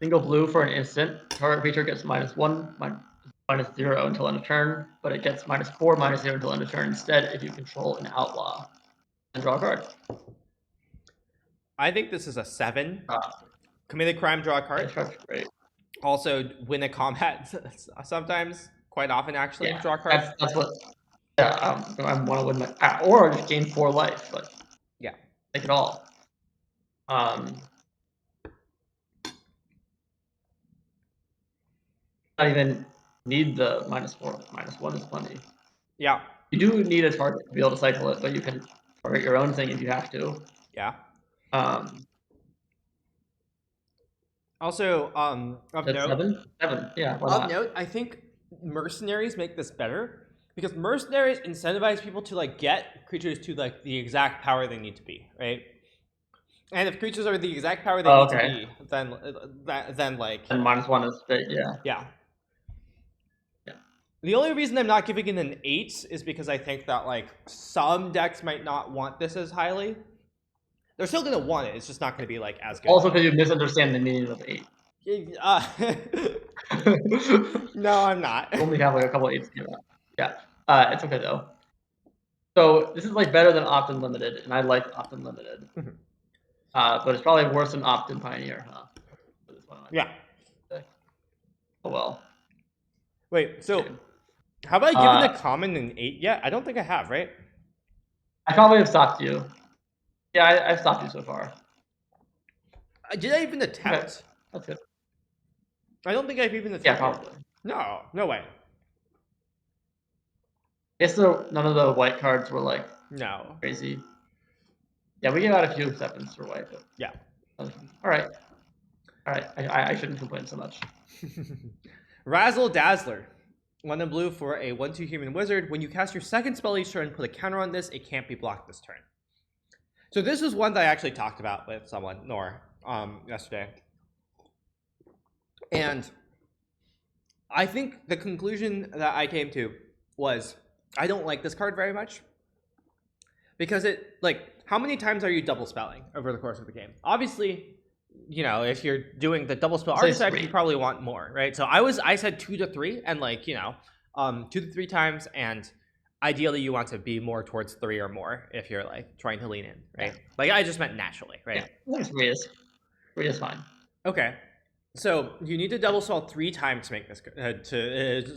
Single blue for an instant. Target creature gets -1, -0 until end of turn, but it gets -4, -0 until end of turn instead if you control an outlaw. And draw a card. I think this is a 7. Commit a crime, draw a card. Great. Also, win a combat sometimes, quite often actually, draw a card. That's what. Yeah, I want to win my or just gain 4 life, but yeah, take it all. Not even need the -4. -1 is plenty. Yeah. You do need a target to be able to cycle it, but you can target your own thing if you have to. Yeah. Also, of note, 7? Yeah. Of note, I think mercenaries make this better because mercenaries incentivize people to like get creatures to like the exact power they need to be, right? And if creatures are the exact power they need to be, then like and -1 is big, yeah. Yeah. The only reason I'm not giving it an 8 is because I think that like some decks might not want this as highly. They're still gonna want it. It's just not gonna be like as good. Also, because you misunderstand the meaning of 8. No, I'm not. Only have like a couple 8s here. Yeah. It's okay though. So this is like better than Opt-in Limited, and I like Opt-in Limited. But it's probably worse than Opt-in Pioneer, huh? Yeah. Oh well. Wait, so have I given a common an 8 yet? I don't think I have, right? I probably have stopped you. Yeah, I've stopped you so far. Did I even attempt? Okay. That's good. I don't think I've even attempted. Yeah, probably. No way. I guess none of the white cards were like crazy. Yeah, we gave out a few 7s for white, but yeah. All right. I shouldn't complain so much. Razzle Dazzler. 1 in blue for a 1/2 human wizard. When you cast your second spell each turn, put a counter on this. It can't be blocked this turn. So this is one that I actually talked about with someone, Nor, yesterday. And I think the conclusion that I came to was I don't like this card very much. Because it, like, how many times are you double spelling over the course of the game? Obviously, you know, if you're doing the double spell archetype, you probably want more, right? So I said 2 to 3, and like, you know, 2 to 3 times, and ideally you want to be more towards 3 or more if you're like trying to lean in, right? Yeah. Like I just meant naturally, right? Yeah, 3 is fine. Okay. So you need to double spell 3 times to make this.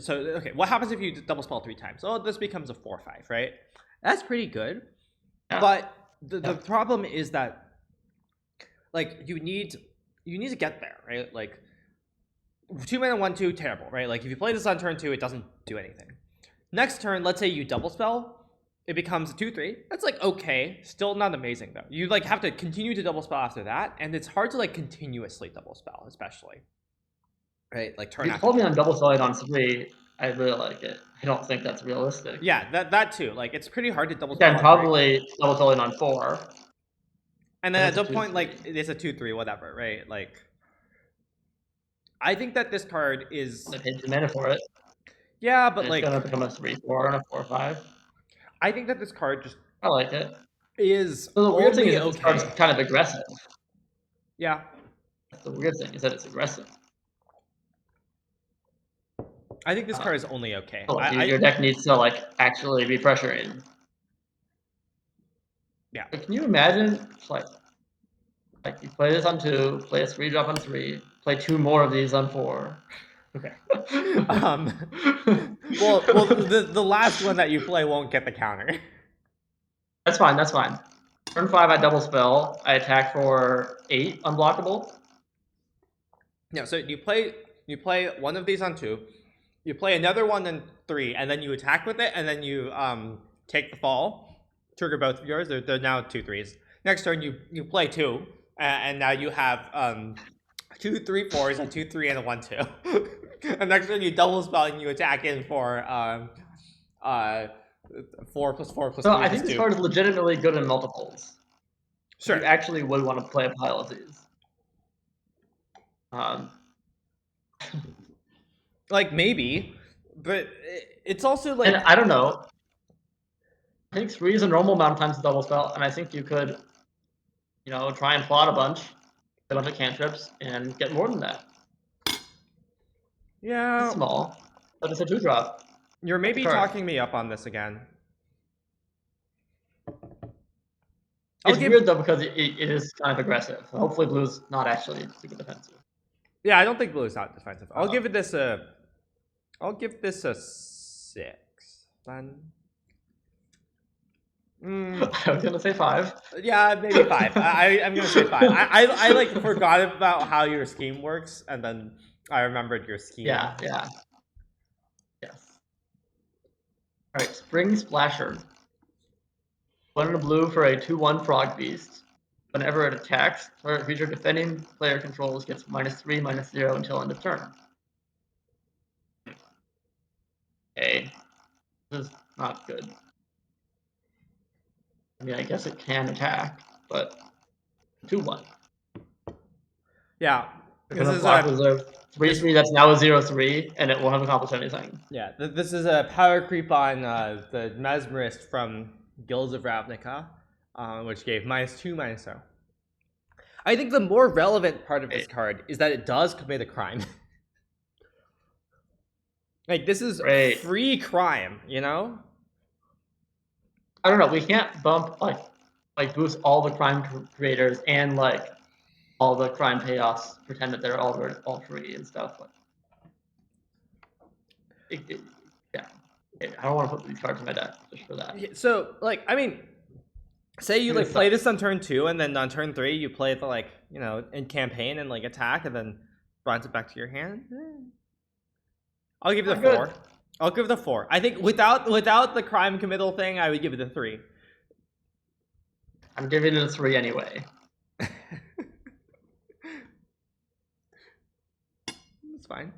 So okay, what happens if you double spell 3 times? Oh, this becomes a 4/5, right? That's pretty good. Yeah. But the problem is that like you need to get there, right? Like 2 mana 1/2, terrible, right? Like if you play this on turn 2, it doesn't do anything. Next turn, let's say you double spell, it becomes a 2/3. That's like okay, still not amazing though. You like have to continue to double spell after that, and it's hard to like continuously double spell, especially. Right? Like turn. If you told me on double spelling on 3, I really like it. I don't think that's realistic. Yeah, that too. Like it's pretty hard to double spell. Yeah, probably double spelling on 4. And then at some point, like it's a 2/3, whatever, right? Like I think that this card is. I paid 2 mana for it. Yeah, but like it's gonna become a 3/4 and a 4/5. I think that this card just. I like it. Is so the weird thing is this card's kind of aggressive. Yeah. That's the weird thing is that it's aggressive. I think this card is only okay. Your deck needs to like actually be pressuring. Yeah. But can you imagine like you play this on 2, play a 3-drop on 3, play 2 more of these on 4. Okay. Well, the last one that you play won't get the counter. That's fine. That's fine. Turn 5, I double spell. I attack for 8 unblockable. Yeah. So you play one of these on 2. You play another one on 3, and then you attack with it, and then you take the fall, trigger both of yours. They're now 2/3s. Next turn you play 2, and now you have 2 3/4s, a 2/3, and a 1/2. And next turn you double spell and you attack in for 4 + 4 + 3. So I think this card is legitimately good in multiples. Sure. You actually would want to play a pile of these. Like maybe, but it's also like. And I don't know. I think 3 is a normal amount of times to double spell, and I think you could, you know, try and plot a bunch of cantrips, and get more than that. Yeah. It's small, but it's a 2-drop. You're maybe talking me up on this again. It's weird though because it is kind of aggressive. Hopefully blue's not actually super defensive. Yeah, I don't think blue's not defensive. I'll give this a 6 then. I was gonna say 5. Yeah, maybe 5. I'm gonna say 5. I like forgot about how your scheme works, and then I remembered your scheme. Yeah. Yes. All right, Spring Splasher. 1 and a blue for a 2/1 frog beast. Whenever it attacks, target creature defending player controls gets -3, -0 until end of turn. Okay, this is not good. I mean, I guess it can attack, but 2/1. Yeah. This is a 3/3 that's now a 0/3, and it won't have accomplished anything. Yeah, this is a power creep on the Mesmerist from Guilds of Ravnica, which gave -2, -0. I think the more relevant part of this card is that it does commit a crime. Like, this is free crime, you know? I don't know. We can't bump, like boost all the crime creators and, like, all the crime payoffs, pretend that they're all free and stuff. Yeah. I don't want to put these cards in my deck just for that. So, like, I mean, say you like play this on turn 2, and then on turn 3 you play the, like, you know, in campaign and like attack, and then bounce it back to your hand. I'll give it a 4. I'll give it a 4. I think without the crime committal thing, I would give it a 3. I'm giving it a 3 anyway. That's fine.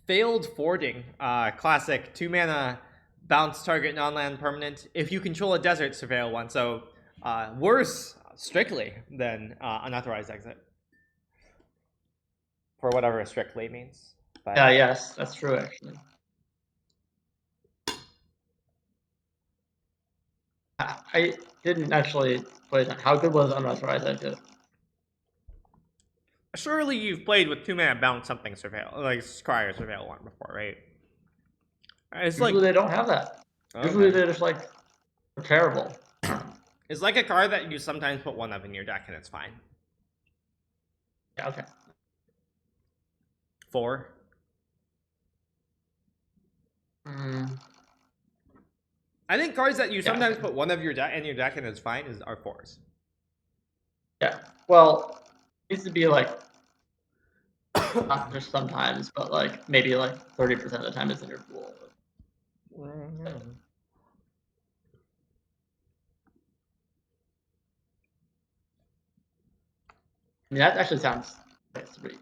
Failed Fording, classic 2 mana Bounce target non-land permanent. If you control a desert, surveil one. So worse, strictly, than unauthorized exit. For whatever strictly means. But... yes, that's true, actually. I didn't actually play that. How good was unauthorized exit? Surely you've played with 2-mana bounce something surveil, like Scry or surveil one before, right? It's usually they don't have that. Okay. Usually they're just like terrible. It's like a card that you sometimes put one of in your deck and it's fine. Yeah, okay. 4. I think cards that you sometimes put one of your deck in your deck and it's fine are 4s. Yeah. Well, it needs to be like not just sometimes, but like maybe like 30% of the time it's in your pool. I mean, that actually sounds like 3.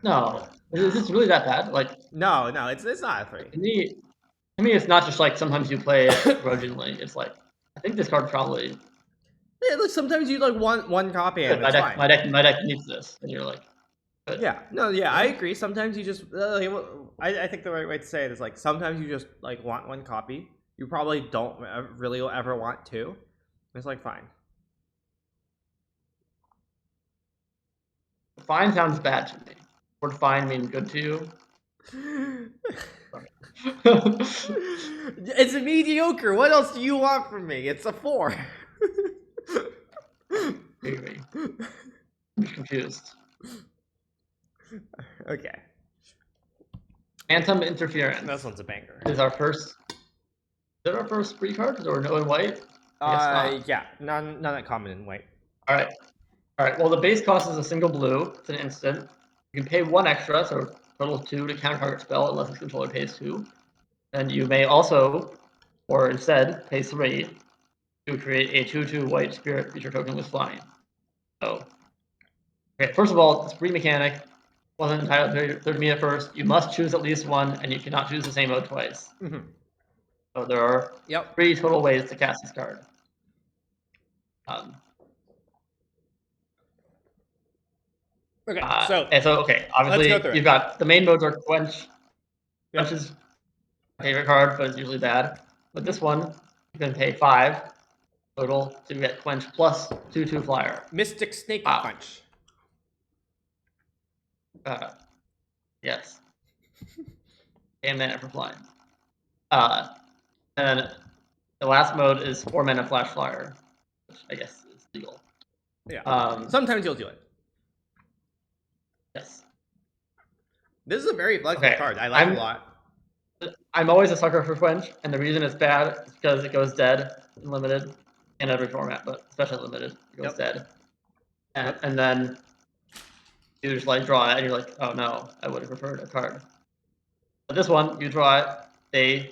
No, is this really that bad? Like, no, it's not a 3. To me, it's not just like sometimes you play it grudgingly. It's like I think this card probably. Yeah, look, sometimes you like one copy and it's fine. My deck needs this, and you're like. Good. Yeah, no, yeah, I agree. Sometimes you just, I think the right way to say it is like sometimes you just like want one copy. You probably don't really ever want 2. It's like fine. Fine sounds bad to me. Would fine mean good to you? It's a mediocre. What else do you want from me? It's a 4. Maybe. I'm confused. Okay. Phantom Interference. This one's a banger. Is our first. Is it our first free card? Because we're no in white. Yeah, none uncommon in white. All right. Well, the base cost is a single blue. It's an instant. You can pay 1 extra, so total of 2 to counter target spell unless its controller pays 2. And you may also, or instead, pay 3 to create a 2/2 white spirit creature token with flying. So, okay, first of all, it's free mechanic. Wasn't entitled to me at first. You must choose at least one, and you cannot choose the same mode twice. Mm-hmm. So there are 3 total ways to cast this card. Okay, obviously you've got the main modes are Quench. Quench is my favorite card, but it's usually bad. With this one, you can pay 5 total to get Quench plus 2/2 flyer. Mystic Snake Quench. Yes. And mana for flying. And then the last mode is 4 mana flash flyer, which I guess is legal. Yeah. Sometimes you'll do it. Yes. This is a very flexible card. I like it a lot. I'm always a sucker for Quench, and the reason it's bad is because it goes dead in limited, in every format, but especially limited, it goes dead. And then you just like draw it, and you're like, oh no, I would have preferred a card. But this one, you draw it, they,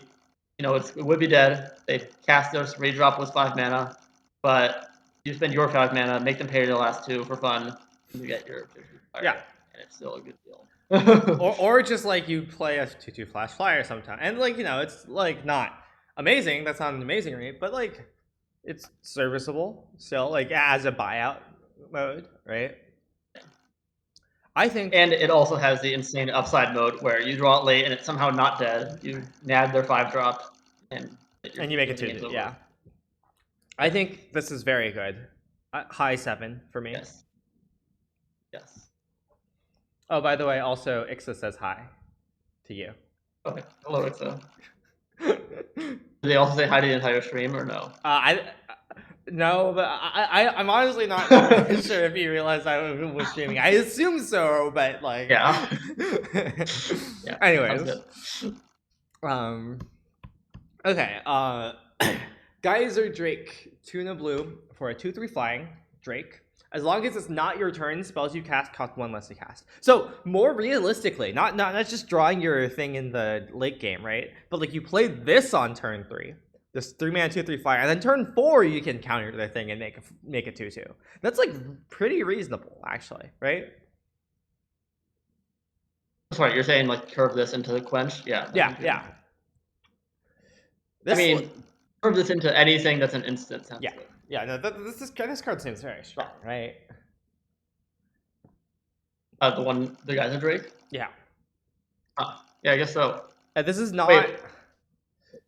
it would be dead. They cast this redrop with 5 mana, but you spend your 5 mana, make them pay the last 2 for fun, and you get your fire. Yeah. And it's still a good deal. or just like you play a 2/2 flash flyer sometime, and like it's like not amazing. That's not an amazing rate, but like it's serviceable still, like as a buyout mode, right? I think, and it also has the insane upside mode where you draw it late and it's somehow not dead. You nab their 5 drop, and you make it 2. Yeah, I think this is very good. High 7 for me. Yes. Oh, by the way, also Ixa says hi to you. Okay, hello Ixa. Do they also say hi to the entire stream or no? No, but I'm honestly not sure if you realized I was streaming. I assume so, but like yeah. Anyways, okay. Geyser Drake, Tuna Blue for a 2/3 flying Drake. As long as it's not your turn, spells you cast cost 1 less to cast. So more realistically, not just drawing your thing in the late game, right? But like you play this on turn 3, this 3 mana 2/3 fire, and then turn 4 you can counter the thing and make it 2/2. That's like pretty reasonable, actually, right? That's right. You're saying like curve this into the Quench, yeah. Yeah. I mean, turn this into anything that's an instant sensitive. Yeah. No, this card seems very strong, right? The guys in Drake. Yeah. Yeah, I guess so. This is not. Wait,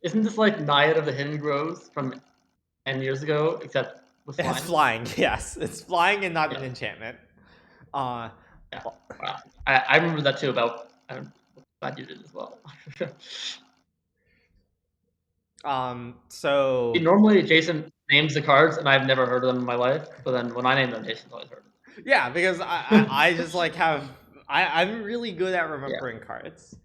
isn't this like Naiad of the Hidden Groves from 10 years ago, except with flying? It's flying. Yes, it's flying and not an enchantment. Yeah. Wow. I remember that too. I'm glad you did as well. So normally Jason names the cards, and I've never heard of them in my life. But then when I name them, Jason's always heard of them. Yeah, because I just like I'm really good at remembering cards.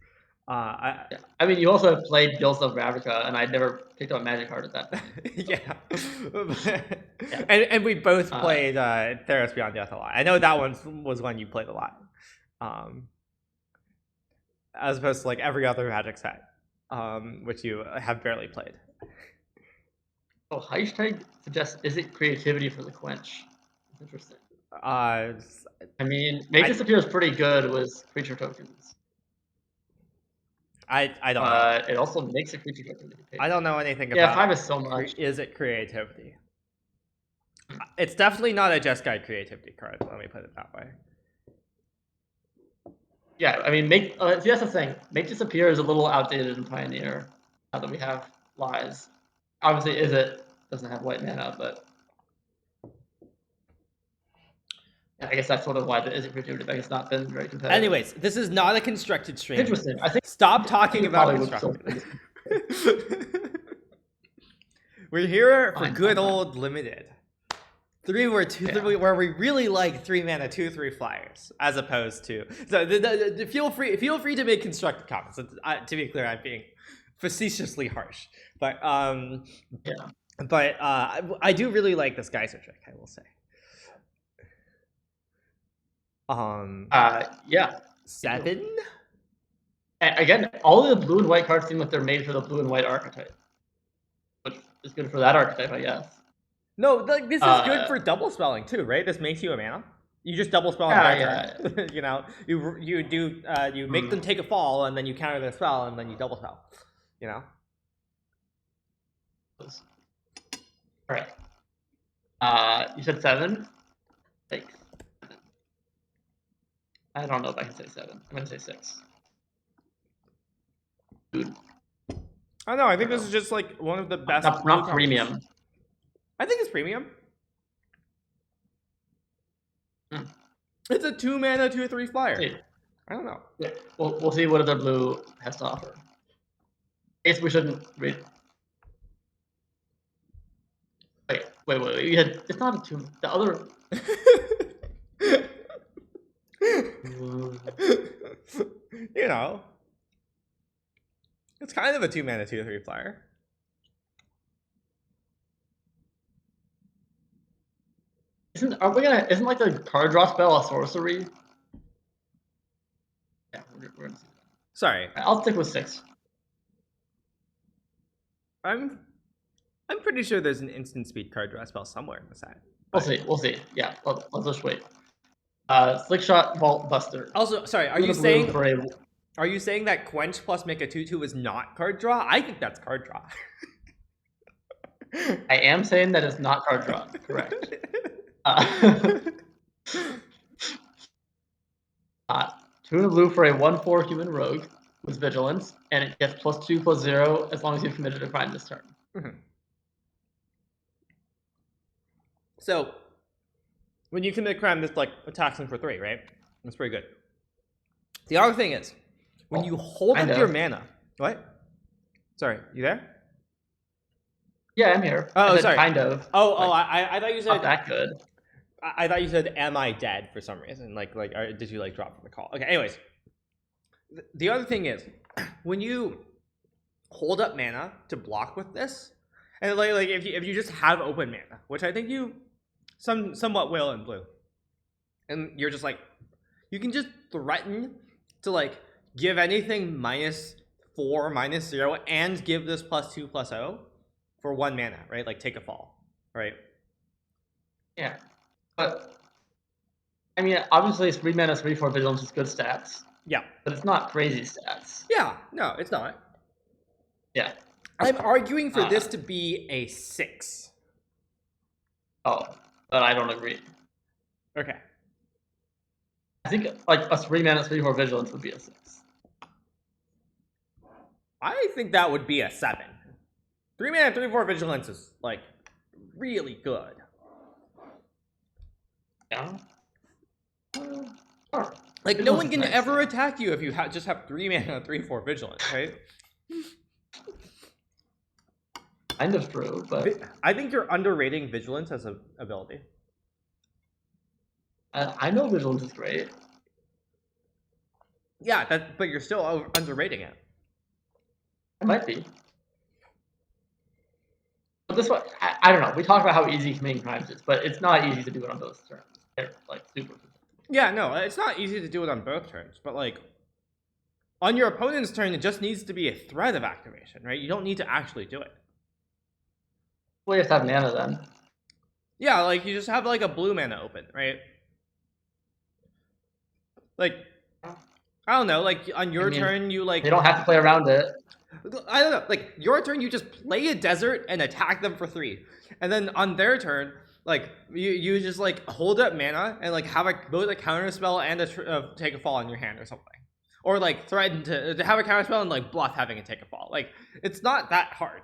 I mean, you also have played Guilds of Ravnica, and I'd never picked up a Magic card at that point. Yeah. And we both played Theros Beyond Death a lot. I know that one was one you played a lot, as opposed to like every other Magic set, which you have barely played. Oh, hashtag suggests, is it creativity for the quench? It's interesting. I mean, Make Disappear is pretty good with creature tokens. I don't know. It also makes a creature token. I don't know anything about. Yeah, 5 is so much. Is it creativity? It's definitely not a Just Guide creativity card. Let me put it that way. Yeah, I mean, see, that's the thing. Make Disappear is a little outdated in Pioneer. Now that we have Lies, obviously, doesn't have white mana, but I guess that's sort of why the Is It Creativity deck has not been very competitive. Anyways, this is not a constructed stream. Interesting. I think stop talking about constructed. We're here for good old limited. Where we really like 3-mana 2/3 flyers, as opposed to. So feel free to make constructed comments. To be clear, I'm being facetiously harsh, but But I do really like this Geyser trick, I will say. Yeah. 7. Again, all of the blue and white cards seem like they're made for the blue and white archetype, which is good for that archetype, I guess. No, like this is good for double spelling too, right? This makes you a mana. You just double spell on turn. You know, you make them take a fall, and then you counter their spell, and then you double spell. You know. All right. You said 7. Thanks. I don't know if I can say 7. I'm gonna say 6. Dude. I don't know. I think this is just like one of the best. Not premium. I think it's premium. It's a 2-mana 2/3 flyer. Yeah. I don't know. Yeah. We'll see what other blue has to offer. I guess we shouldn't read. Wait. You had, it's not a 2. The other. You know, it's kind of a 2-mana 2/3 flyer. Isn't like the card draw spell a sorcery? Yeah, we're gonna see that. Sorry, I'll stick with 6. I'm pretty sure there's an instant speed card draw spell somewhere in the set. We'll see. Yeah, let's just wait. Slickshot Vault Buster. Also, sorry, are you saying that Quench plus make a 2/2 is not card draw? I think that's card draw. I am saying that it's not card draw. Correct. 2 in the blue for a 1/4 human rogue with vigilance, and it gets +2/+0 as long as you've committed a crime this turn. So, when you commit a crime, this like attacks them for 3, right? That's pretty good. The other thing is, when you hold up your mana, what? Sorry, you there? Yeah, I'm here. Oh, sorry. Kind of. I thought you said not that good. I thought you said, "Am I dead?" for some reason. Did you drop from the call? Okay. Anyways, the other thing is, when you hold up mana to block with this, and if you just have open mana, which I think you somewhat will in blue, and you're just like, you can just threaten to give anything -4, -0, and give this +2/+0 for 1 mana, right? Like take a fall, right? Yeah. But I mean, obviously, 3 mana, 3/4 vigilance is good stats. Yeah, but it's not crazy stats. Yeah, no, it's not. Yeah. I'm arguing for this to be a 6. Oh, but I don't agree. Okay. I think like a 3-mana 3/4 vigilance would be a 6. I think that would be a 7. 3-mana 3/4 vigilance is like really good. Yeah. Like no one can ever attack you if you just have 3-mana 3/4 vigilance, right? Kind of true, but I think you're underrating vigilance as an ability. I know vigilance is great. Yeah, but you're still underrating it. It might be. But this one, I don't know. We talked about how easy committing crimes is, but it's not easy to do it on both turns. They're like super. Yeah, no, it's not easy to do it on both turns, but like on your opponent's turn, it just needs to be a threat of activation, right? You don't need to actually do it. Well, you have to have mana then. Yeah, like you just have like a blue mana open, right? Like, I don't know, like on your turn, you like. You don't have to play around it. I don't know, like your turn, you just play a desert and attack them for 3, and then on their turn, like you just like hold up mana and like have both a counter spell and a take a fall on your hand or something, or like threaten to have a counter spell and like bluff having a take a fall. Like it's not that hard.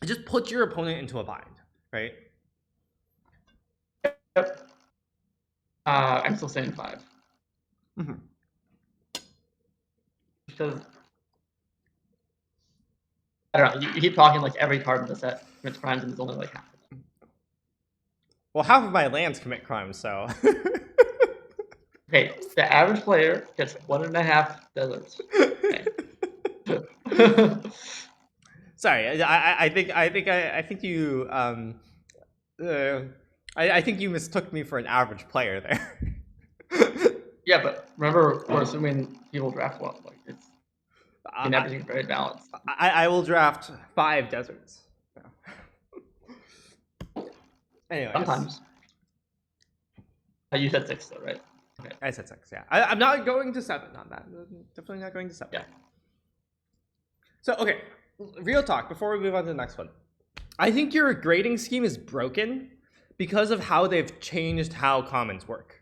It just puts your opponent into a bind, right? Yep. I'm still saying 5. Mm-hmm. Because I don't know. You keep talking like every card in the set commits crimes, and there's only like half of them. Well, half of my lands commit crimes, so. Okay, the average player gets 1.5 deserts. Okay. Sorry, I think you I think you mistook me for an average player there. Yeah, but remember, we're assuming people draft well. Like it's everything's very balanced. I will draft 5 deserts. Anyway. Sometimes. You said 6 though, right? Okay. I said 6, yeah. I'm not going to 7 on that. Definitely not going to 7. Yeah. So, okay, real talk, before we move on to the next one. I think your grading scheme is broken because of how they've changed how commons work.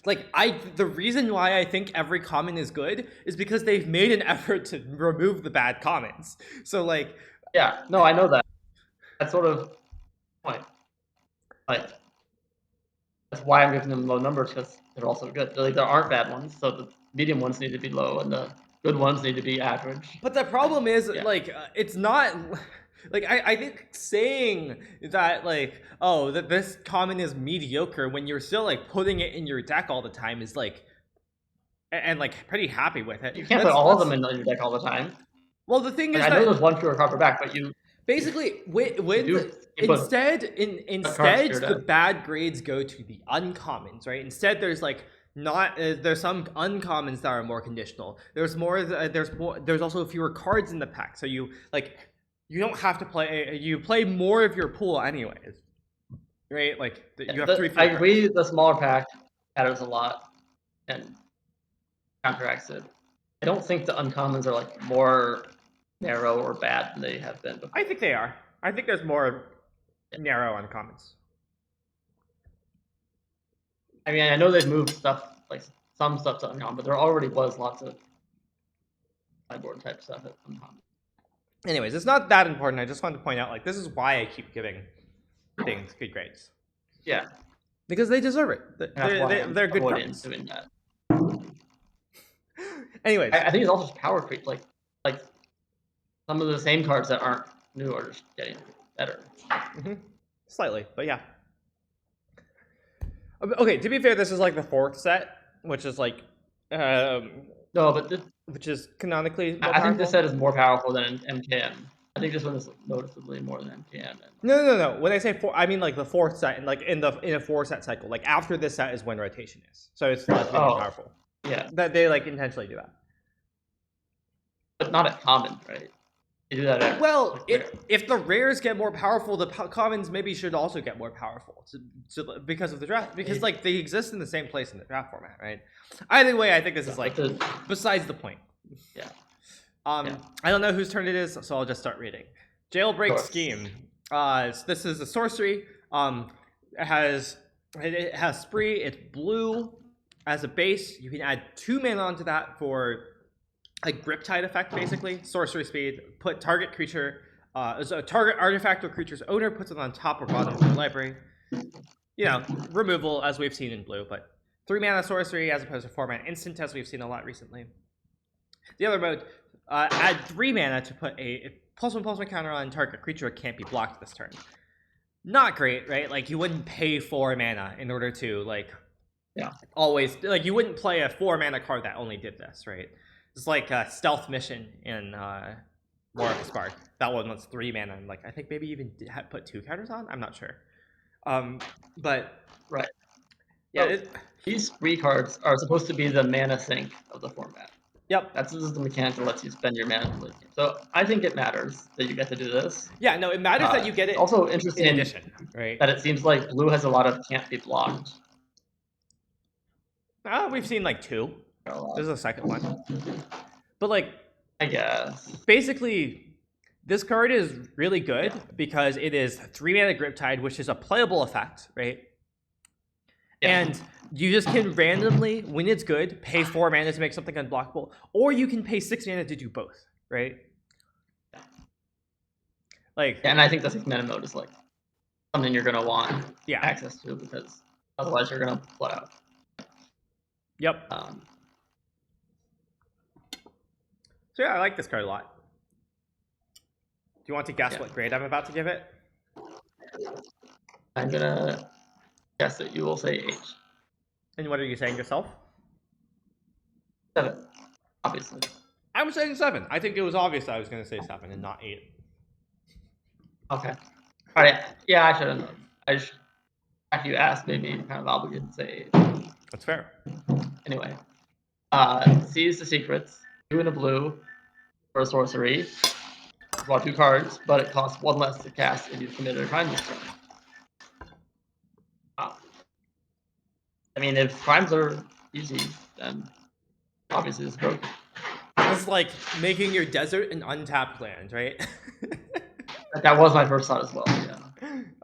Like, the reason why I think every common is good is because they've made an effort to remove the bad commons. So, like... Yeah, no, I know that. That's sort of the point. Like, that's why I'm giving them low numbers, because they're also good. Like, there aren't bad ones, so the medium ones need to be low, and the good ones need to be average. But the problem is, like, it's not... Like, I think saying that, like, oh, that this common is mediocre when you're still, like, putting it in your deck all the time is, like... And, like, pretty happy with it. You can't put all of them in your deck all the time. Well, the thing is I know there's one fewer card per back, but you... Basically, instead, the bad grades go to the uncommons, right? Instead, there's, like... there's some uncommons that are more conditional. There's also fewer cards in the pack, so you don't have to play. You play more of your pool anyways, right? Like you have 3. I agree. The smaller pack matters a lot and counteracts it. I don't think the uncommons are like more narrow or bad than they have been before. I think they are. I think there's more narrow uncommons. I mean, I know they've moved stuff, like some stuff to uncommon, but there already was lots of sideboard type stuff at uncommon. Anyways, it's not that important. I just wanted to point out, like, this is why I keep giving things good grades. Yeah. Because they deserve it. They're good cards. Doing that. Anyways. I think it's also just power creep. Like some of the same cards that aren't new are just getting better. Mm-hmm. Slightly, but yeah. Okay, to be fair, this is like the 4th set, which is like... No, but which is canonically more I think this set is more powerful than MKM. I think this one is noticeably more than MKM. No. When I say 4, I mean like the 4th set, and like in a 4-set cycle. Like after this set is when rotation is, so it's less more powerful. Yeah. That they like intentionally do that. But not at common, right? They do that. Well, if the rares get more powerful, the commons maybe should also get more powerful, because of the draft. Because like they exist in the same place in the draft format, right? Either way, I think this is like besides the point. Yeah. I don't know whose turn it is, so I'll just start reading. Jailbreak Scheme. So this is a sorcery. It has spree. It's blue as a base. You can add 2 mana onto that for a Griptide effect, basically. Sorcery speed. Put target creature, so target artifact or creature's owner puts it on top or bottom of their library. You know, removal as we've seen in blue, but 3 mana sorcery as opposed to 4 mana instant as we've seen a lot recently. The other mode, add 3 mana to put a +1/+1 counter on target creature. It can't be blocked this turn. Not great, right? Like, you wouldn't pay 4 mana in order to, like, always, like, you wouldn't play a 4 mana card that only did this, right? It's like a stealth mission in War of the Spark. That one was 3 mana, and, like, I think maybe even put 2 counters on? I'm not sure. But right. Yeah, so these spree cards are supposed to be the mana sink of the format. Yep. This is the mechanic that lets you spend your mana. So I think it matters that you get to do this. Yeah, no, it matters that you get it. Also interesting in addition, right? That it seems like blue has a lot of can't be blocked. We've seen like 2. This is the second one. But like, I guess basically, this card is really good because it is 3 mana Griptide, which is a playable effect, right? And you just can randomly, when it's good, pay 4 mana to make something unblockable, or you can pay 6 mana to do both, right? Like, and I think the 6 mana mode is like something you're gonna want access to because otherwise you're gonna flood out. Yep. So yeah, I like this card a lot. Do you want to guess what grade I'm about to give it? I'm gonna guess that you will say 8. And what are you saying yourself? 7, obviously. I was saying 7. I think it was obvious I was going to say 7 and not 8. Okay. All right. Yeah, I should have known. After you asked, made me kind of obligated to say 8. That's fair. Anyway, seize the secrets. 2 in a blue for a sorcery. Draw 2 cards, but it costs 1 less to cast if you've committed a crime this turn. Wow. I mean, if crimes are easy, then obviously it's broken. It's like making your desert an untapped land, right? That was my first thought as well, yeah.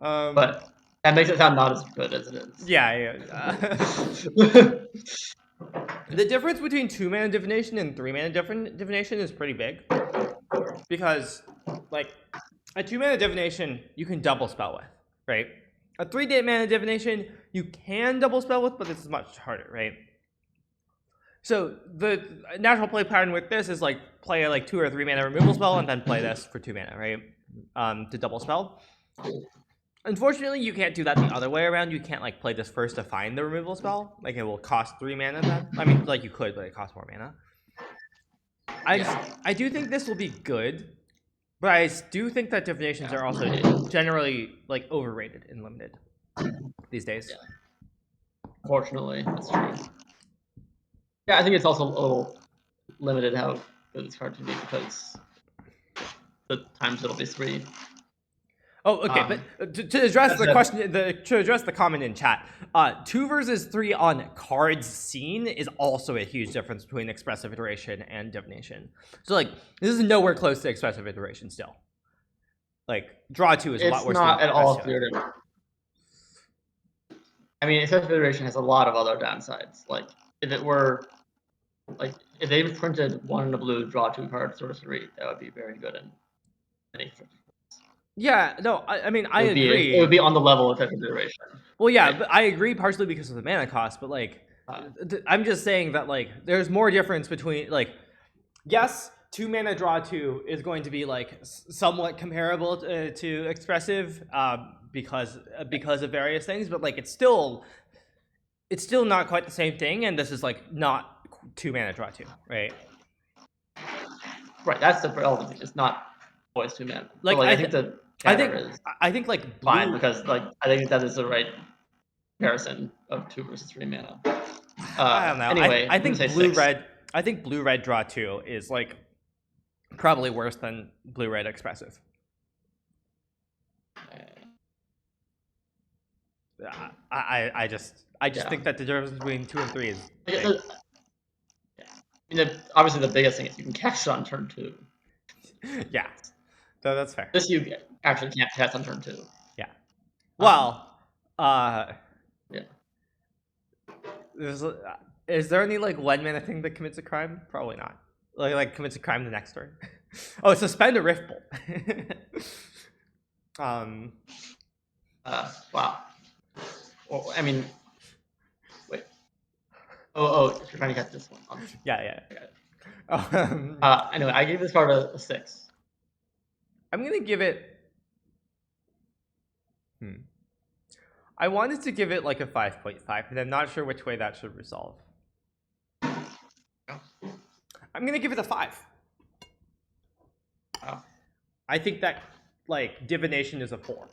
But that makes it sound not as good as it is. Yeah. The difference between 2 mana divination and 3 mana divination is pretty big. Because, like, a 2 mana divination you can double spell with, right? A 3 mana divination you can double spell with, but it's much harder, right? So the natural play pattern with this is like play a 2 or 3 mana removal spell and then play this for 2 mana, right? To double spell. Unfortunately, you can't do that the other way around. You can't like play this first to find the removal spell. Like it will cost 3 mana then. I mean, like you could, but it costs 4 mana. I do think this will be good, but I do think that divinations are also generally like overrated and limited these days. Yeah. Unfortunately, that's true. Yeah, I think it's also a little limited how good this card can be because the times it'll be 3. Oh, okay, but to address the question, to address the comment in chat, 2 versus 3 on cards seen is also a huge difference between expressive iteration and divination. So, like, this is nowhere close to expressive iteration still. Like, draw 2 is a lot worse. It's not at all clear. I mean, expressive iteration has a lot of other downsides. Like, if it were, like, if they printed 1 in a blue, draw 2 cards, sorcery, that would be very good in any. Yeah, no, I mean, I agree. It would be on the level of expressive iteration. Well, yeah, but I agree partially because of the mana cost, but like, I'm just saying that like, there's more difference between like, yes, 2 mana draw 2 is going to be like somewhat comparable to expressive because of various things, but like it's still not quite the same thing, and this is like not 2 mana draw 2, right? Right, that's the relevant thing. It's not always 2 mana. Like, but, like I think like blue, fine because like I think that is the right comparison of 2 versus 3 mana. I don't know. Anyway, I think blue red draw 2 is like probably worse than blue red expressive. I just think that the difference between 2 and 3 is big. I mean, obviously the biggest thing is you can cast it on turn 2. Yeah, so that's fair. This you actually can't cast on turn 2. Yeah. Well, yeah. Is there any like 1 mana thing that commits a crime? Probably not. Like commits a crime the next turn. Oh, suspend a Rift Bolt. Wow. Well, I mean, wait. Oh, you're trying to get this one. Yeah. Anyway, I gave this card a 6. I'm gonna give it. I wanted to give it like a 5.5, but I'm not sure which way that should resolve. I'm gonna give it a 5. Oh. I think that like divination is a 4.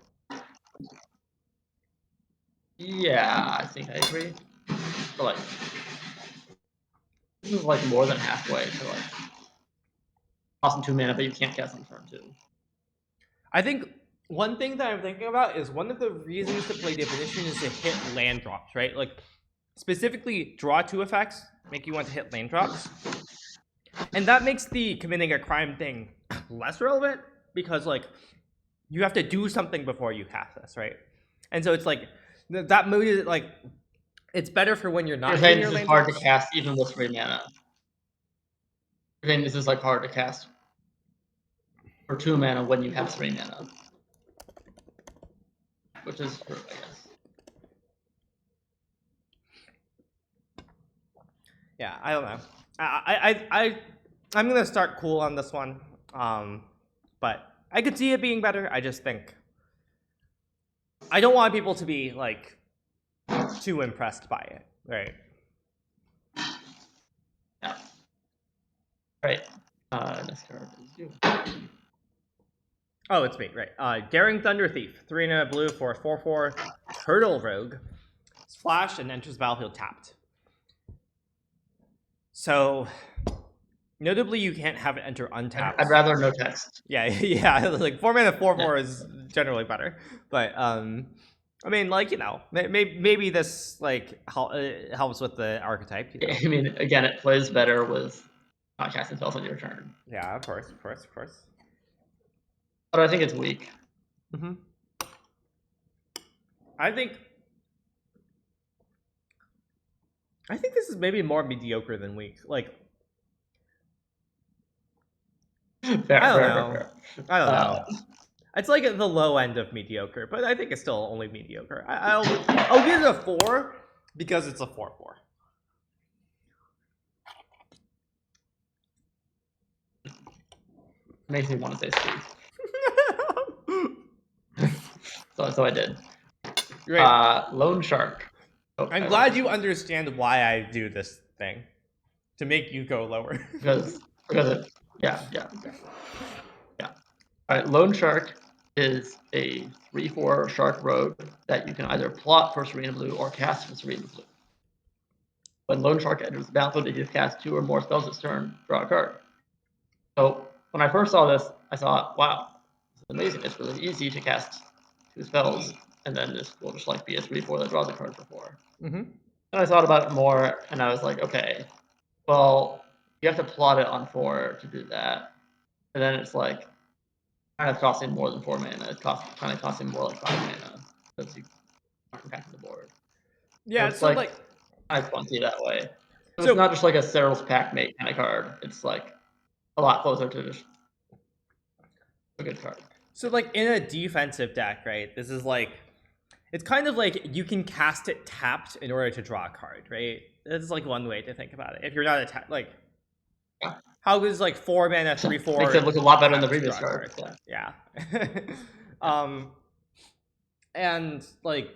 Yeah, I think I agree. But like, this is like more than halfway to like costing 2 mana, but you can't cast on turn 2. I think one thing that I'm thinking about is one of the reasons to play divination is to hit land drops, right? Like specifically draw 2 effects make you want to hit land drops. And that makes the committing a crime thing less relevant because like you have to do something before you cast this, right? And so it's like that mood is like it's better for when you're not. You're saying this is hard to cast even with 3 mana. You're saying this is like hard to cast for 2 mana when you have 3 mana, which is true, I guess. Yeah, I don't know. I'm gonna start cool on this one, but I could see it being better. I just think I don't want people to be like too impressed by it, right? Yeah. Right. Next card is you. Oh, it's me, right? Daring Thunder Thief, 3 and a blue for 4/4 Turtle Rogue. Splash and enters battlefield tapped. So, notably, you can't have it enter untapped. I'd rather no text. Yeah, like 4 mana 4/4 is generally better, but I mean, like maybe this like helps with the archetype. You know? I mean, again, it plays better with not casting spells on your turn. Yeah, of course. But I think it's weak. I think this is maybe more mediocre than weak. Like, fair. I don't know. It's like at the low end of mediocre, but I think it's still only mediocre. I'll give it a 4 because it's a 4/4. Makes me want to say Steve. so I did. Right. Loan Shark. I'm glad you understand why I do this thing to make you go lower. because yeah. All right, Loan Shark is a 3/4 shark rogue that you can either plot for Serena Blue or cast for Serena Blue. When Loan Shark enters the battlefield, it just casts 2 or more spells this turn, draw a card. So when I first saw this, I thought, wow, this is amazing. It's really easy to cast 2 spells, and then this will just like be a 3/4 that draws a card for 4. And I thought about it more, and I was like, okay, well, you have to plot it on 4 to do that. And then it's like kind of costing more than 4 mana. It's kind of costing more like 5 mana because you aren't impacting the board. Yeah, so it's like I funky that way. So it's not just like a Cyril's Packmate kind of card. It's like a lot closer to just a good card. So like in a defensive deck, right? This is like it's kind of like you can cast it tapped in order to draw a card, right? That's like one way to think about it. If you're not attacked, like how is like 4 mana 3/4 makes it look a lot better than the previous card. Yeah. And like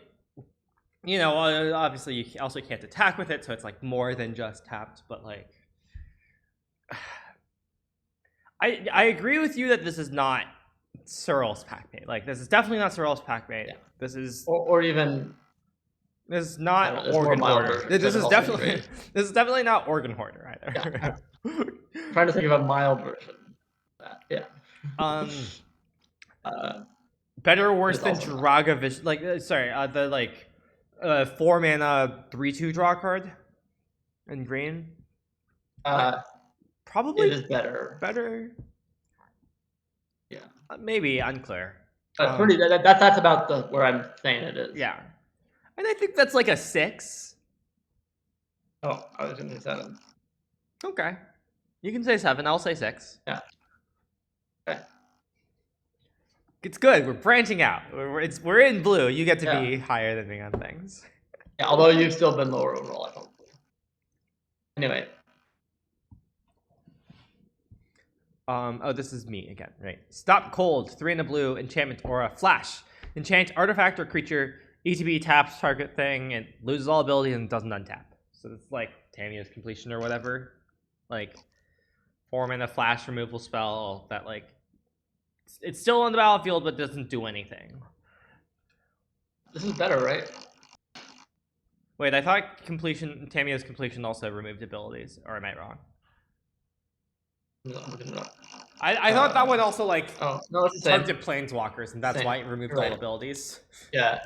obviously you also can't attack with it, so it's like more than just tapped. But like, I agree with you that this is not Cyril's Packmate. Like this is definitely not Cyril's Packmate. Yeah. This is or even this is not Organ Hoarder. This is definitely not Organ Hoarder either. Yeah. Trying to think of a mild version of that. Yeah. Better or worse than Dragavish? Like, the like 4 mana 3/2 draw card in green. Probably it is better. Better. Yeah. Maybe unclear. But pretty. That's about where I'm saying it is. Yeah, and I think that's like a 6. Oh, I was gonna say 7. Okay, you can say 7. I'll say 6. Yeah. Okay. It's good. We're branching out. We're in blue. You get to be higher than me on things. Yeah, although you've still been lower overall, I hope. Anyway. Oh, this is me again, right? Stop cold. 3 in a blue. Enchantment aura. Flash. Enchant artifact or creature. ETB taps target thing and loses all abilities and doesn't untap. So it's like Tamiya's completion or whatever. Like 4 mana flash removal spell that like it's still on the battlefield but doesn't do anything. This is better, right? Wait, I thought Tamiya's completion also removed abilities, or am I wrong? No, I'm looking it up. I thought that one also like it's the targeted planeswalkers, and that's why it removed all abilities. Yeah,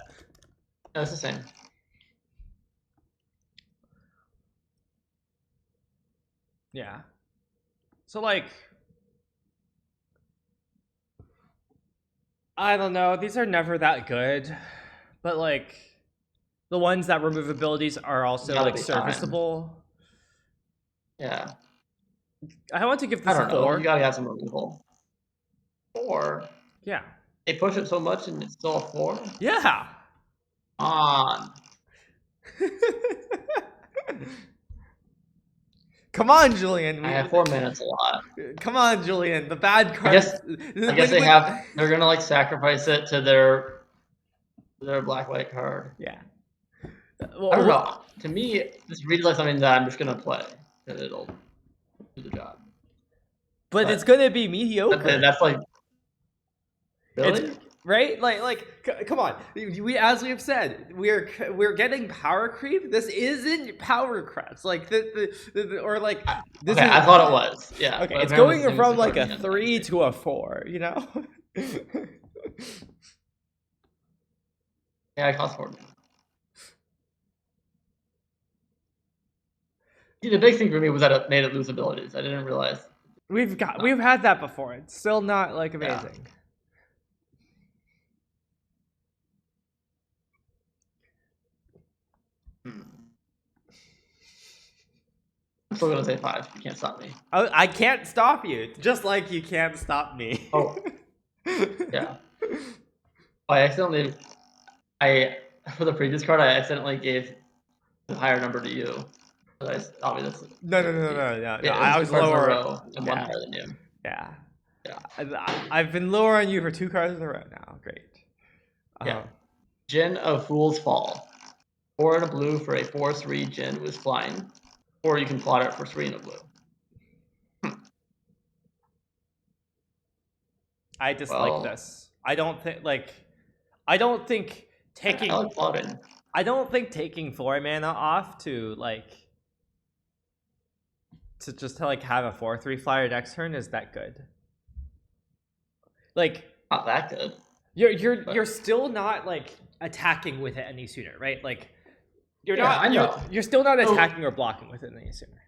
no, it's the same. Yeah. So like, I don't know. These are never that good, but like, the ones that remove abilities are also like serviceable. Yeah. I want to give this a 4. You gotta have some removal. 4. Yeah. They push it so much and it's still a 4. Yeah. On. Come on, Julian. I have 4 minutes a lot. Come on, Julian. The bad cards. I guess they're gonna like sacrifice it to their black-white card. Yeah. Well, I don't know. To me, this reads like something that I'm just gonna play because it'll do the job. But it's gonna be mediocre. That's like really. Right? Like, come on. As we have said, we're getting power creep. This isn't power creeps. Like or like this. Okay, I thought it was. Yeah. Okay, it's going from like a 3 to a 4. You know. Yeah, it costs 4. See, the big thing for me was that it made it lose abilities. I didn't realize. We've had that before. It's still not like amazing. Yeah. I'm still gonna say 5. You can't stop me. I can't stop you, just like you can't stop me. Oh. Yeah. For the previous card, I accidentally gave the higher number to you. Obviously. No. I was lower. And one higher than you. Yeah. I've been lower on you for 2 cards in a row now. Great. Yeah. Djinn of Fool's Fall. 4 in a blue for a 4/3 Djinn with flying. Or you can plot it for 3 in a blue. I dislike this. I don't think taking. I like plotting. I don't think taking 4 mana off to just have a 4/3 flyer next turn is that good. Like, not that good. You're still not like attacking with it any sooner, right? Like you're still not attacking or blocking with it any sooner.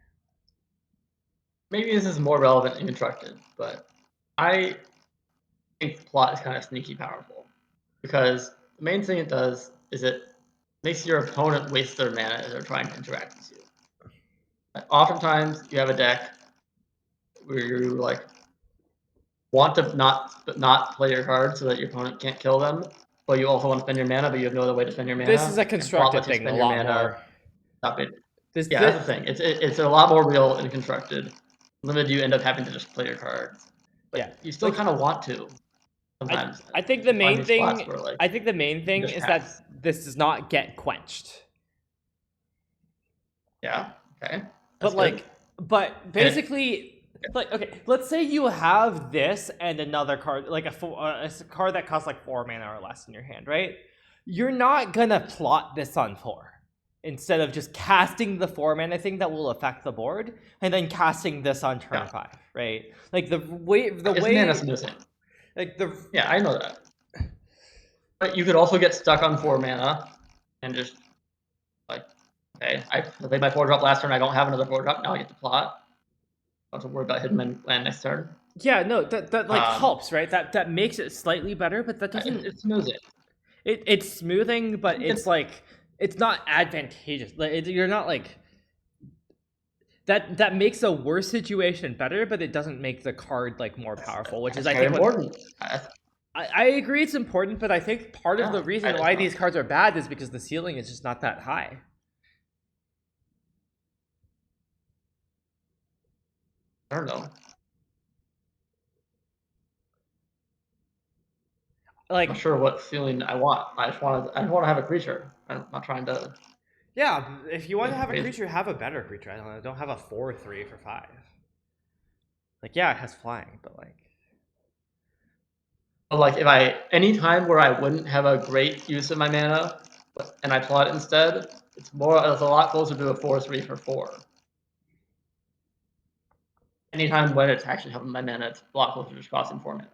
Maybe this is more relevant in constructed, but I think plot is kind of sneaky powerful because the main thing it does is it makes your opponent waste their mana as they're trying to interact with you. Like, oftentimes you have a deck where you like want to not play your card so that your opponent can't kill them, but you also want to spend your mana, but you have no other way to spend your mana. This is a constructed thing, a lot more. Stop it. That's the thing. It's a lot more real and constructed. Limited, you end up having to just play your cards. But you still kind of want to. Sometimes. I think the main thing. I think the main thing is that this does not get quenched. Yeah. Okay. But basically. Like, okay, let's say you have this and another card, like a card that costs like 4 mana or less in your hand, right? You're not gonna plot this on 4 instead of just casting the 4 mana thing that will affect the board and then casting this on turn 5, right? Like the way mana's missing. Like I know that. But you could also get stuck on 4 mana and just like, okay, I played my 4-drop last turn. I don't have another 4-drop. Now I get to plot. have to worry about hitting land next turn. Yeah, no, that like helps, right? That makes it slightly better, but that doesn't. It's smoothing. It's smoothing, but it's like it's not advantageous. Like you're not like that makes a worse situation better, but it doesn't make the card like more powerful, which is I think important. I agree it's important, but I think part of the reason why these cards are bad is because the ceiling is just not that high. I don't know. Like, I'm not sure what ceiling I want. I just want to have a creature. I'm not trying to. Yeah, if you want to have a creature, have a better creature. I don't know. Don't have a 4/3 for 5. Like, yeah, it has flying, but like. But like, if any time where I wouldn't have a great use of my mana, and I plot it instead, it's a lot closer to a 4/3 for 4. Anytime when it's actually having my mana, it's a lot closer to just costing 4 mana.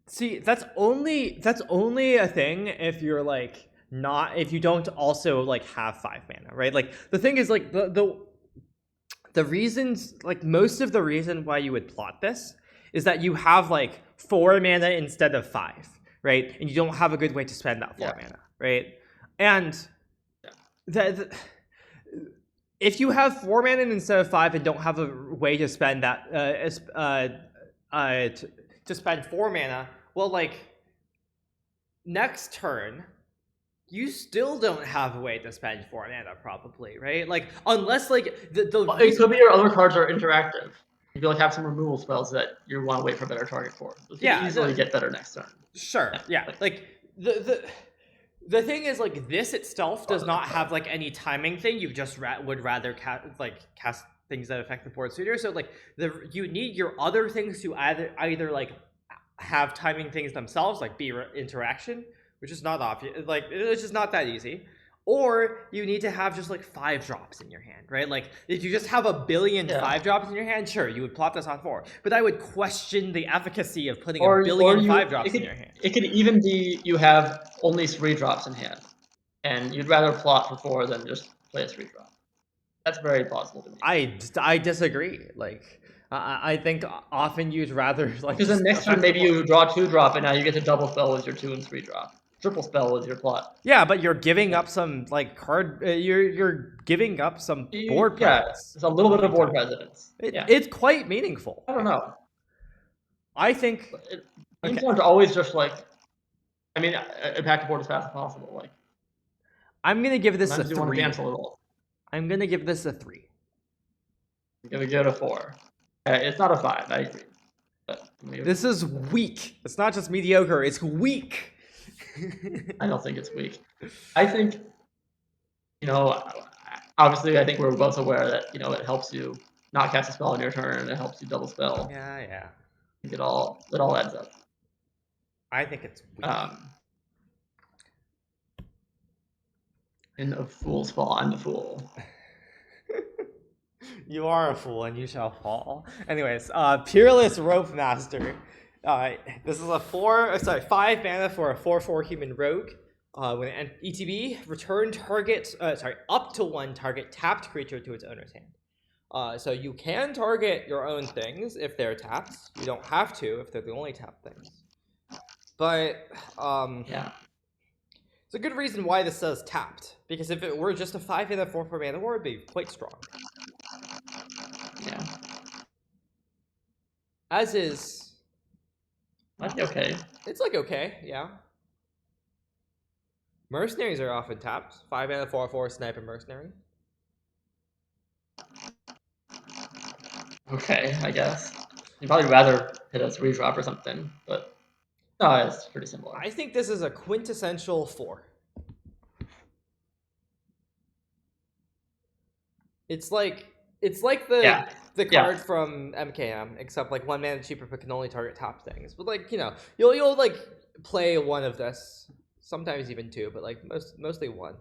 See, that's only a thing if you're like not if you don't also like have 5 mana, right? Like the thing is like the reasons like most of the reason why you would plot this is that you have like 4 mana instead of 5, right? And you don't have a good way to spend that 4 mana, right? And if you have 4 mana instead of 5 and don't have a way to spend that to spend 4 mana, well, like next turn you still don't have a way to spend 4 mana, probably, right? Like unless like it could be your other cards are interactive. You could like have some removal spells that you want to wait for a better target for. Those can easily get better next turn. Sure, yeah. Like the thing is, like, this itself does not have like any timing thing. You just would rather cast things that affect the board sooner. So like you need your other things to either like have timing things themselves, like be interaction, which is not obvious. Like it's just not that easy. Or you need to have just like 5 drops in your hand, right? Like if you just have a billion 5 drops in your hand, sure, you would plot this on 4. But I would question the efficacy of putting a billion 5 drops in your hand. It could even be you have only 3 drops in hand, and you'd rather plot for 4 than just play a 3 drop. That's very possible to me. I disagree. Like I think often you'd rather like because then next turn maybe you draw 2 drop and now you get to double spell with your 2 and 3 drop. Triple spell with your plot. Yeah, but you're giving up some like card. You're giving up some board presence. It's a little bit of board presence. It's quite meaningful. I don't know. I think these ones are always just like. I mean, impact the board as fast as possible. Like. I'm gonna give this a 3. Want to dance a little. I'm gonna give this a 3. I'm gonna give it a 4. It's not a 5. I agree. But this is weak. It's not just mediocre. It's weak. I don't think it's weak. I think, obviously, I think we're both aware that it helps you not cast a spell on your turn, and it helps you double spell. Yeah. I think it all adds up. I think it's weak. In a fool's fall, I'm the fool. You are a fool, and you shall fall. Anyways, Peerless Rope Master. This is a 5 mana for a 4/4 human rogue. When an ETB, return up to 1 target tapped creature to its owner's hand. So you can target your own things if they're tapped. You don't have to if they're the only tapped things. But it's a good reason why this says tapped, because if it were just a 5 mana 4/4 mana war, it'd be quite strong. Yeah. As is. That's okay. It's like okay, yeah. Mercenaries are often tapped. 5 mana 4/4 sniper mercenary. Okay, I guess. You'd probably rather hit a 3 drop or something, but no, it's pretty similar. I think this is a quintessential 4. It's like the card from MKM, except like 1 mana cheaper but can only target top things. But like, you'll like play 1 of this, sometimes even 2, but like mostly 1.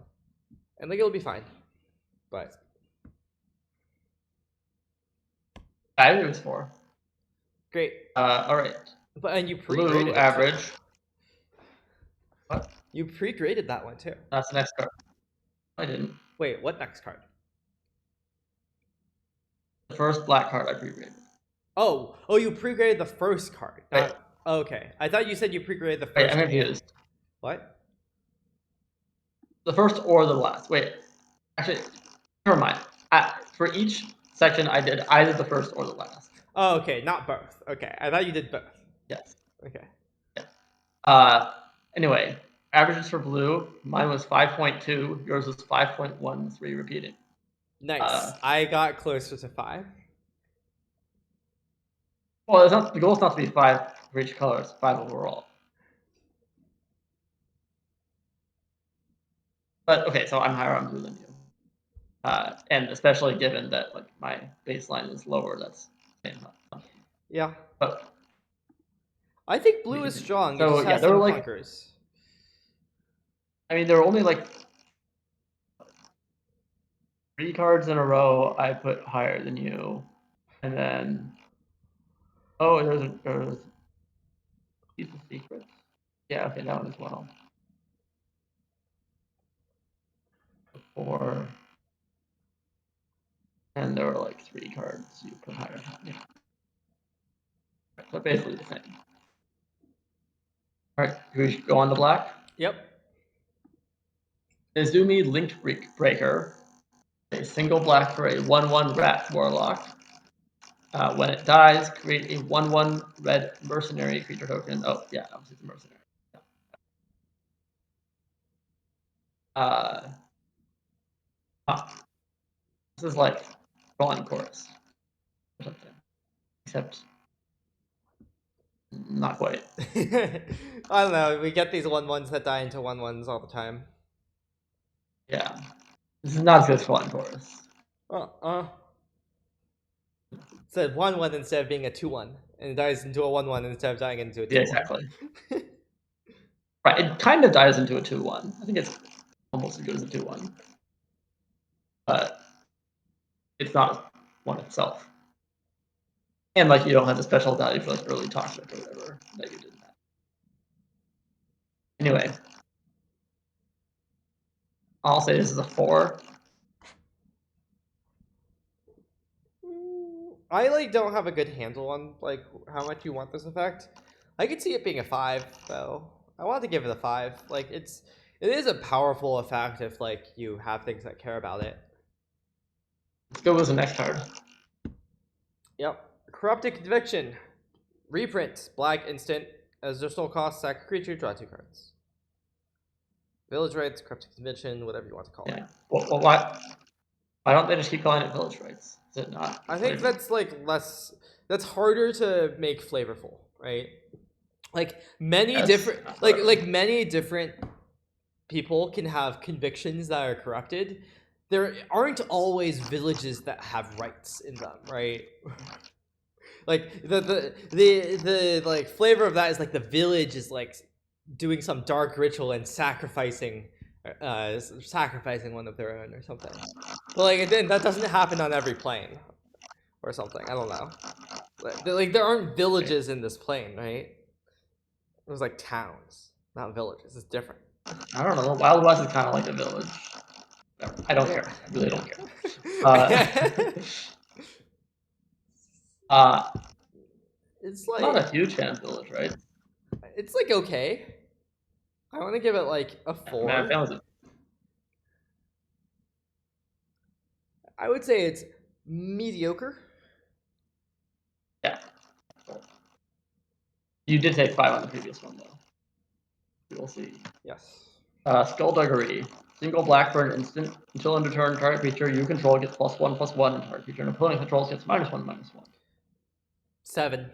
And like it'll be fine. But I think it was 4. Great. Alright. And you pre-graded blue average. What? You pre-graded that one too. That's the next card. I didn't. Wait, what next card? first black card I pre-graded. Oh, you pre-graded the first card. Okay. I thought you said you pre-graded the first. Wait, I'm confused. What? The first or the last? Wait, actually, never mind. For each section I did either the first or the last. Oh, okay, not both. Okay, I thought you did both. Yes. Okay. Yeah. Anyway, averages for blue. Mine was 5.2. Yours was 5.13 repeating. Nice. I got closer to 5. Well, the goal is not to be 5 for each color. It's 5 overall. But okay, so I'm higher on blue than you, and especially given that like my baseline is lower. That's yeah. But I think blue is strong. So yeah, there were like clunkers. I mean, there were only like 3 cards in a row I put higher than you, and then there's Piece of Secrets. Yeah, okay, that one as well. 4, and there were like 3 cards you put higher. Yeah. So basically the same. All right, we should go on to black. Yep. Izumi Link Breaker, a single black for a 1/1 rat warlock. When it dies, create a 1/1 red mercenary creature token. Oh yeah, obviously it's a mercenary. This is like Fallen Chorus or something, except not quite. I don't know. We get these 1/1s that die into 1/1s all the time. Yeah, this is not as good as Fallen Chorus. Said 1/1 instead of being a 2/1, and it dies into a 1/1 instead of dying into a 2/1. Yeah, exactly. Right, it kind of dies into a 2/1. I think it's almost as good as a 2/1, but it's not one itself. And like you don't have the special value for like early toxic or whatever that you did that. Anyway, I'll say this is a 4. I like don't have a good handle on like how much you want this effect. I could see it being a 5 though. I want to give it a 5. Like it is a powerful effect if like you have things that care about it. Let's go with the next card. Yep. Corrupted Conviction. Reprint. Black instant. Additional cost, sack a creature, draw 2 cards. Village Rites, Corrupted Conviction, whatever you want to call it. Well, why don't they just keep calling it Village Rites? Is it not? I think that's like less. That's harder to make flavorful, right? Like many different, like many different people can have convictions that are corrupted. There aren't always villages that have rights in them, right? Like the like flavor of that is like the village is like doing some dark ritual and sacrificing one of their own or something. But like then that doesn't happen on every plane or something. I don't know. Like there aren't villages in this plane, right? It was like towns, not villages. It's different. I don't know. Wild West is kind of like a village. I don't care. I really don't care. It's like not a huge fan of village, right? It's like okay. I want to give it like a 4. I would say it's mediocre. Yeah. You did take 5 on the previous one, though. We'll see. Yes. Skullduggery. Single black for an instant. Until end of turn, target creature you control gets +1/+1, and target creature an opponent controls gets -1/-1. 7.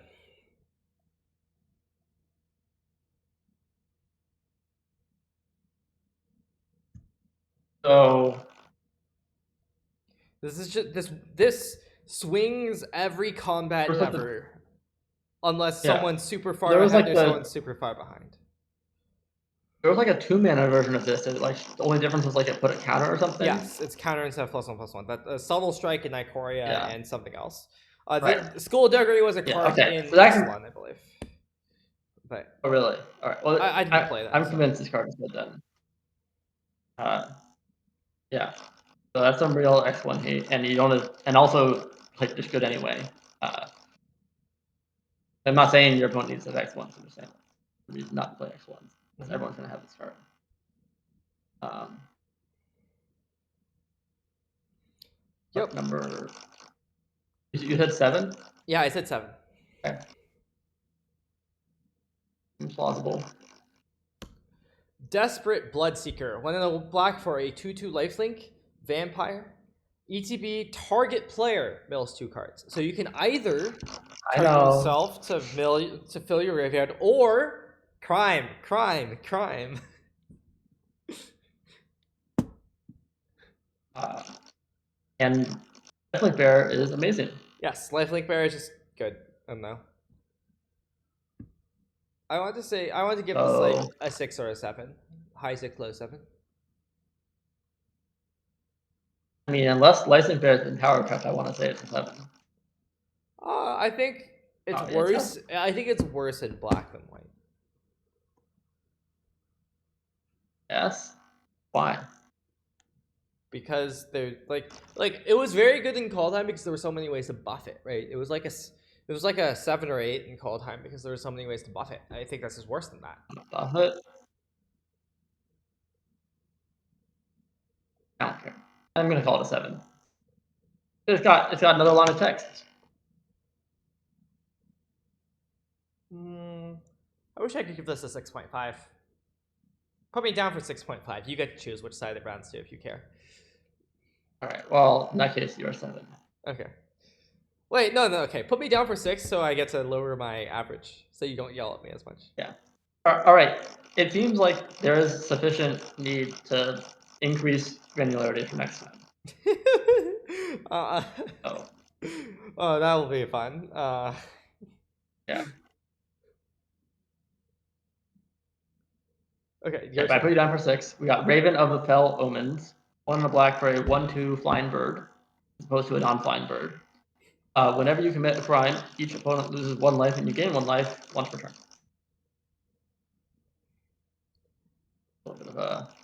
So this is just this swings every combat ever, unless someone's super far ahead or someone's super far behind. There was like a 2-mana version of this. Like the only difference was like it put a counter or something. Yes, it's counter instead of +1/+1. That subtle strike in Ikoria and something else. Right. Skullduggery was a card in so Ixalan, I believe. But really? All right. Well, I didn't play that. I'm convinced this card is good then. Yeah. So that's some real X1 hate, and you don't. And also, like just good anyway. I'm not saying your opponent needs to have X1s. I'm just saying not to play X1s because everyone's gonna have this card. Yep. Number. You said 7? Yeah, I said 7. Okay. Plausible. Desperate Bloodseeker. 1 in a black for a 2/2 lifelink vampire. ETB target player mills 2 cards. So you can either target yourself to fill your graveyard, or crime. And Lifelink Bearer is amazing. Yes, Lifelink Bearer is just good. I don't know. I want to give this like a 6 or a 7. High 6, low 7. I mean, unless Lifelink Bearer is in Tower Trap, I want to say it's a 7. I think it's worse. I think it's worse in black than white. Yes. Why? Because they're like it was very good in call time because there were so many ways to buff it, right? It was like a 7 or 8 in call time because there were so many ways to buff it. I think this is worse than that. Buff it? I don't care. I'm gonna call it a 7. It's got another line of text. I wish I could give this a 6.5. Put me down for 6.5. You get to choose which side it rounds to if you care. All right. Well, in that case, you're a 7. Okay. Wait, no. Okay. Put me down for 6 so I get to lower my average, so you don't yell at me as much. Yeah. All right. It seems like there is sufficient need to increase granularity for next time. Oh, that will be fun. Yeah. Okay. If I put you down for 6, we got Raven of the Fell Omens. 1 in the black for a 1/2 flying bird, as opposed to a non-flying bird. Whenever you commit a crime, each opponent loses 1 life and you gain 1 life once per turn. A little bit of a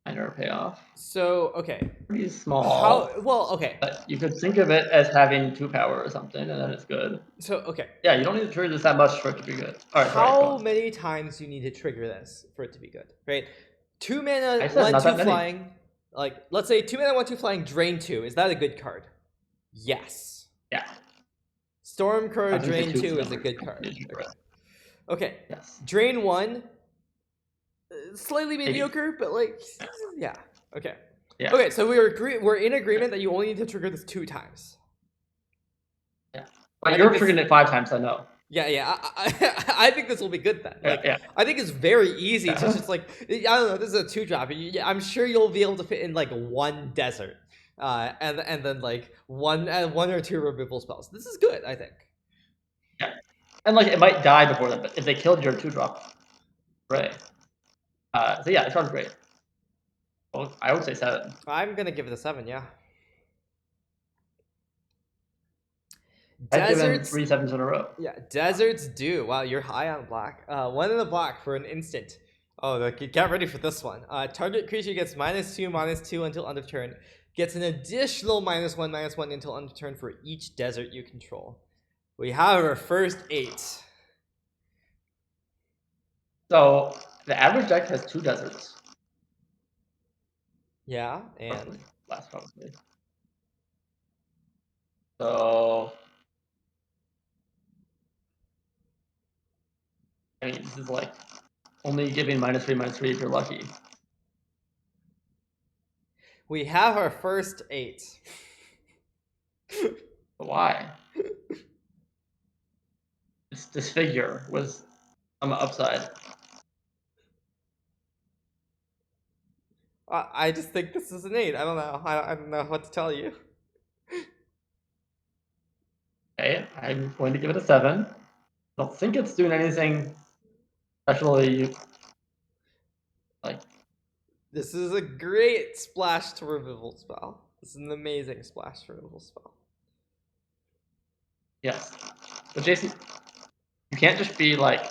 minor payoff. So, okay. Pretty small. Okay. But you could think of it as having 2 power or something, and then it's good. So, okay. Yeah, you don't need to trigger this that much for it to be good. All right, How many times do you need to trigger this for it to be good? Right? 2 mana, 1/2 flying. Like, let's say 2 mana, 1/2 flying, drain 2. Is that a good card? Yes. Yeah. Stormcrow drain 2 is a good card. Okay. Yes. Drain 1, slightly mediocre, but like, yeah. Okay. Yeah. Okay, so we're in agreement that you only need to trigger this 2 times. Yeah. But you're triggering it 5 times, I know. Yeah. I think this will be good then. Like, yeah. I think it's very easy to just like, I don't know, this is a 2-drop. I'm sure you'll be able to fit in like 1 desert. And then like 1 or 2 removal spells. This is good, I think. Yeah. And like it might die before that, but if they killed your 2-drop, right. So yeah, it sounds great. Well, I would say 7. I'm gonna give it a 7, yeah. I've given 3 7s in a row. Yeah, deserts do. Wow, you're high on black. 1 in the black for an instant. Oh, get ready for this one. Target creature gets -2/-2 until end of turn. Gets an additional -1/-1 until end of turn for each desert you control. We have our first 8. So the average deck has 2 deserts. Yeah, and last probably. So I mean, this is like only giving -3/-3 if you're lucky. We have our first 8. Why? This figure was on the upside. I just think this is an 8. I don't know. I don't know what to tell you. Okay, I'm going to give it a 7. I don't think it's doing anything especially like. This is a great splash to removal spell. This is an amazing splash to removal spell. Yes, but Jason, you can't just be like.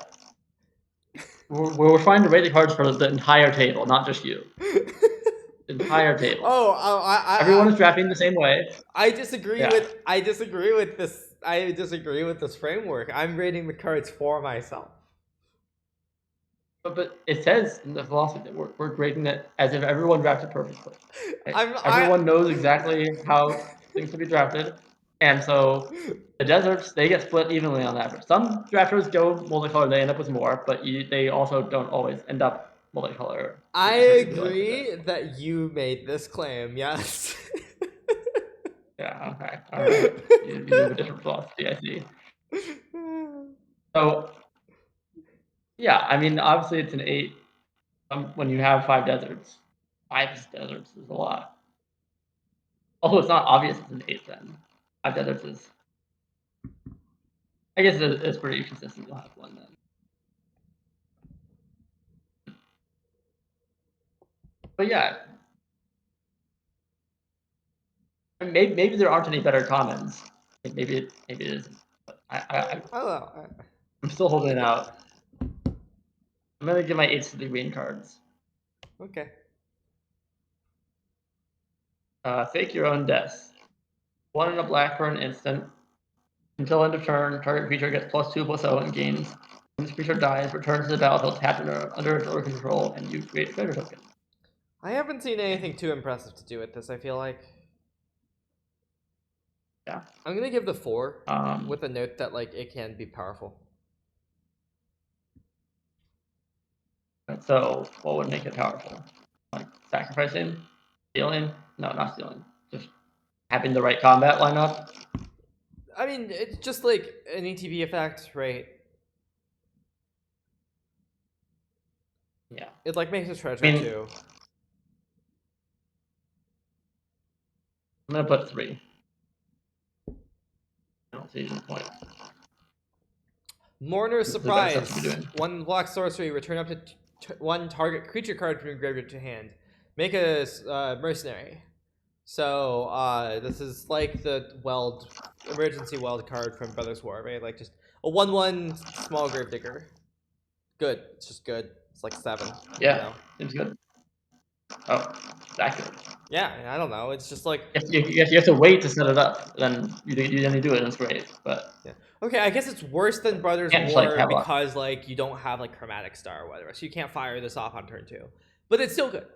We're trying to rate the cards for the entire table, not just you. Entire table. Oh, everyone is drafting the same way. I disagree with this framework. I'm rating the cards for myself. But it says in the philosophy that we're grading it as if everyone drafted perfectly. Everyone knows exactly how things can be drafted, and so the deserts, they get split evenly on average. Some drafters go multicolor, they end up with more, but they also don't always end up multicolor. I agree that you made this claim, yes. Yeah, okay, alright. You have a different philosophy, I see. So, yeah, I mean, obviously it's an 8 when you have 5 deserts. 5 deserts is a lot. Although it's not obvious it's an 8 then. 5 deserts is... I guess it's pretty consistent. You'll have 1 then. But yeah. Maybe there aren't any better commons. Maybe it isn't. But I don't know. I'm still holding it out. I'm gonna give my 8s to the green cards. Okay. Fake your own death. 1 in a black for an instant. Until end of turn, target creature gets +2/+0 and gains. When this creature dies, returns to the battlefield tapped under its order control, and you create a treasure token. I haven't seen anything too impressive to do with this, I feel like. Yeah. I'm gonna give the 4 with a note that like it can be powerful. So what would make it powerful? Like sacrificing? Stealing? No, not stealing. Just having the right combat lineup? I mean, it's just like an ETB effect, right? Yeah. It like makes a treasure too. I'm gonna put 3. I don't see the point. Mourner's Surprise. 1 black sorcery, return up to 1 target creature card from your graveyard to hand. Make a mercenary. So this is like the emergency weld card from Brothers War, right? Like just a 1/1 small gravedigger. Good. It's just good. It's like 7. Yeah, seems good. Oh, that good. Yeah, I don't know. It's just like you have to wait to set it up. Then you do it, and it's great. But yeah. Okay, I guess it's worse than Brothers War because like you don't have like Chromatic Star or whatever, so you can't fire this off on turn 2. But it's still good.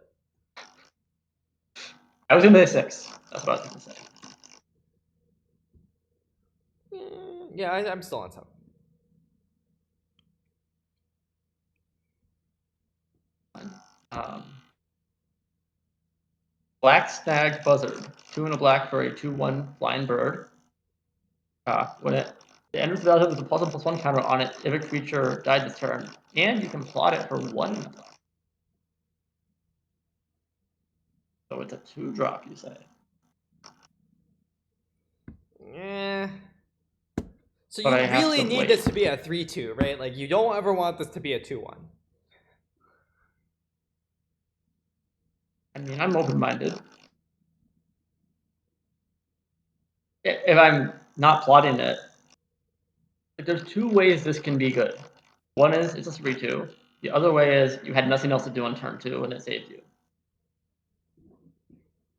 I was gonna say 6. That's what I was gonna say. Yeah, I'm still on 7. Black Stag Buzzard. 2 in a black for a 2/1 flying bird. When it enters the battlefield with a +1/+1 counter on it if a creature dies this turn, and you can plot it for 1. So it's a 2-drop, you say? Yeah. So you really need this to be a 3/2, right? Like you don't ever want this to be a 2/1. I mean, I'm open-minded. If I'm not plotting it, there's 2 ways this can be good. One is it's a 3/2. The other way is you had nothing else to do on turn 2 and it saved you.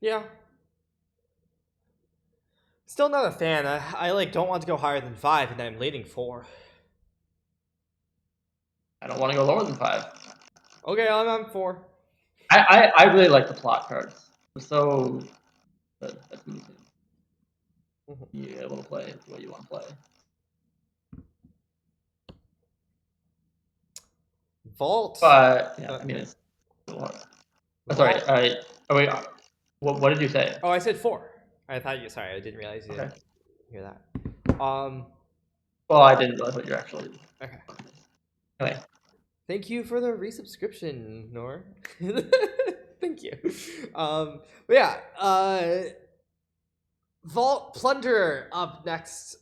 Yeah. Still not a fan. I like don't want to go higher than 5, and I'm leading 4. I don't want to go lower than 5. Okay, I'm on 4. I really like the plot cards. They're so good. That's me too. You're able to play the way you want to play. Vault. But yeah, I mean it's hard. Sorry. Oh wait. What did you say? Oh, I said 4. I thought you. Sorry, I didn't realize you didn't hear that. Well, I didn't realize what you're actually. Okay. Okay. Thank you for the resubscription, Nor. Thank you. But yeah. Vault Plunderer up next.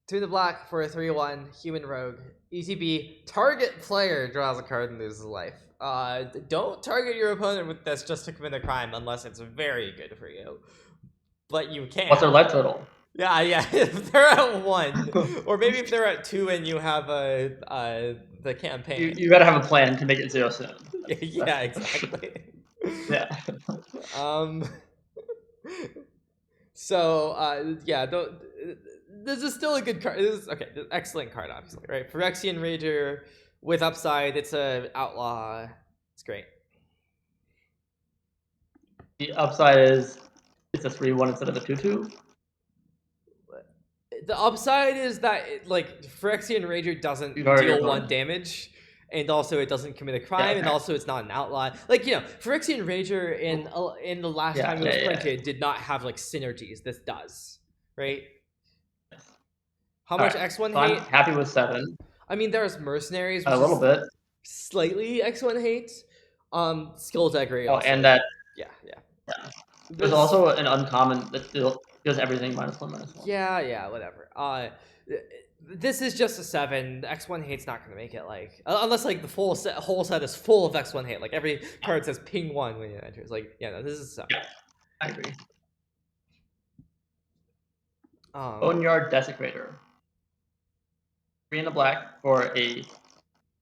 2 in the black for a 3/1 human rogue. ETB, target player draws a card and loses life. Don't target your opponent with this just to commit a crime unless it's very good for you. But you can. What's their life total? Yeah. If they're at 1, or maybe if they're at 2 and you have the campaign. You gotta have a plan to make it 0 soon. Yeah, exactly. Yeah. So yeah, this is still a good card. This is okay. Excellent card, obviously, right? Phyrexian Rager with upside. It's a outlaw. It's great. The upside is it's a 3/1 instead of a 2/2. The upside is that Phyrexian Rager doesn't deal 1 damage, and also it doesn't commit a crime, and also it's not an outlaw. Phyrexian Rager in the last time it was printed did not have synergies. This does, right? How much X1 hate? I'm happy with 7. I mean, there's mercenaries, which a little bit, slightly X1 hate. Skill degradation. Oh, and that. Yeah. There's also an uncommon that does everything -1/-1. Yeah, whatever. This is just a 7. The X1 hate's not gonna make it unless the whole set is full of X1 hate. Every card says ping 1 when it enters. No, this is a 7. Yeah, I agree. Boneyard Desecrator. 3 in the black for a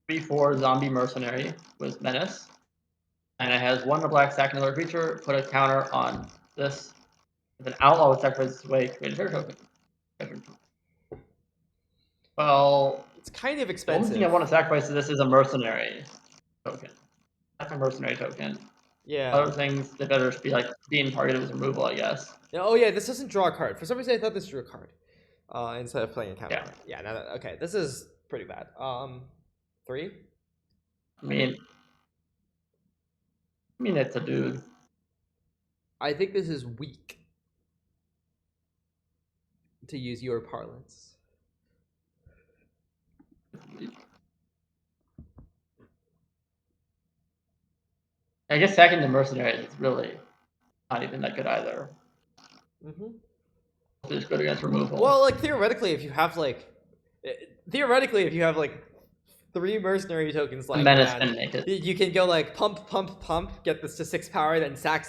3/4 zombie mercenary with menace. And it has 1 in the black, sack another creature, put a counter on this. If an outlaw would sacrifice this way, create a terror token. Well, it's kind of expensive. The only thing I want to sacrifice to this is a mercenary token. That's a mercenary token. Yeah. Other things, they better be being targeted with removal, I guess. Oh yeah, this doesn't draw a card. For some reason, I thought this drew a card. Instead of playing a counter. Yeah. No, okay, this is pretty bad. 3. I mean, it's a dude. I think this is weak, to use your parlance. I guess sacking the mercenary is really not even that good either. It's good against removal. Well, theoretically, if you have 3 mercenary tokens that, you can go pump, get this to 6 power, then sack,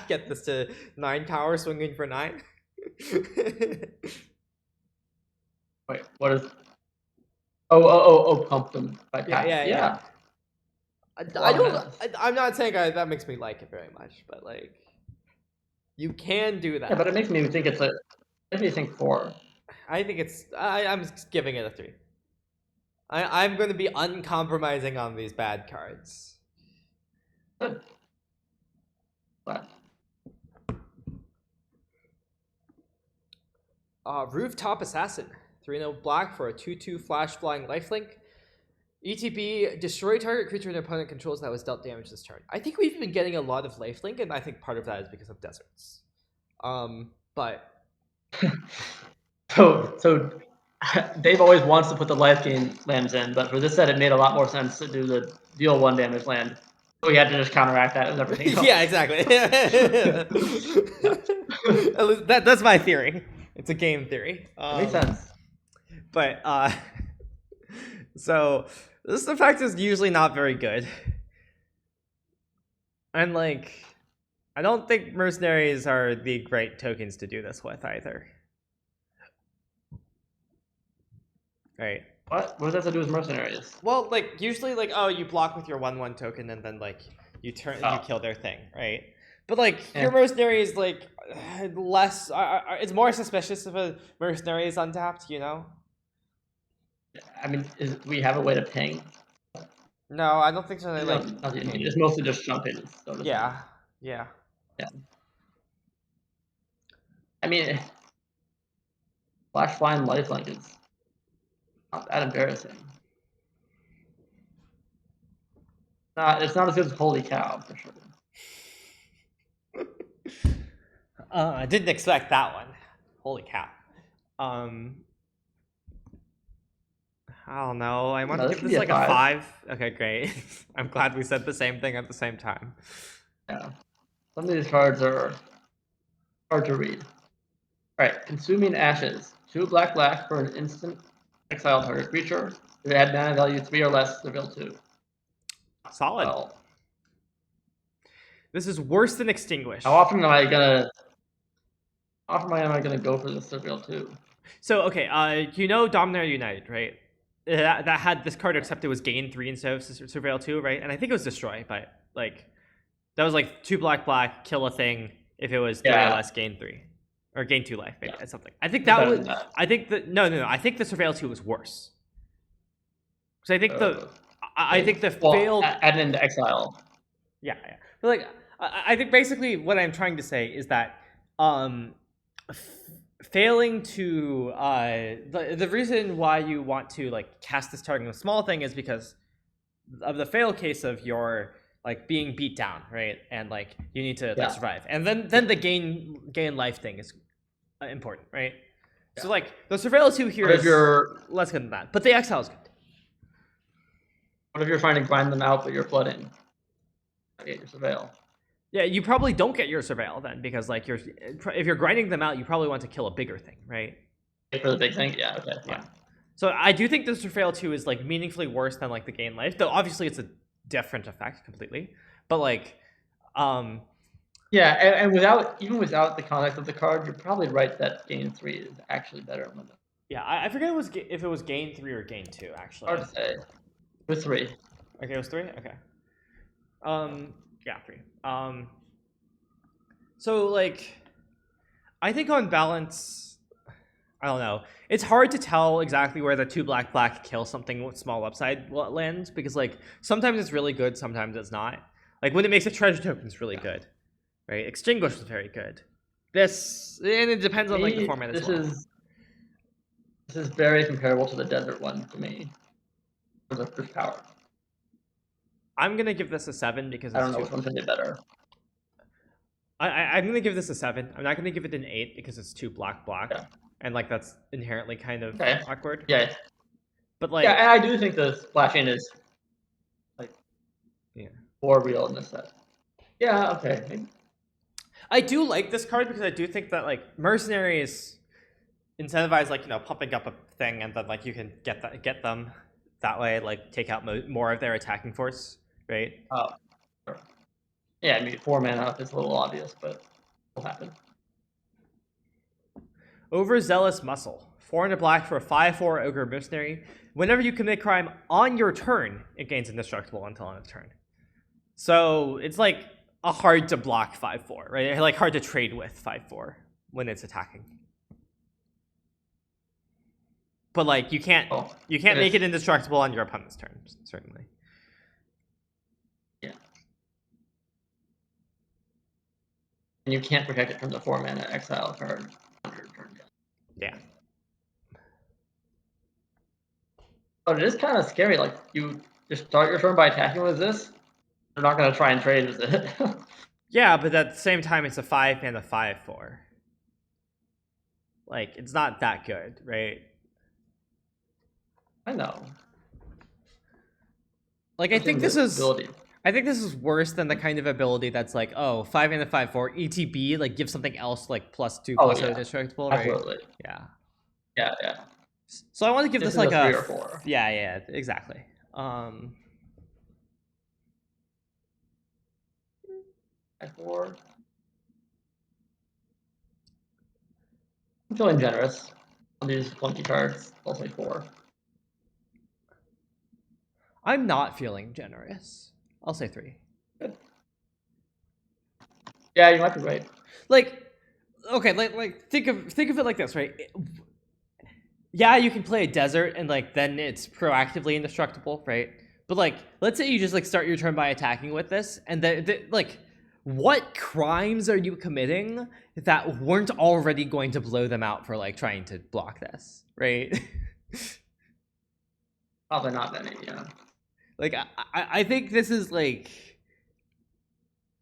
get this to 9 power, swinging for 9. Wait, what is? Oh, pump them by yeah. I'm not saying that makes me like it very much, but you can do that. Yeah, but it makes me think it makes me think 4. I think it's. I'm giving it a 3. I'm going to be uncompromising on these bad cards. Good. What? Rooftop Assassin. 3/0 black for a 2/2 flash flying lifelink. ETB, destroy target creature an opponent controls that was dealt damage this turn. I think we've been getting a lot of lifelink, and I think part of that is because of deserts. But so Dave always wants to put the life gain lands in, but for this set, it made a lot more sense to do the deal 1 damage land. So we had to just counteract that with everything else. Yeah, exactly. That's my theory. It's a game theory. Makes sense. But so this effect is usually not very good, and I don't think mercenaries are the great tokens to do this with either. Right. What does that have to do with mercenaries? Well, usually you block with your 1/1 token and then you kill their thing, right? But your mercenary is less. It's more suspicious if a mercenary is untapped, you know. I mean, we have a way to ping? No, I don't think so. It's mostly just jumping. Yeah. I mean, flash flying lifelink is not that embarrassing. It's not as good as holy cow for sure. I didn't expect that one. Holy cow. I don't know. I want to give this a 5. Okay, great. I'm glad we said the same thing at the same time. Yeah. Some of these cards are hard to read. Alright, Consuming Ashes. 2 black for an instant exile target creature. If it had mana value 3 or less, reveal 2. Solid. Well, this is worse than Extinguish. How often am I gonna go for this reveal 2? So okay, you know Dominator United, right? That had this card except it was gain 3 instead of Surveil 2, right? And I think it was destroy, but That was like 2 black, kill a thing. If it was 3 or less, gain 3. Or gain 2 life, maybe, something. I think that was... I think that... No. I think the Surveil 2 was worse. Because I think the failed... Add in the exile. Yeah. But like, I think basically what I'm trying to say is that failing to... the reason why you want to like cast this target on a small thing is because of the fail case of your... like being beat down, right? And like you need to like, survive, and then the gain life thing is important, right? So like the Surveil 2 here is less good than that, but the exile is good. What if you're trying to grind them out, but you're flooding? Get your Surveil. Yeah, you probably don't get your Surveil then, because like if you're grinding them out, you probably want to kill a bigger thing, right? For the big thing, yeah, okay, fine. Yeah. So I do think the Surveil 2 is like meaningfully worse than like the gain life, though obviously it's a different effect completely, but like yeah, and even without the context of the card, you're probably right that gain 3 is actually better than the... Yeah, I forget if it was gain 3 or gain 2 actually. Hard to say. It was 3. Okay, it was 3. Okay. Yeah, 3. So like I think on balance, I don't know. It's hard to tell exactly where the 2 black kill something with small upside lands, because like sometimes it's really good, sometimes it's not. Like when it makes a treasure token, it's really good, right? Extinguish is very good. This, and it depends on like the format as well. This is very comparable to the desert one to me. For the first power. I'm gonna give this a 7 because it's I don't know which one's gonna be better. I'm gonna give this a 7. I'm not gonna give it an 8 because it's 2 black. Yeah. And like that's inherently kind of awkward. Yeah. But like, yeah, and I do think the splashing is like more real in this set. Yeah, okay. I do like this card because I do think that like mercenaries incentivize like pumping up a thing, and then like you can get them that way, like take out more of their attacking force, right? Oh, sure. Yeah, I mean 4 mana is a little obvious, but it'll happen. Overzealous Muscle. 4 and a black for a 5/4 ogre mercenary. Whenever you commit crime on your turn, it gains indestructible until on its turn. So it's like a hard to block 5/4, right? Like hard to trade with 5/4 when it's attacking. But like you can't make it indestructible on your opponent's turn, certainly. Yeah. And you can't protect it from the 4 mana exile card on your turn. Yeah. But it is kind of scary. Like you just start your turn by attacking with this. They're not going to try and trade with it. Yeah, but at the same time, it's a 5 and a 5/4. Like it's not that good, right? I know. Like I think this is worse than the kind of ability that's like, oh, 5 and a 5/4 ETB, like give something else like +2/+0 indestructible, right? Absolutely. Yeah. Yeah. So I want to give this like a 3 or 4. Yeah, exactly. 4. I'm feeling generous on these clunky cards. I'll say 4. I'm not feeling generous. I'll say 3. Good. Yeah, you might be right. Like, okay, like think of it like this, right? Yeah, you can play a desert and like then it's proactively indestructible, right? But like, let's say you just like start your turn by attacking with this, and like, what crimes are you committing that weren't already going to blow them out for like trying to block this, right? Probably not many, yeah. Like I think this is like,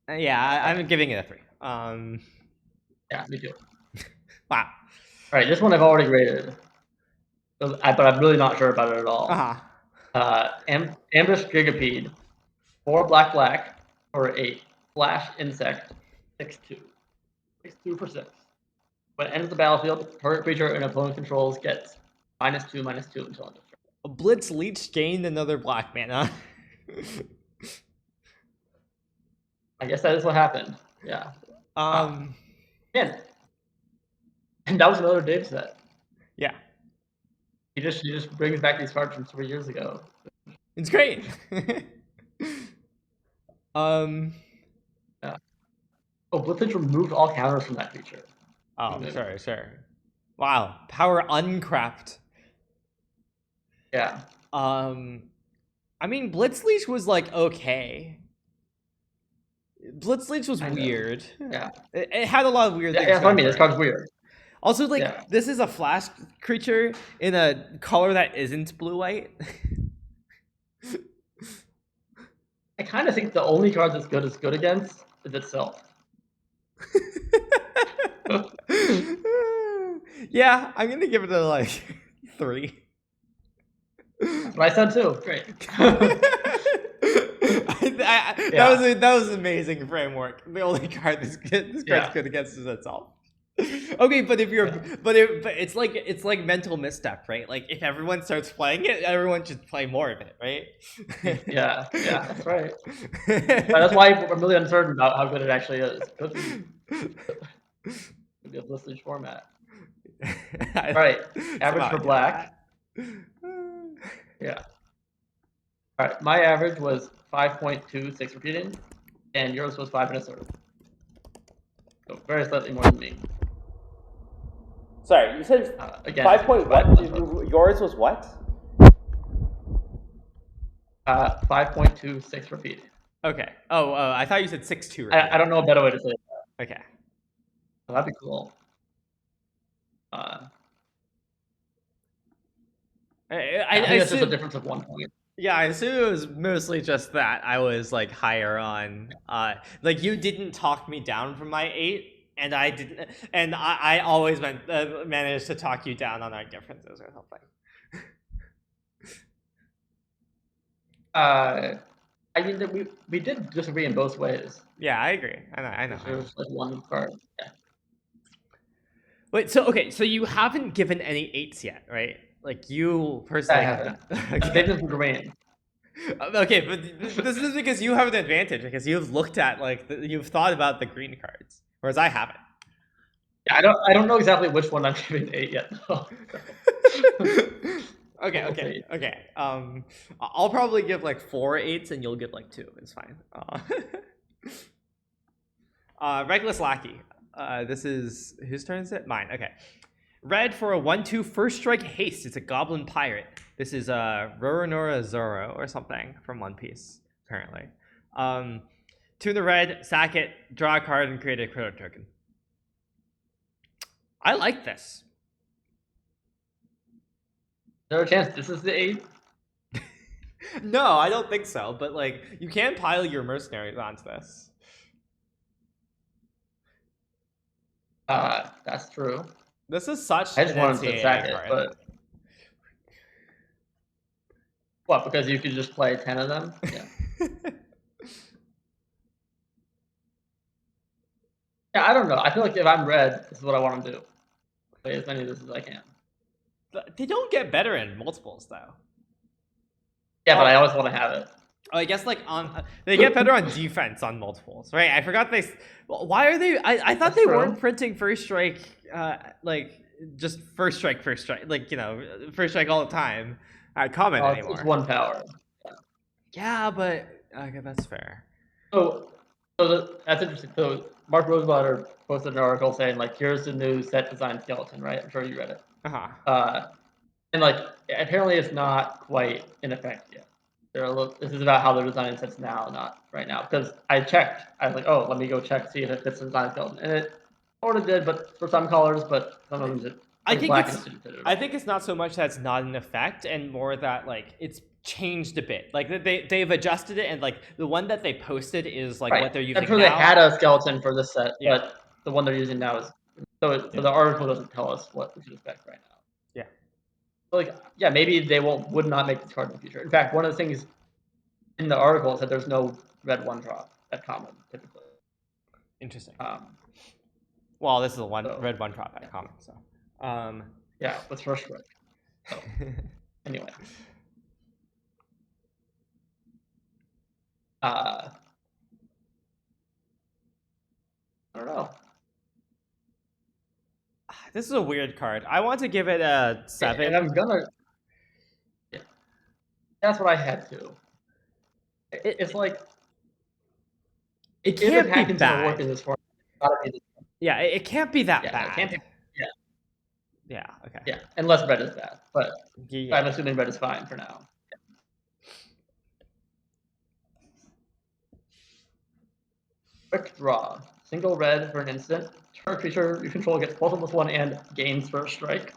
yeah, I'm giving it a 3. Yeah, me too. Wow. All right, this one I've already graded, but I'm really not sure about it at all. Ambush Gigapede, 4 black for 8 flash insect, 6/2. 6/2 for 6. When it enters the battlefield, target creature an opponent controls gets -2/-2 until end of turn. A Blitz Leech gained another black mana. I guess that is what happened. Yeah. Man. And that was another Dave set. Yeah. He just brings back these cards from 3 years ago. It's great. Oh, Blitzage removed all counters from that creature. Oh, sure. Wow, power uncrapped. Yeah. I mean, Blitzleash was like okay. Blitzleash was weird. Yeah. It had a lot of weird things. Yeah, that's what I mean. This card's weird. Also, like, this is a flash creature in a color that isn't blue-white. I kind of think the only card that's good against is itself. Yeah, I'm gonna give it a like 3. That's what I said too. Great. That was amazing framework. The only card this card's good against is itself. Okay, but it's like mental misstep, right? Like if everyone starts playing it, everyone should play more of it, right? Yeah, that's right. That's why I'm really uncertain about how good it actually is. Maybe a Blitzage format. All right, average for black. Yeah. All right, my average was 5.26 repeating, and yours was 5 1/3. So very slightly more than me. Sorry, you said again 5 point what? Yours was what? 5.26 repeating. Okay. Oh, I thought you said 6.2. I don't know a better way to say that. Okay. Oh, that'd be cool. I think it's just a difference of 1 point. Yeah, I assume it was mostly just that I was like higher on. Like you didn't talk me down from my 8, and I didn't, and I always managed to talk you down on our differences or something. I mean that we did disagree in both ways. Yeah, I agree. I know. There's like one card. Yeah. Wait, so you haven't given any 8s yet, right? Like you personally haven't. They've been green. Okay, but this is because you have an advantage because you've looked at you've thought about the green cards, whereas I haven't. Yeah, I don't know exactly which one I'm giving 8 yet. Okay. I'll probably give like 4 8s and you'll give like 2. It's fine. Reckless Lackey. This is whose turn is it? Mine. Okay. Red for a 1/2 first strike haste. It's a goblin pirate. This is Roronoa Zoro or something from One Piece, apparently. 2 in the red, sack it, draw a card, and create a crypto token. I like this. There's a chance this is the 8? No, I don't think so, but like you can pile your mercenaries onto this. That's true. This is such I just wanted to sack it, but what? Because you could just play 10 of them? Yeah. Yeah, I don't know. I feel like if I'm red, this is what I want to do. Play as many of this as I can. They don't get better in multiples, though. Yeah, but I always want to have it. Oh, I guess like they get better on defense on multiples, right? I forgot they. Why are they? I thought they weren't printing first strike, like just first strike, like first strike all the time at common anymore. It's 1 power. Yeah, but okay, that's fair. So that's interesting. So Mark Rosewater posted an article saying like, here's the new set design skeleton, right? I'm sure you read it. And like apparently it's not quite in effect yet. This is about how they're designing sets now, not right now. Because I checked. I was like, oh, let me go check, see if it fits the design skeleton. And it sort of did, but for some colors, but some of them did. I think it's not so much that it's not in effect, and more that like it's changed a bit. Like they've adjusted it, and like the one that they posted is like what they're using. I'm sure now. They had a skeleton for this set, but the one they're using now is so the article doesn't tell us what we should expect right now. Yeah. So like maybe they would not make this card in the future. In fact, one of the things in the article said there's no red 1-drop at common typically. Interesting. Well, this is a red 1-drop at common, so. Yeah, with first strike. So, anyway. I don't know. This is a weird card. I want to give it a 7. And I'm gonna. Yeah. That's what I had to. It's like it can't be bad. Work in this form. Yeah, it can't be that Yeah, bad. it can't be. Yeah. Yeah. Okay. Yeah, unless red is bad, but Yeah. I'm assuming red is fine for now. Quick draw. Single red for an instant. Target creature you control gets +1/+1 and gains first strike.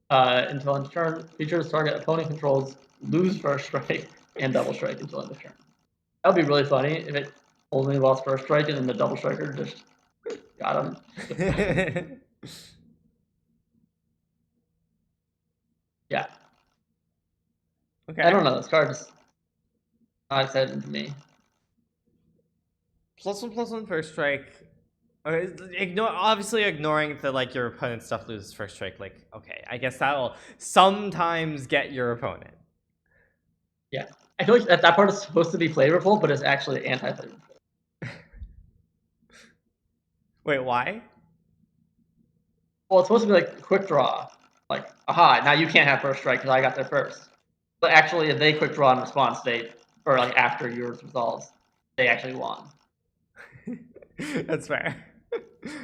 Until end of turn, creatures target opponent controls lose first strike and double strike until end of turn. That would be really funny if it only lost first strike and then the double striker just got him. Yeah. Okay. I don't know. This card's not exciting to me. +1/+1 first strike. Obviously ignoring the like your opponent's stuff loses first strike. Like, okay, I guess that'll sometimes get your opponent. Yeah, I feel like that part is supposed to be flavorful, but it's actually anti-flavorful. Wait, why? Well, it's supposed to be like quick draw. Like, aha, now you can't have first strike because I got there first. But actually, if they quick draw in response, or like after yours resolves, they actually won. That's fair.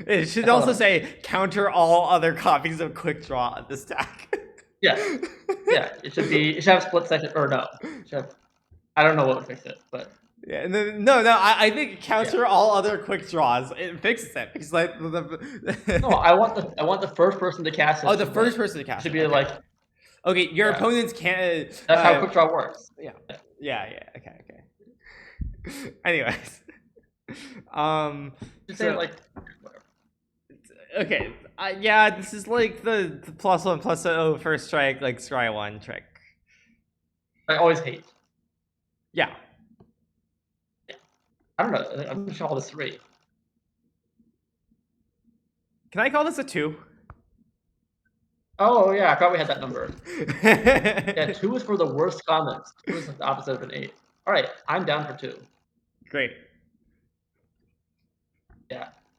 It should also say counter all other copies of quick draw on the stack. Yeah, it should have split second, or no. I don't know what would fix it, but yeah, no. I think counter all other quick draws. It fixes it because like no, I want the first person to cast it. Oh, the first person to cast it should be like. Okay, your opponents can't. That's how quick draw works. Yeah. Okay. Anyways, Say like. Okay, yeah, this is like the +1/+0 first strike, like scry 1 trick. I always hate. Yeah. I don't know. I'm just gonna call this 3. Can I call this a 2? Oh yeah, I thought we had that number. Yeah, 2 is for the worst comments. 2 is the opposite of an 8. All right, I'm down for 2. Great.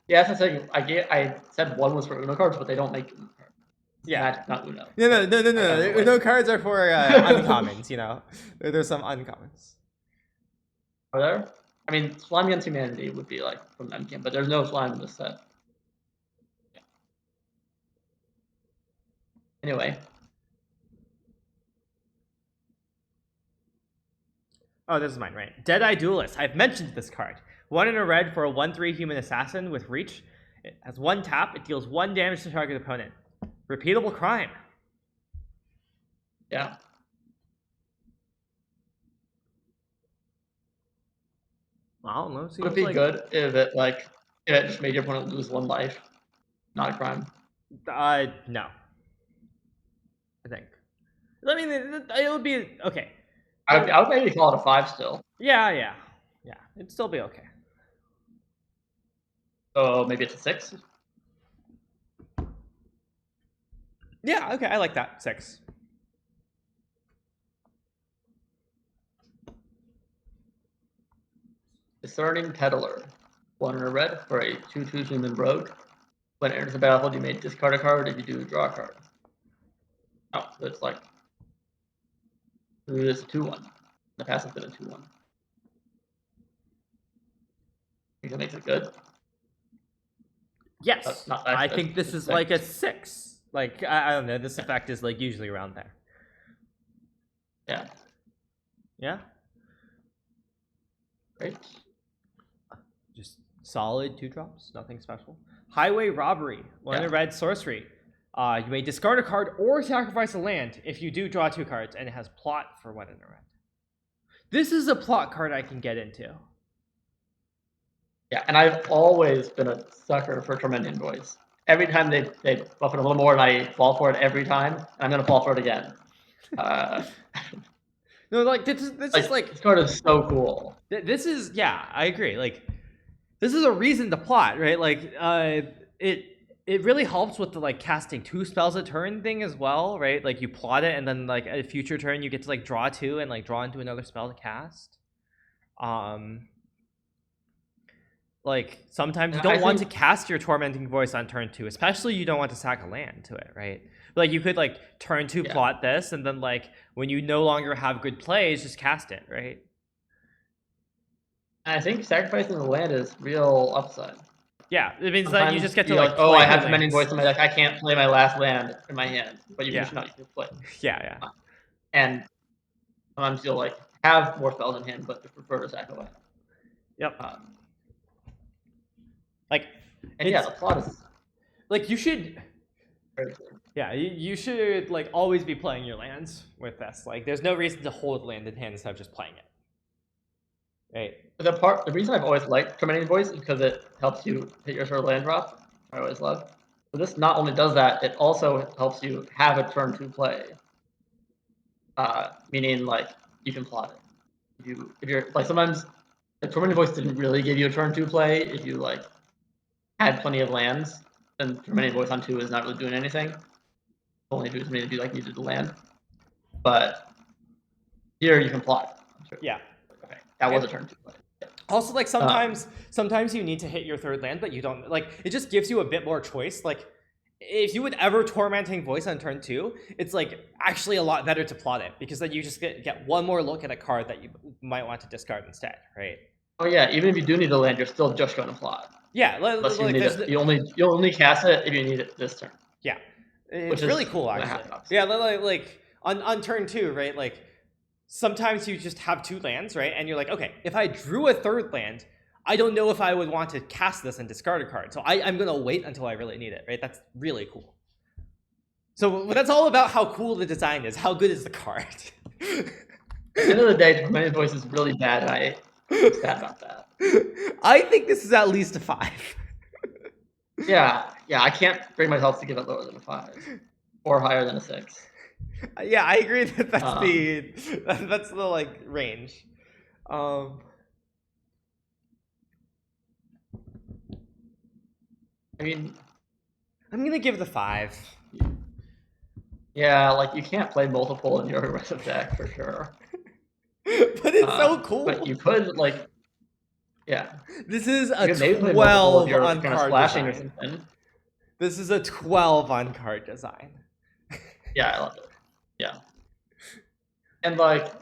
Yeah, that's the thing. I said 1 was for Uno cards, but they don't make Uno cards. Yeah, not Uno. No. Uno cards are for uncommons. You know, there's some uncommons. Are there? I mean, Slime Against Humanity would be like from MCAM, but there's no slime in this set. Anyway. Oh, this is mine, right? Deadeye Duelist. I've mentioned this card. 1 in a red for a 1/3 human assassin with reach. It has 1 tap. It deals 1 damage to target opponent. Repeatable crime. Yeah. I don't know. Would it be good if it just made your opponent lose 1 life? Not a crime. No. I think. I mean, it would be okay. I would maybe call it a 5 still. Yeah. It'd still be okay. So maybe it's a 6. Yeah. Okay. I like that 6. Discerning Peddler. 1 in a red for a 2/2 human rogue. When it enters the battlefield, you may discard a card. If you do, draw a card. Oh, so it's like it's a 2/1. The passive's been a 2/1. Think that makes it good? Yes. I think this is like a 6. Like I don't know. This effect is like usually around there. Yeah. Yeah. Great. Just solid 2 drops. Nothing special. Highway Robbery. 1 in a red sorcery. You may discard a card or sacrifice a land. If you do, draw 2 cards, and it has plot for 1 in a red. This is a plot card I can get into. Yeah, and I've always been a sucker for Tormenting Voice. Every time they buff it a little more, and I fall for it every time, and I'm gonna fall for it again. No, like this is like this card is so cool. This is I agree. Like this is a reason to plot, right? Like it really helps with the like casting 2 spells a turn thing as well, right? Like you plot it, and then like a future turn you get to like draw 2 and like draw into another spell to cast. Like sometimes you don't want to cast your Tormenting Voice on turn 2, especially you don't want to sack a land to it, right? But, like you could like turn 2 plot this, and then like when you no longer have good plays, just cast it, right? I think sacrificing the land is real upside. Yeah, it means that you just get to like. Oh, I have Commanding Voice in my deck. I can't play my last land in my hand, but you can just not use play. Yeah. And sometimes you'll like have more spells in hand, but just prefer to sack away. Yep. And yeah, the plot is like you should. Yeah, you should like always be playing your lands with this. Like, there's no reason to hold land in hand instead of just playing it. Right. The reason I've always liked Commanding Voice is because it helps you hit your sort of land drop. I always love. But this not only does that, it also helps you have a turn to play. Meaning like you can plot it. If you're like sometimes the Commanding Voice didn't really give you a turn to play if you like had plenty of lands, then Commanding Voice on 2 is not really doing anything. Only do is maybe if you like needed to land. But here you can plot. Sure. Yeah. Okay. That was a turn to play. Also, like sometimes you need to hit your third land, but you don't. Like, it just gives you a bit more choice. Like, if you would ever Tormenting Voice on turn 2, it's like actually a lot better to plot it, because then you just get one more look at a card that you might want to discard instead, right? Oh yeah, even if you do need to land, you're still just going to plot. Yeah, unless you need it. You only cast it if you need it this turn. Yeah, it's really cool actually. Yeah, like on turn 2, right? Like, sometimes you just have 2 lands, right? And you're like, okay, if I drew a third land, I don't know if I would want to cast this and discard a card. So I'm going to wait until I really need it, right? That's really cool. So that's all about how cool the design is. How good is the card? At the end of the day, Commanding Voice is really bad, and I'm sad about that. I think this is at least a 5. Yeah, I can't bring myself to give it lower than a 5. Or higher than a 6. Yeah, I agree that that's the like range. I mean, I'm gonna give the 5. Yeah, like you can't play multiple in your aggressive deck for sure. But it's so cool. But you could like, yeah. This is a 12 on card splashing design. Or something. This is a 12 on card design. Yeah, I love it. Yeah. And like,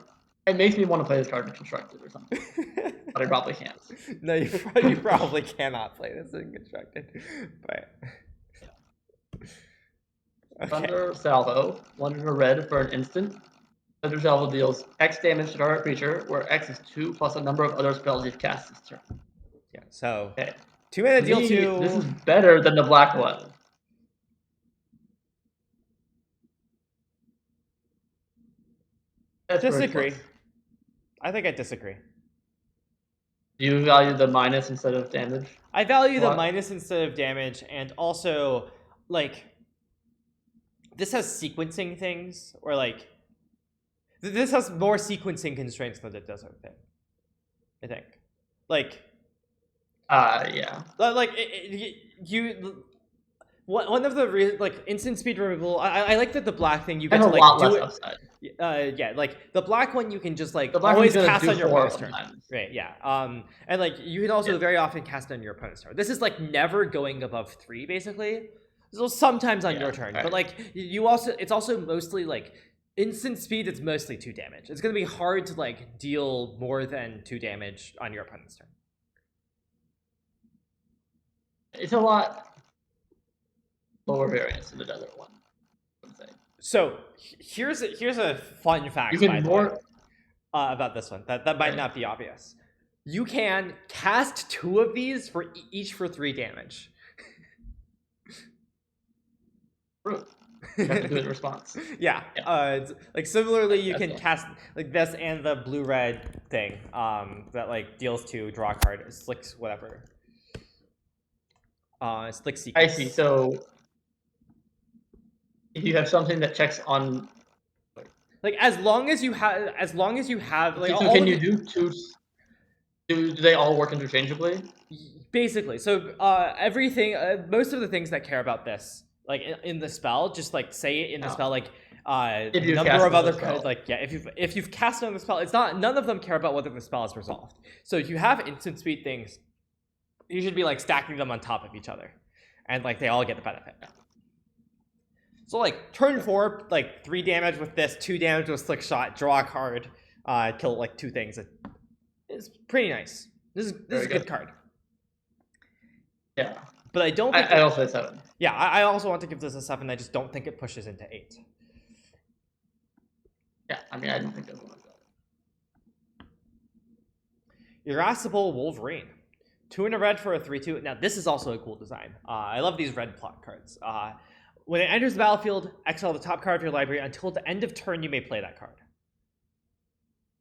it makes me want to play this card in Constructed or something. But I probably can't. No, you probably cannot play this in Constructed. But okay. Thunder Salvo, 1 in a red for an instant. Thunder Salvo deals X damage to target creature, where X is 2 plus a number of other spells you've cast this turn. Yeah, so okay. 2 mana deal 2. This is better than the black one. Disagree. I think I disagree. Do you value the minus instead of damage? I value the minus instead of damage, and also, like, this has sequencing things, or like, this has more sequencing constraints than it does other thing. I think, like, yeah, like one of the like instant speed removal. I like that the black thing you get to like do it. Upside. Yeah, like the black one you can just like always cast on your opponent's turn. Right, yeah. And like you can also very often cast on your opponent's turn. This is like never going above 3 basically. So sometimes on your turn, but like it's also mostly like instant speed. It's mostly 2 damage. It's gonna be hard to like deal more than 2 damage on your opponent's turn. It's a lot lower variance than the desert one. So here's a fun fact about this one that might not be obvious. You can cast 2 of these for each for 3 damage. You have to do it in response. Yeah. Like similarly, you can cast like this and the blue-red thing that like deals 2, draw a card, slicks whatever. Slick sequence. I see. So if you have something that checks on, like as long as you have like, so can you do 2? Do they all work interchangeably? Basically, so everything, most of the things that care about this, like in the spell, just like say it in the spell, like number of other cards, like yeah, if you've cast on the spell, it's not, none of them care about whether the spell is resolved. So if you have instant speed things, you should be like stacking them on top of each other, and like they all get the benefit. So like turn 4, like 3 damage with this, 2 damage with Slick Shot, draw a card, kill like 2 things. It's pretty nice. This is a good card. Yeah. But I don't think I also say 7. Yeah, I also want to give this a 7. I just don't think it pushes into 8. Yeah, I mean, I don't think that's one of that. Irascible Wolverine. 2 in a red for a 3/2. Now, this is also a cool design. I love these red plot cards. When it enters the battlefield, exile the top card of your library. Until the end of turn, you may play that card.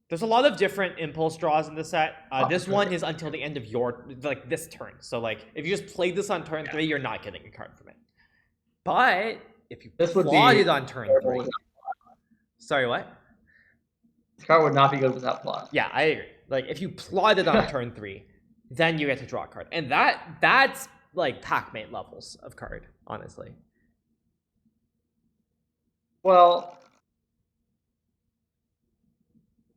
There's a lot of different impulse draws in the set. This one is until the end of your, like, this turn. So, like, if you just play this on turn 3, you're not getting a card from it. But if you plot it on turn 3... Sorry, what? This card would not be good without plot. Yeah, I agree. Like, if you plot it on turn 3, then you get to draw a card. And that's, like, Pac-Mate levels of card, honestly. Well...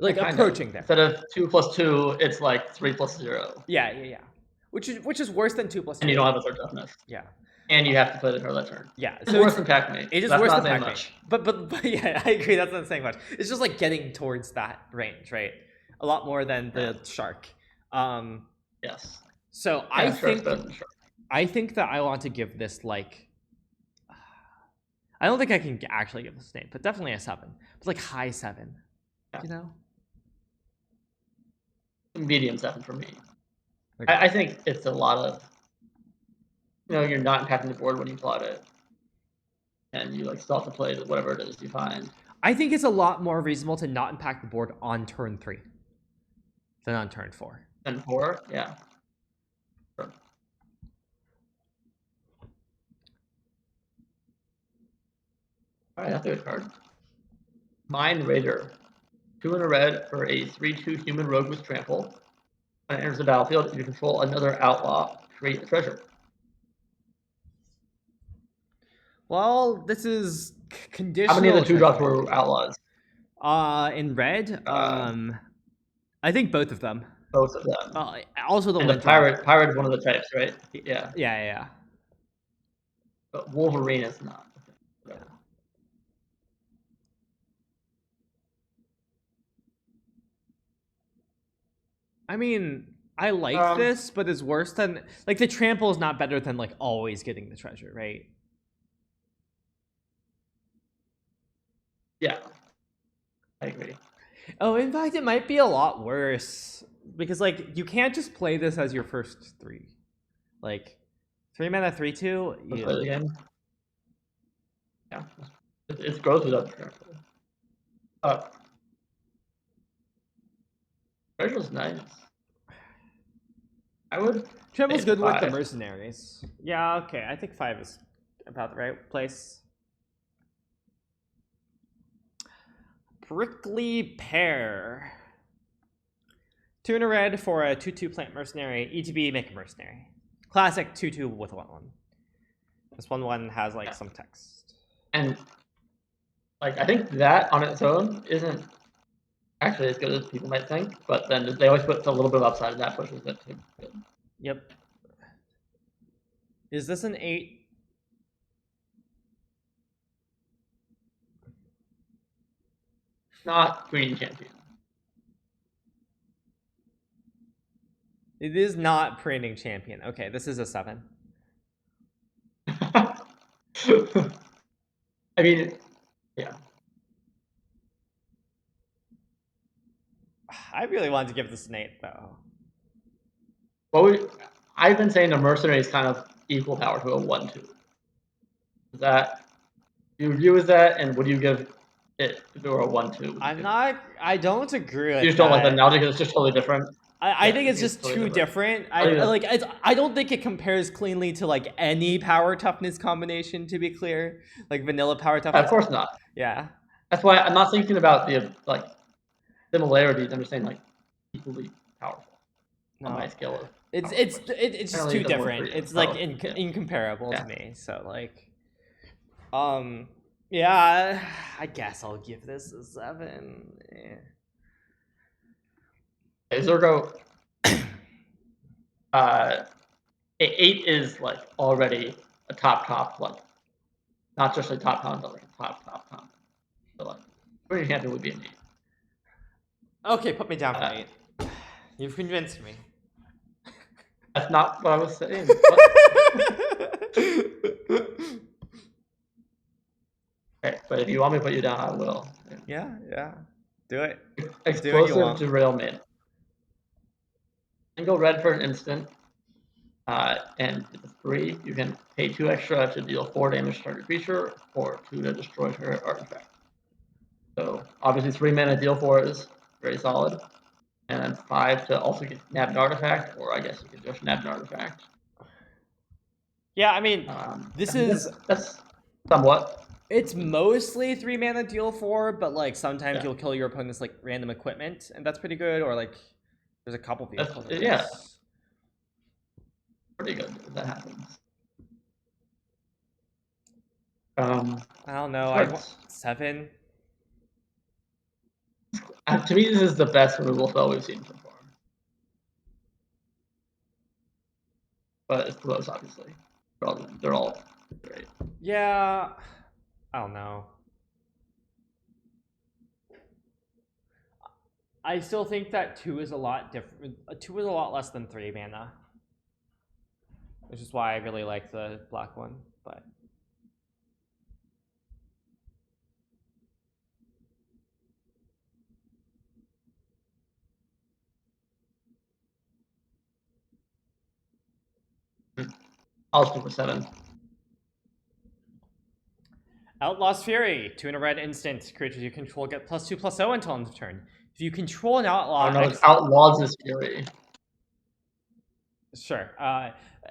Like, approaching there. Instead of 2+2, it's like 3+0. Yeah. Which is worse than 2+2. And you don't have a third toughness. Yeah. And you have to play the card that turn. Yeah. It's worse than Pac-Mate. It is worse than Pac-Mate. But yeah, I agree. That's not saying much. It's just like getting towards that range, right? A lot more than the shark. Yes. So I think that I want to give this, like, I don't think I can actually give this a name, but definitely a 7. But like high 7. Yeah. You know? Medium 7 for me. Okay. I think it's a lot of, you're not impacting the board when you plot it, and you like still have to play whatever it is you find. I think it's a lot more reasonable to not impact the board on turn 3 than on turn 4. Turn 4, yeah. Sure. All right, that's a good card. Mind Raider. 2 in a red for a 3/2 human rogue with trample. When it enters the battlefield, if you control another outlaw, create a treasure. Well, this is conditional. How many of the 2-drops were outlaws? In red, I think both of them. Both of them. Also the pirate is one of the types, right? Yeah. Yeah. But Wolverine is not. Yeah. I mean, I like this, but it's worse than, like, the trample is not better than, like, always getting the treasure, right? Yeah, I agree. Oh, in fact, it might be a lot worse because, like, you can't just play this as your first 3. Like, 3 mana 3/2. Let's play it again. Yeah, it's gross without the trample. Treasure's nice. I would. Trample's good with the mercenaries. Yeah, okay. I think 5 is about the right place. Prickly Pear. 2 in a red for a 2/2 plant mercenary. ETB, make a mercenary. Classic 2/2 with 1/1. This 1/1 has, like, some text. And, like, I think that on its own isn't actually as good as people might think, but then they always put a little bit of upside, and that pushes it too. Yep. Is this an 8? Not green champion. It is not preening champion. Okay, this is a 7. I mean, yeah. I really wanted to give this an 8, though. Well, I've been saying the mercenary is kind of equal power to a 1/2. Is that, do you agree with that? And would you give it if it were a 1/2? I don't agree with You just don't like the analogy because it's just totally different? I think it's just too different. I don't think it compares cleanly to, like, any power toughness combination, to be clear. Like vanilla power toughness. Of course not. Yeah. That's why I'm not thinking about the, like, similarities. I'm just saying, like, equally powerful. No. On my scale of it's just too different. It's like incomparable to me. So, like, yeah, I guess I'll give this a 7. Yeah. Zergo, 8 is, like, already a top, like, not just a top, but like a top. So, like, pretty champion would be an 8. Okay, put me down for 8. You've convinced me. That's not what I was saying. Okay, but if you want me to put you down, I will. Yeah, do it. Explosive Derailment. Single red for an instant, and if it's 3, you can pay 2 extra to deal 4 damage to target creature, or 2 to destroy target artifact. So obviously 3 mana deal 4 is very solid, and then 5 to also get nab an artifact, or I guess you can just nab an artifact. Yeah, I mean, that's somewhat. It's mostly 3 mana deal 4, but like sometimes you'll kill your opponent's like random equipment, and that's pretty good. Or like there's a couple vehicles. Yeah, pretty good if that happens. I don't know. I want 7. To me, this is the best removal spell we've seen so far. But it's close, obviously. They're all great. Yeah, I don't know. I still think that 2 is a lot different. 2 is a lot less than 3 mana, which is why I really like the black one. But I'll stick with 7. Outlaw's Fury, 2 in a red instant. Creatures you control get +2/+0 until end of turn. If you control an outlaw, it's Outlaw's Fury. Sure.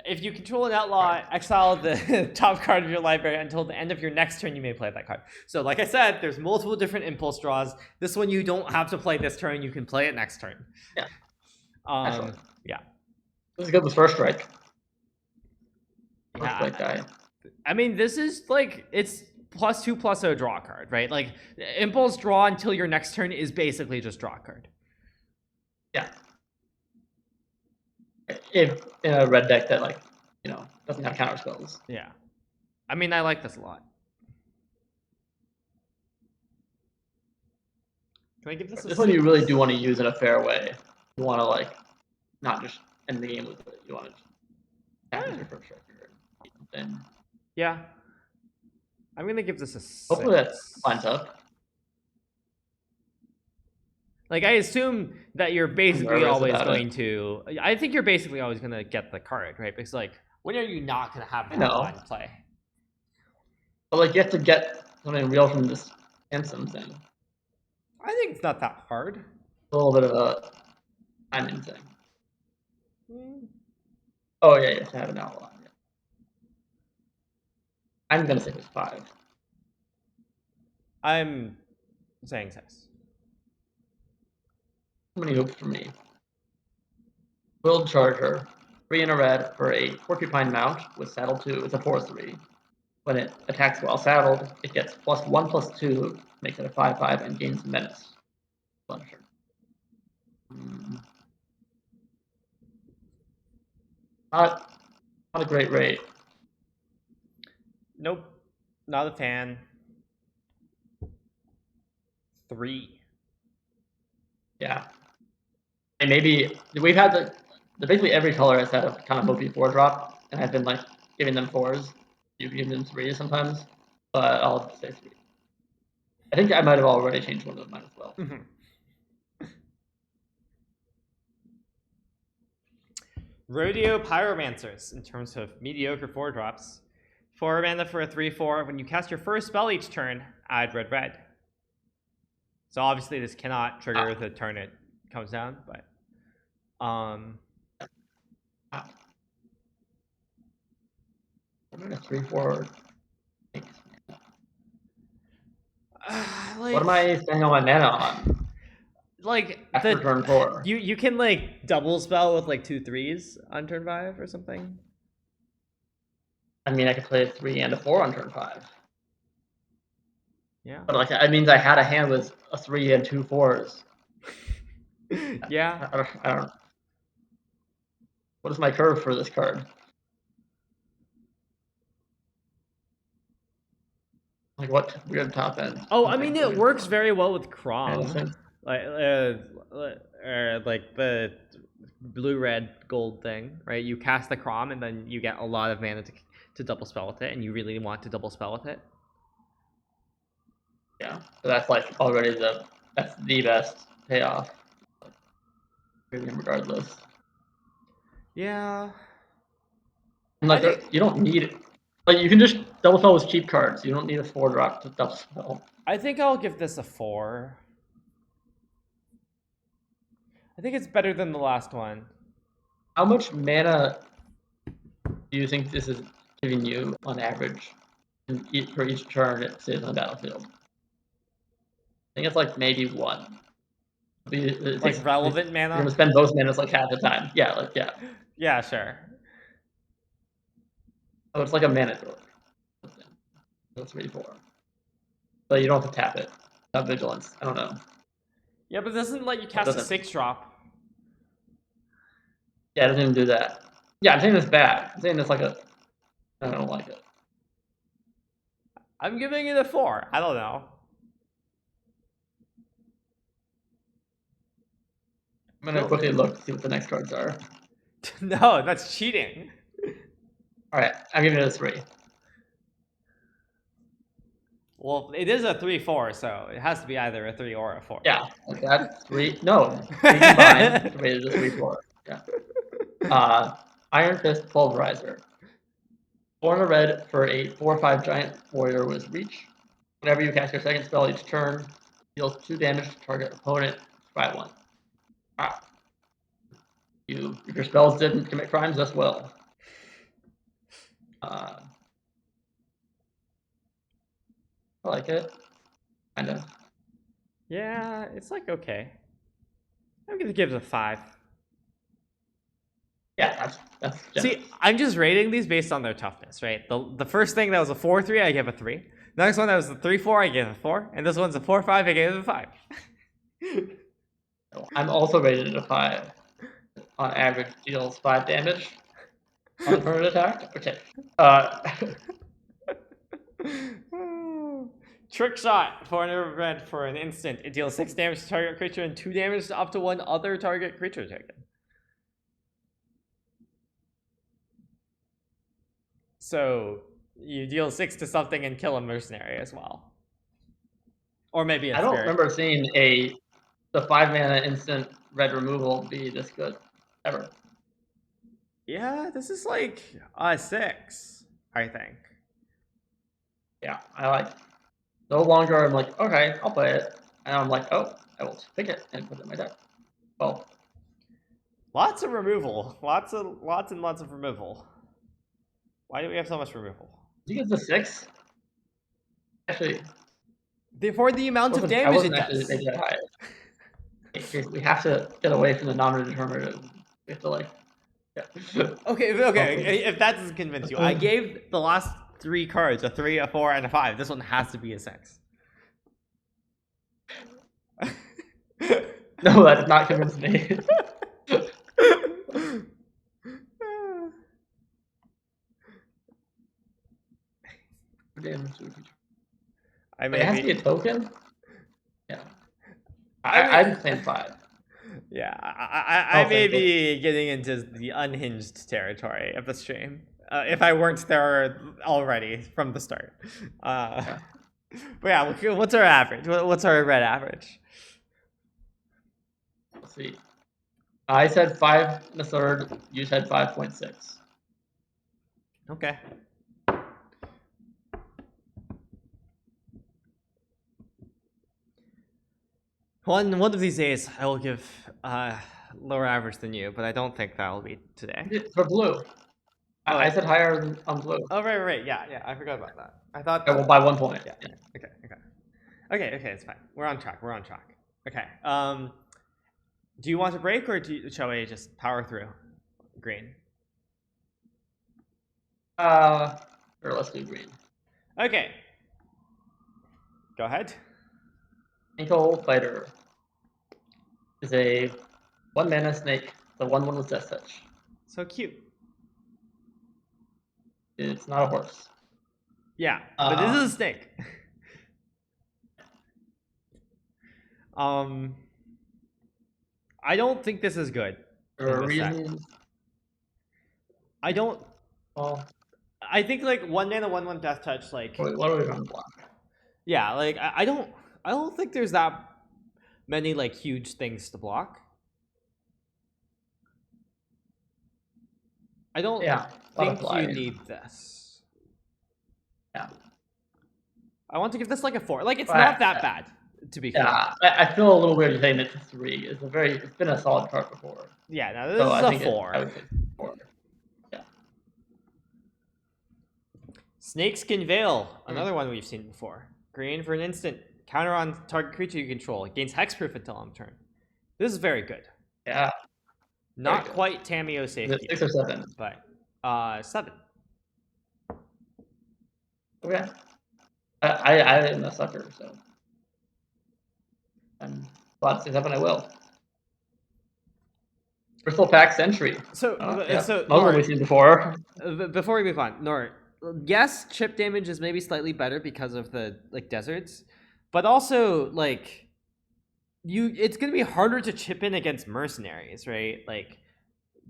If you control an outlaw, exile the top card of your library until the end of your next turn. You may play that card. So, like I said, there's multiple different impulse draws. This one you don't have to play this turn. You can play it next turn. Yeah. Yeah. This is good with first strike. First strike guy. I mean, this is like it's +2/+0 draw card, right? Like impulse draw until your next turn is basically just draw card. Yeah. If in a red deck that doesn't have counter spells. Yeah. I mean, I like this a lot. Can I give this? This one you really do want to use in a fair way. You want to not just end the game with it. You want to tap your first striker. Then yeah, I'm gonna give this a 6. Hopefully that lines up. Like, I assume that you're basically always going to. I think you're basically always going to get the card, right? Because, like, when are you not going to have that line play? But, you have to get something real from this Ansem thing. I think it's not that hard. A little bit of a timing thing. Oh, yeah, you have to have an outlaw. Yeah. I'm going to say it's 5. I'm saying 6. How many hoops for me? Willed Charger, 3 in a red for a Porcupine Mount with Saddle 2. It's a 4/3. When it attacks while saddled, it gets +1/+2, makes it a 5/5, and gains Menace. Not a great rate. Nope, not a fan. 3. Yeah. And maybe we've had basically every color has had a kind of OP 4 drop, and I've been giving them 4s. You can give them 3s sometimes, but I'll say 3. I think I might have already changed one of mine as well. Rodeo Pyromancers, in terms of mediocre 4 drops. 4 mana for a 3/4. When you cast your first spell each turn, add red. So obviously this cannot trigger the turn it comes down, but I'm gonna 3/4. What am I spending all my mana on? After turn 4. You can double spell with 2 3s on turn 5 or something. I mean, I could play a 3 and a 4 on turn 5. Yeah. But that means I had a hand with a 3 and 2 4s. Yeah. I don't. What is my curve for this card? What weird top end? Oh, I mean, it works very well with Crom. blue red gold thing, right? You cast the Crom and then you get a lot of mana to double spell with it, and you really want to double spell with it. Yeah, so that's like already that's the best payoff. Regardless. Yeah. And like you don't need it. Like you can just double spell with cheap cards. You don't need a 4-drop to double spell. I think I'll give this a 4. I think it's better than the last one. How much mana do you think this is giving you on average for each turn it stays on the battlefield? I think it's like maybe 1. Like relevant mana? You're gonna spend both manas like half the time. Yeah, like yeah. Yeah, sure. Oh, it's like a mana drawer. That's 3-4. So you don't have to tap it. Not vigilance. I don't know. Yeah, but it doesn't let you cast a 6-drop. Yeah, it doesn't even do that. Yeah, I'm saying it's bad. I'm saying it's like a. I don't like it. I'm giving it a 4. I don't know. I'm gonna quickly look to see what the next cards are. No, that's cheating. Alright, I'm giving it a 3. Well, it is a 3-4, so it has to be either a 3 or a 4. Yeah, like that. 3. No, 3 combined. Rated a 3-4. Yeah. Iron Fist Pulverizer. 4 and a red for a 4/5 giant warrior with reach. Whenever you cast your second spell each turn, deals 2 damage to target opponent. Try 1. Wow. If your spells didn't commit crimes, that's well. I like it. Kind of. Yeah, it's like okay. I'm gonna give it a 5. Yeah, that's See, I'm just rating these based on their toughness, right? The first thing that was a 4-3, I give a 3. The next one that was a 3-4, I gave a 4. And this one's a 4-5, I gave it a 5. I'm also rated at a 5. On average, deals 5 damage on the permanent attack. Okay. Trick shot. 4 red for an instant. It deals 6 damage to target creature and 2 damage to up to 1 other target creature taken. So you deal 6 to something and kill a mercenary as well. Or maybe a I don't remember seeing the 5 mana instant red removal be this good ever. Yeah, this is like a 6, I think. Yeah, I like it. No longer I'm like, okay, I'll play it. And I'm like, oh, I will pick it and put it in my deck. Well. Lots of removal. Lots and lots of removal. Why do we have so much removal? You get the 6? Actually. For the amount of damage it does. Maybe that high. We have to get away from the non-redeterminative. We have to like. Yeah. Okay. If that doesn't convince you, I gave the last 3 cards a 3, a 4, and a 5. This one has to be a 6. No, that did not convince me. I mean, it has to be a token? Yeah. I'm saying 5. Yeah, I may be getting into the unhinged territory of the stream. If I weren't there already from the start. But yeah, what's our average? What's our red average? Let's see. I said 5 1/3. You said 5.6. Okay. One of these days, I will give lower average than you, but I don't think that will be today. For blue. I said higher on blue. Oh, right. Yeah, I forgot about that. I thought. Well, by 1 point. Yeah. Okay, it's fine. We're on track. Okay. Do you want to break, or shall we just power through green? Or let's do green. Okay. Go ahead. Ankle Fighter is a 1 mana snake, the 1/1 with Death Touch. So cute. It's not a horse. Yeah, but this is a snake. I don't think this is good. There are reasons. I don't. Well, I think like 1-mana 1/1 Death Touch. Like, wait, what are we gonna block? Yeah, like I don't. I don't think there's that many like huge things to block. I don't think you need this. Yeah. I want to give this like a 4. Like, it's not that bad, to be clear. Yeah, I feel a little weird saying it's a 3. It's been a solid card before. Yeah, no, this is a 4. I would say 4. Yeah. Snakeskin Veil, another one we've seen before. Green for an instant. Counter on target creature you control. It gains hexproof until end turn. This is very good. Yeah. Not quite Tamiyo safety. 6 or 7? But 7. Okay. I am a sucker, so I'm glad to 7 I will. Bristlepack Sentry. So most of them we've seen before. Before we move on, Nor, yes, chip damage is maybe slightly better because of the like deserts, but also like it's gonna be harder to chip in against mercenaries, right? Like,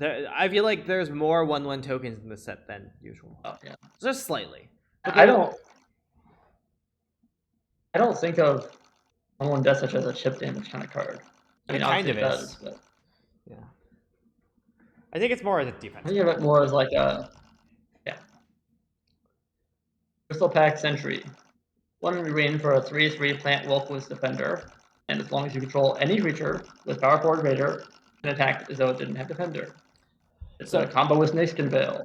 I feel like there's more 1/1 tokens in the set than usual. Oh yeah, just slightly. But I don't think of 1/1 Death Touch as a chip damage kind of card. I mean, it kind of is. But... Yeah. I think it's more as a defense. I think of it more as like a Bristlepack Sentry. 1 green for a 3/3 plant wolf with defender, and as long as you control any creature with power 4 or greater, can attack as though it didn't have defender. It's a combo with Snakeskin Veil.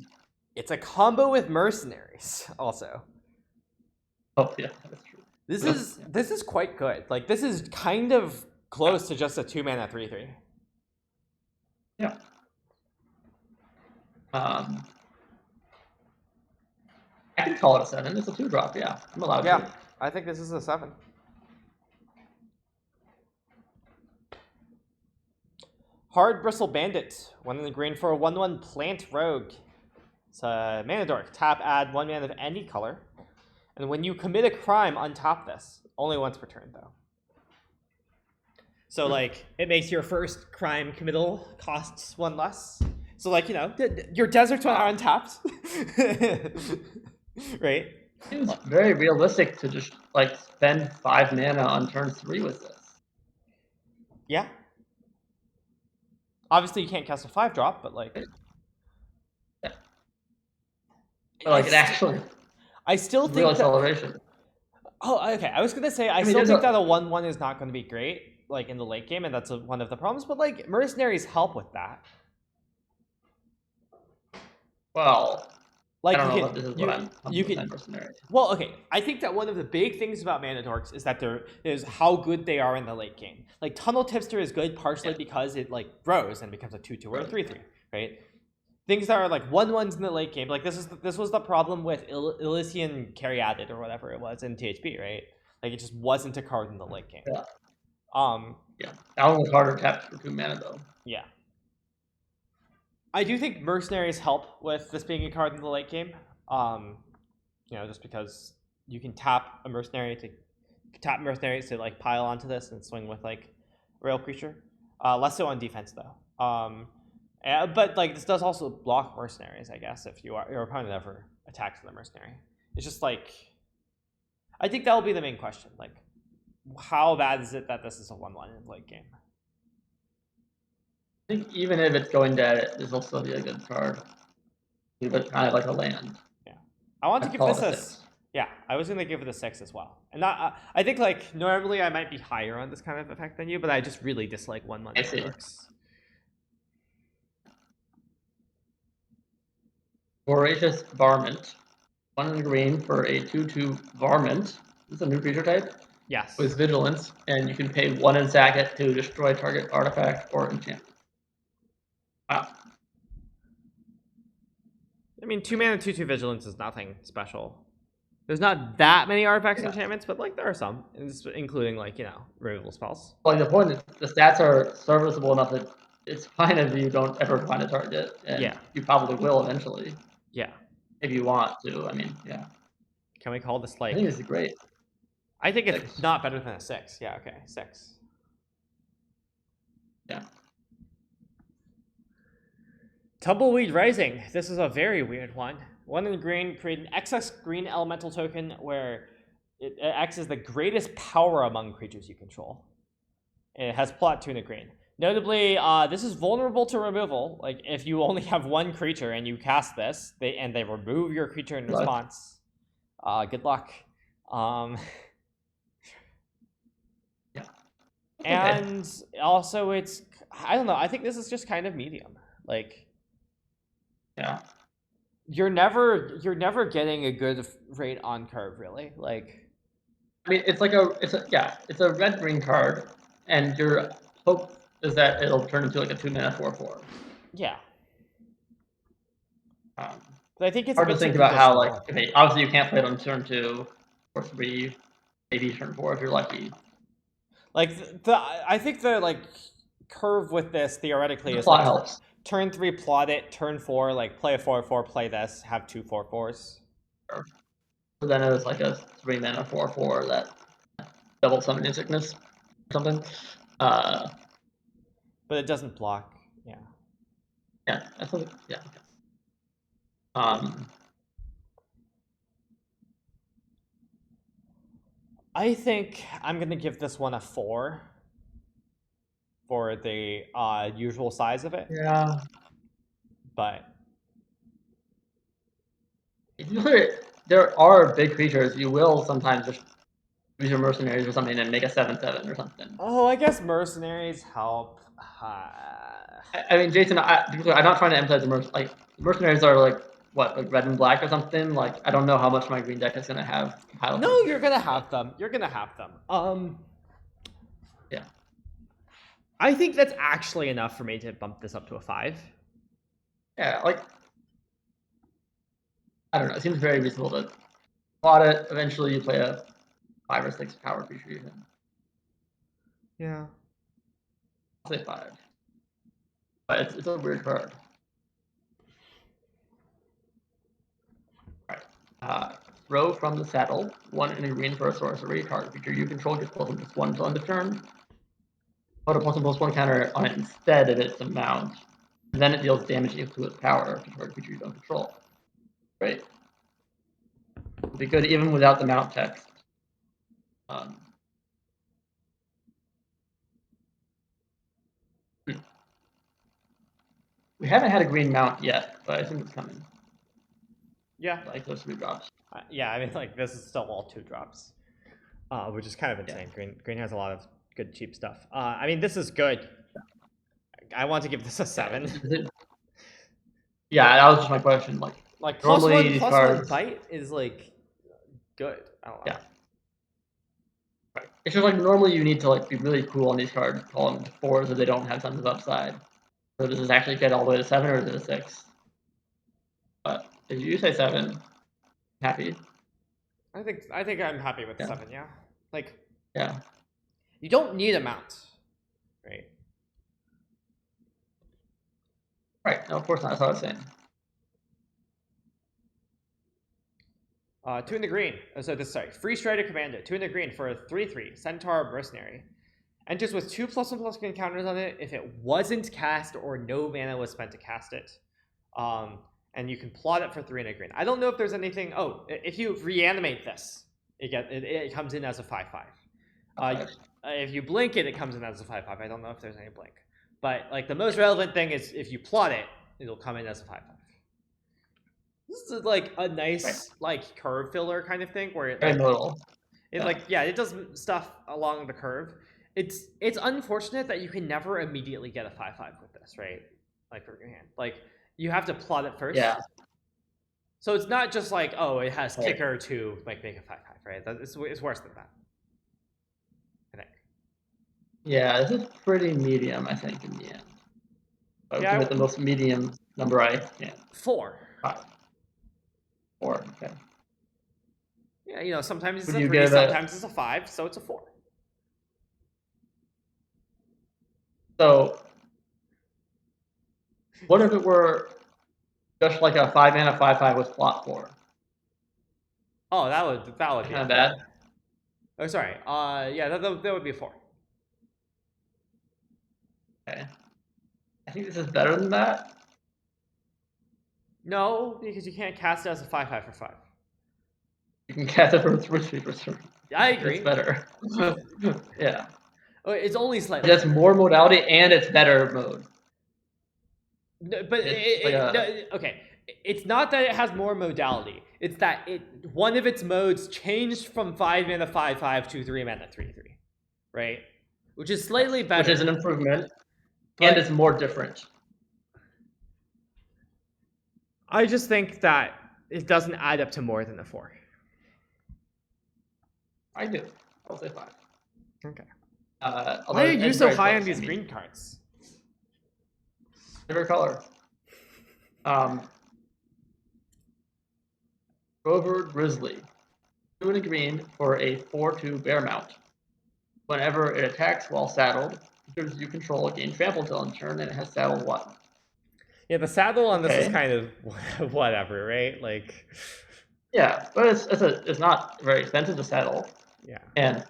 It's a combo with mercenaries, also. Oh yeah, that's true. This is quite good. Like, this is kind of close to just a 2-mana 3/3. Yeah. I can call it a 7. It's a 2-drop. Yeah, I'm allowed to. Yeah, I think this is a 7. Hard Bristle Bandit. 1 in the green for a 1/1 plant rogue. It's a mana dork. Tap, add 1 mana of any color. And when you commit a crime, untap this. Only once per turn, though. So, like, it makes your first crime committal costs 1 less. So, like, you know, your deserts are untapped. Right? Seems very realistic to just, like, spend 5 mana on turn 3 with this. Yeah. Obviously, you can't cast a 5-drop, but, like... Yeah. But, like, it actually... I still think real acceleration. Oh, okay. I was gonna say I still think that a 1/1 is not going to be great, like in the late game, and that's one of the problems. But like mercenaries help with that. Well, like I don't know if this is what I'm mercenary. Well, okay. I think that one of the big things about mana dorks is that there is how good they are in the late game. Like Tunnel Tipster is good partially because it like grows and becomes a 2/2 or a 3/3, right? Things that are like 1/1s in the late game, like this was the problem with Elysian Caryatid or whatever it was in THP, right? Like it just wasn't a card in the late game. Yeah. Yeah. That one was harder tapped for 2 mana though. Yeah. I do think mercenaries help with this being a card in the late game. You know, just because you can tap mercenaries to like pile onto this and swing with like a real creature. Less so on defense though. But like this does also block mercenaries, I guess, if your opponent ever attacks the mercenary. It's just like I think that will be the main question. Like, how bad is it that this is a 1/1 in the late game? I think even if it's going dead, this will still be a good card. But kind of like a land. Yeah, I want to give this a 6. Yeah, I was gonna give it a 6 as well. And not, I think like normally I might be higher on this kind of effect than you, but I just really dislike 1/1 dorks. Voracious Varmint. 1 in the green for a 2/2 Varmint. This is a new creature type. Yes. With Vigilance, and you can pay 1 and sack it to destroy target artifact or enchantment. Wow. I mean, 2 mana 2/2 Vigilance is nothing special. There's not that many artifacts and enchantments, but like there are some, including like, you know, removal spells. Well, the point is the stats are serviceable enough that it's fine if you don't ever find a target, and you probably will eventually. Yeah. If you want to, I mean, yeah. Can we call this like... I think this is great. I think it's 6. Not better than a 6. Yeah, okay, 6. Yeah. Tumbleweed Rising. This is a very weird one. 1 in the green, create an excess green elemental token where it acts as the greatest power among creatures you control. And it has plot 2 in the green. Notably, this is vulnerable to removal. Like, if you only have one creature and you cast this, they remove your creature in response. Good luck. Yeah. And also, it's, I don't know. I think this is just kind of medium. Like, yeah, you're never getting a good rate on curve, really. Like, I mean, it's a red-green card, and your hope is that it'll turn into like a 2-mana 4/4. Yeah. But I think it's hard to think about how, like, okay, obviously you can't play it on turn 2 or 3, maybe turn 4 if you're lucky. Like, I think the, like, curve with this theoretically is plot helps. Turn 3, plot it. Turn 4, like, play a 4/4, play this, have 2 4/4s. Sure. So then it was like a 3-mana 4/4 that double summon in sickness or something. But it doesn't block. Yeah. Yeah, that's what, yeah. I think I'm gonna give this one a 4 for the usual size of it. Yeah. But usually there are big creatures. You will sometimes just use your mercenaries or something and make a 7/7 or something. Oh, I guess mercenaries help. I mean, Jason, I'm not trying to emphasize the mercenaries are like what, like red and black or something. Like, I don't know how much my green deck is gonna have. No, you're gonna have them. You're gonna have them. Yeah. I think that's actually enough for me to bump this up to a 5. Yeah, like, I don't know. It seems very reasonable to plot it. Eventually, you play a 5 or 6 power creature even. Yeah. I'll say 5. But it's a weird card. Alright. Throw from the saddle. 1 in a green for a sorcery. Target creature you control gets +1/+1 until end of turn. Put a +1/+1 counter on it instead of its amount. And then it deals damage equal to its power to target creature you don't control. Great. It'll be good even without the mount text. We haven't had a green mount yet, but I think it's coming. Yeah. Like those 3 drops. Yeah, I mean, like, this is still all 2 drops. Which is kind of insane. Yeah. Green has a lot of good cheap stuff. I mean, this is good. I want to give this a 7. Yeah, that was just my question. Like normally +1/+1 bite is like good. I don't know. Yeah. Right. It's just like normally you need to like be really cool on these cards, call them 4s if they don't have tons of upside. So does this actually get all the way to 7 or is it a 6? But if you say 7, happy. I think I'm happy with 7. Yeah. Like. Yeah. You don't need a mount, right? Right. No, of course not. That's what I was saying. 2 in the green. Free Strider Commander. 2 in the green for a 3/3 Centaur Mercenary. Enters with 2 +1/+1 counters on it if it wasn't cast or no mana was spent to cast it. And you can plot it for 3 in a green. I don't know if there's anything. Oh, if you reanimate this, it comes in as a 5/5. If you blink it, it comes in as a 5/5. I don't know if there's any blink, but like the most relevant thing is if you plot it, it'll come in as a 5/5. This is like a nice like curve filler kind of thing where it it does stuff along the curve. It's unfortunate that you can never immediately get a 5/5 with this, right? Like for your hand, like you have to plot it first. Yeah. So it's not just like, oh, it has kicker to like make a 5/5, right? It's worse than that. I think. Yeah, this is pretty medium, I think, in the end. I would give it the most medium number I can. 4. 5. 4, okay. Yeah, sometimes it's a 3, sometimes it's a 5, so it's a 4. So, what if it were just like a 5-mana 5/5 with plot 4? Oh, that would be kind of bad. Oh, sorry. Yeah, that would be a 4. Okay. I think this is better than that. No, because you can't cast it as a 5/5 for 5. You can cast it for 3 for 3. I agree. It's better. Yeah. Oh, it's only slightly. It's more modality and it's better mode. No, but okay. It's not that it has more modality. It's that one of its modes changed from 5 mana 5/5 to 3 mana 3/3, right? Which is slightly better. Which is an improvement, and it's more different. I just think that it doesn't add up to more than a 4. I do. I'll say 5. Okay. Why are you so high on these green cards? Favorite color. Rover Grizzly. 2 and a green for a 4/2 bear mount. Whenever it attacks while saddled, creatures you control gain trample till end turn, and it has saddle 1. Yeah, the saddle on this is kind of whatever, right? Like, yeah, but it's not very expensive to saddle. Yeah, and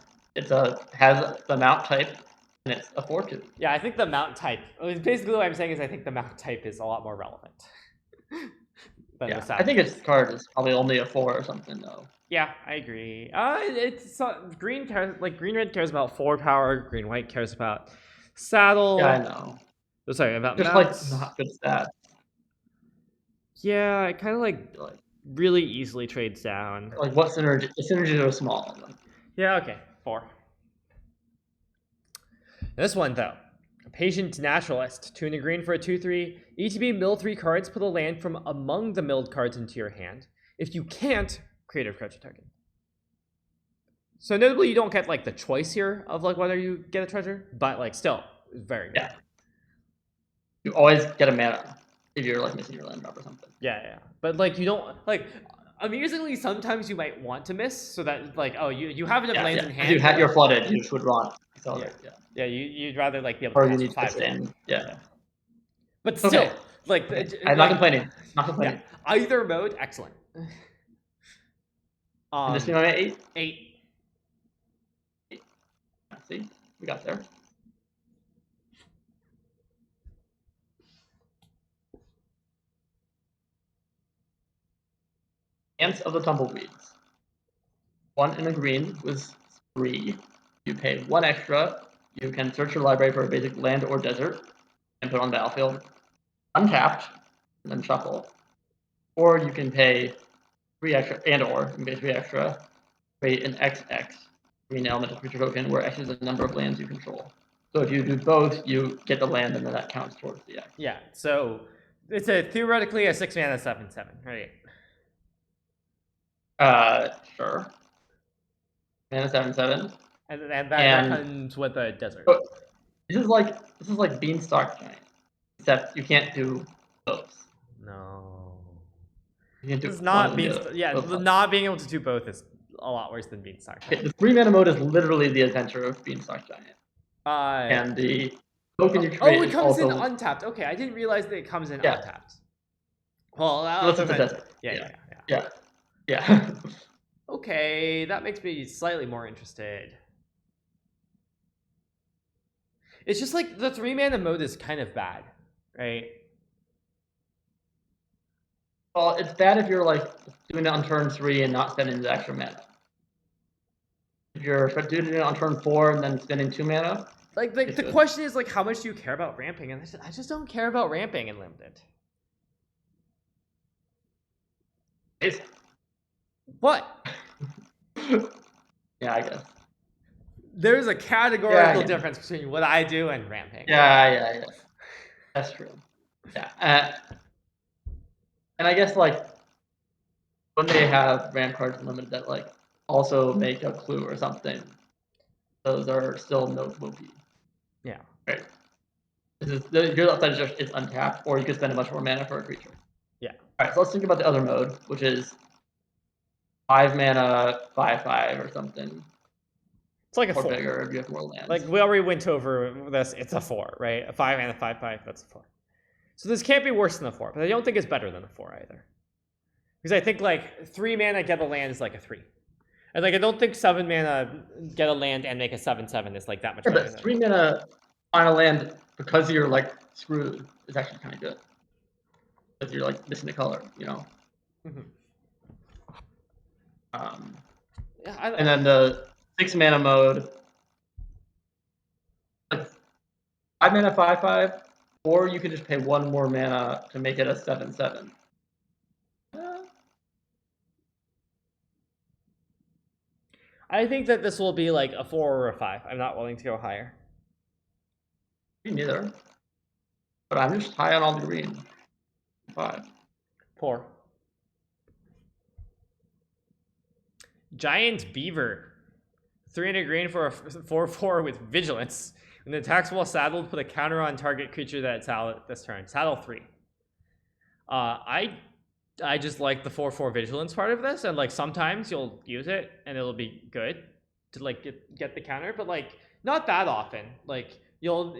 has the mount type, and it's a 4/2. Yeah, I think the mount type. Basically, what I'm saying is I think the mount type is a lot more relevant. Than the saddle. I think its card is probably only a 4 or something though. Yeah, I agree. It's green cares green red cares about 4 power. Green white cares about saddle. Yeah, I know. Oh, sorry, about just mounts. Not good stats. Yeah, it kind of really easily trades down. Like what synergy? The synergies are small. Yeah, okay, 4. This one though, Patient Naturalist, 2 and a green for a 2/3. ETB mill 3 cards, put a land from among the milled cards into your hand. If you can't, create a treasure token. So notably, you don't get the choice here of whether you get a treasure, but still, very good. Yeah. You always get a mana if you're missing your land drop or something. Yeah. But you don't amusingly, sometimes you might want to miss so that you have enough lands in hand. If you had your flooded, you should run. Yeah, you'd rather be able to. Or you need 5 stand. Yeah. But still, I'm not complaining. Not complaining. Yeah, either mode, excellent. This thing on 8? 8. See, we got there. Ants of the Tumbleweeds. 1 in a green with 3. You pay 1 extra. You can search your library for a basic land or desert and put it on the battlefield. Untapped, and then shuffle. Or you can pay 3 extra, you can pay 3 extra, create an XX, green elemental creature token, where X is the number of lands you control. So if you do both, you get the land, and then that counts towards the X. Yeah, so it's theoretically a 6 mana 7/7, right? Sure. Mana 7/7. And that comes with a desert. This is like Beanstalk Giant, except you can't do both. No. You can't do it's not Beanstalk. Yeah, not being able to do both is a lot worse than Beanstalk Giant. The 3 mana mode is literally the adventure of Beanstalk Giant. And the token you create it comes in untapped. Okay, I didn't realize that it comes in untapped. Well, yeah. Okay, that makes me slightly more interested. It's just the 3 mana mode is kind of bad, right? Well, it's bad if you're doing it on turn 3 and not spending the extra mana. If you're doing it on turn 4 and then spending 2 mana. The question is how much do you care about ramping? And I just don't care about ramping in limited. What? Yeah, I guess. There's a categorical difference between what I do and ramping. Yeah. That's true. Yeah. And I guess when they have ramp cards limited that also make a clue or something, those are still no OP. Yeah. Right. Your upside is untapped, or you could spend a much more mana for a creature. Yeah. Alright, so let's think about the other mode, which is 5 mana 5/5 or something. It's a 4. Or bigger if you have more lands. We already went over this. It's a 4, right? A 5 mana 5/5. That's a 4. So this can't be worse than a 4, but I don't think it's better than a 4 either. Because I think 3 mana get a land is a 3. And I don't think 7 mana get a land and make a 7/7 is that much better. But 3 mana on a land because you're screwed is actually kind of good. If you're like missing a color, you know. And then the 6 mana mode, like 5 mana 5/5, or you can just pay 1 more mana to make it a 7/7. I think that this will be like a 4 or a 5. I'm not willing to go higher. Me neither. But I'm just high on all the green. 5. Poor. Giant Beaver. 300 green for a 4/4 with Vigilance. When the attacks while saddled, put a counter on target creature that's saddled this turn. Saddle 3. I just like the 4/4 Vigilance part of this, and like sometimes you'll use it and it'll be good to like get the counter, but like not that often. Like you'll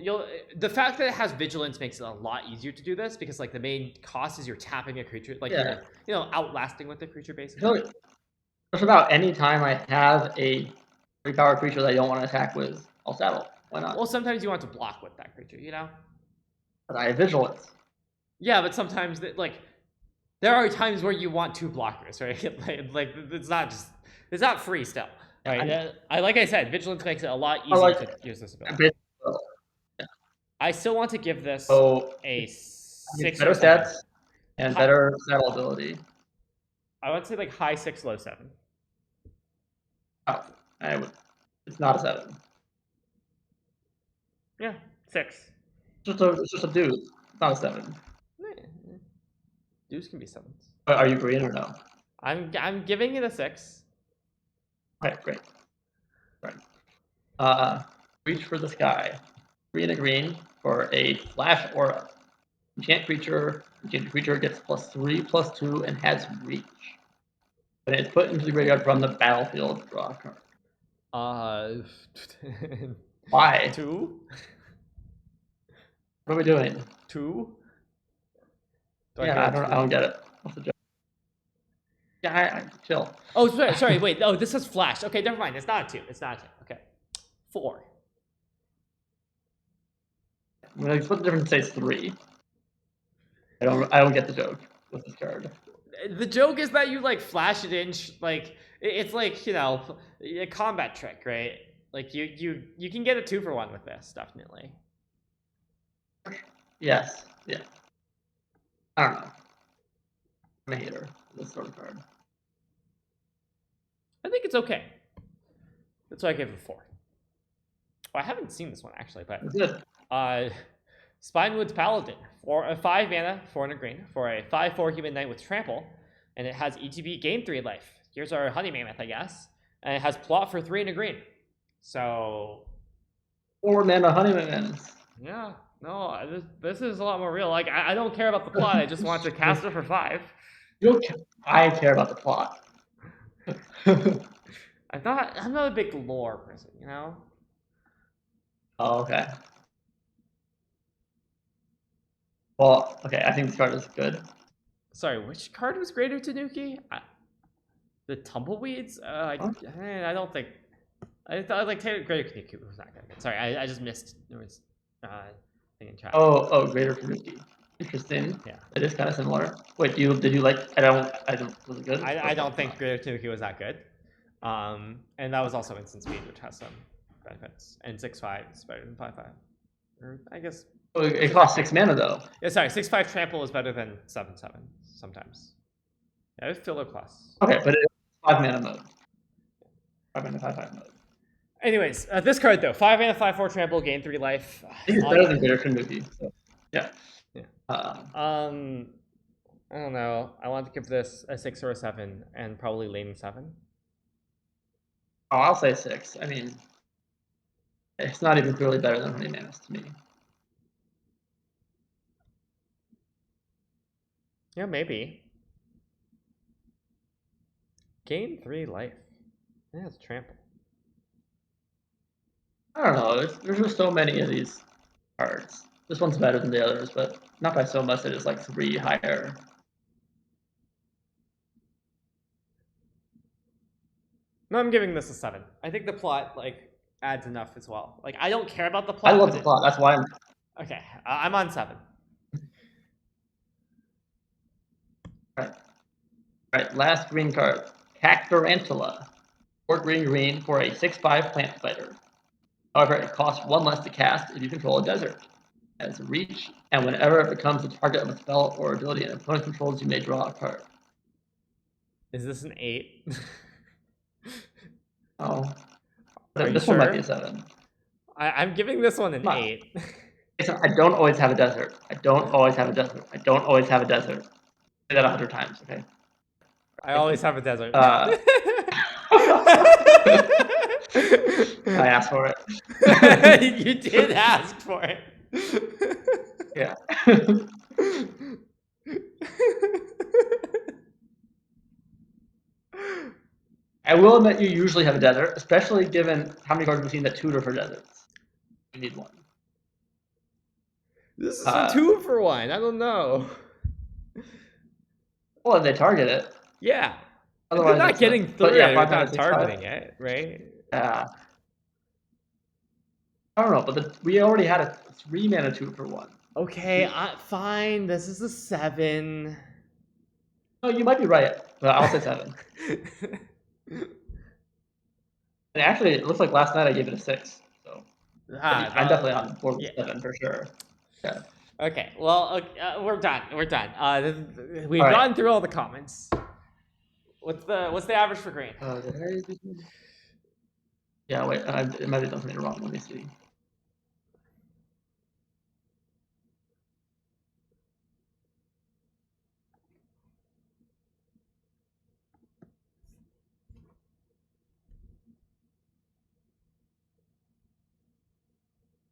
the fact that it has Vigilance makes it a lot easier to do this, because like the main cost is you're tapping a creature, like you're outlasting with the creature basically. Just about any time I have a 3-power creature that I don't want to attack with, I'll saddle. Why not? Well, sometimes you want to block with that creature, you know? But I have Vigilance. Yeah, but sometimes like there are times where you want 2 blockers, right? like it's not free still. Right? Like I said, Vigilance makes it a lot easier to use this ability. I still want to give this a 6 better or 7. stats and better saddle ability. I would say like high 6, low 7. Oh, it's not a 7. Yeah, 6. It's just a deuce. It's not a 7. Deuce can be 7s. But are you green or no? I'm giving it a 6. Okay, great. Right. Reach for the Sky. 3 and a green for a flash aura. Enchant creature gets +3/+2 and has reach. When it's put into the graveyard from the battlefield, draw a card. Why? 2? What are we doing? 2? I don't get it. What's the joke? Yeah, chill. Oh, sorry, wait. Oh, this is flash. Okay, never mind. It's not a 2. Okay. 4. What's the difference? Say 3. I don't get the joke with this card. The joke is that you like flash it in, like it's like, you know, a combat trick, right? Like you can get a 2-for-1 with this, definitely. Yes. Yeah. I don't know. I'm a hater of this sort of card. I think it's okay. That's why I gave it a 4. Well, I haven't seen this one actually, but good. Spinewood's Paladin, for a 5 mana, 400 green, for a 5/4 human knight with trample, and it has ETB gain 3 life. Here's our honey mammoth, I guess, and it has plot for 3 and a green. So 4 mana honey mammoth. Yeah, no, this is a lot more real. Like I don't care about the plot. I just want to cast it for 5. I care about the plot. I'm not a big lore person, you know. Oh, okay. Well, okay, I think this card is good. Sorry, which card was Greater Tanuki? The Tumbleweeds? I don't think. I thought like Greater Tanuki was not good. Sorry, I just missed. There was thing in chat. Oh, Greater Tanuki. Interesting. Yeah, it is kind of similar. Wait, did you like? I don't. Was it good? I don't think Greater Tanuki was that good. And that was also instant speed, which has some benefits. And 6/5 is better than 5/5. Or I guess. Oh, it costs 6 mana though. Yeah, sorry, 6/5 trample is better than 7/7 sometimes. Yeah, it's filler plus. Okay, but it's 5 mana mode. 5 mana 5/5 mode. Anyways, this card though, 5 mana 5/4 trample, gain 3 life. It's better than Greater Tanuki. So, yeah. I don't know. I want to give this a 6 or a 7, and probably lane 7. Oh, I'll say 6. I mean, it's not even clearly better than Honey Mammoth to me. Yeah, maybe. Gain 3 life. Yeah, it's trample. I don't know. There's just so many of these cards. This one's better than the others, but not by so much that it's like 3 higher. No, I'm giving this a 7. I think the plot like adds enough as well. Like I don't care about the plot. I love the plot. That's why I'm. Okay, I'm on 7. Right, last green card. Cactarantula. 4 green for a 6/5 plant spider. However, it costs 1 less to cast if you control a desert. It has reach, and whenever it becomes the target of a spell or ability an opponent controls, you may draw a card. Is this an 8? Oh. This one might be a 7. I'm giving this one an 8. I don't always have a desert. I don't always have a desert. I don't always have a desert. Say that 100 times, okay? I always have a desert. I asked for it. You did ask for it. Yeah. I will admit you usually have a desert, especially given how many cards we've seen that tutor for deserts. You need one. This is a 2 for 1. I don't know. Well, if they target it. Yeah. Otherwise, they're not getting through it. They're not targeting it, right? Yeah. I don't know, but we already had a 3 mana 2 for 1. Okay, fine. This is a 7. No, you might be right, but I'll say 7. And actually, it looks like last night I gave it a 6. So I'm definitely on board with 7 for sure. Yeah. Okay, well, we're done. We're done. We've gone through all the comments. What's the average for green? Yeah, wait, I might have done something wrong. Let me see.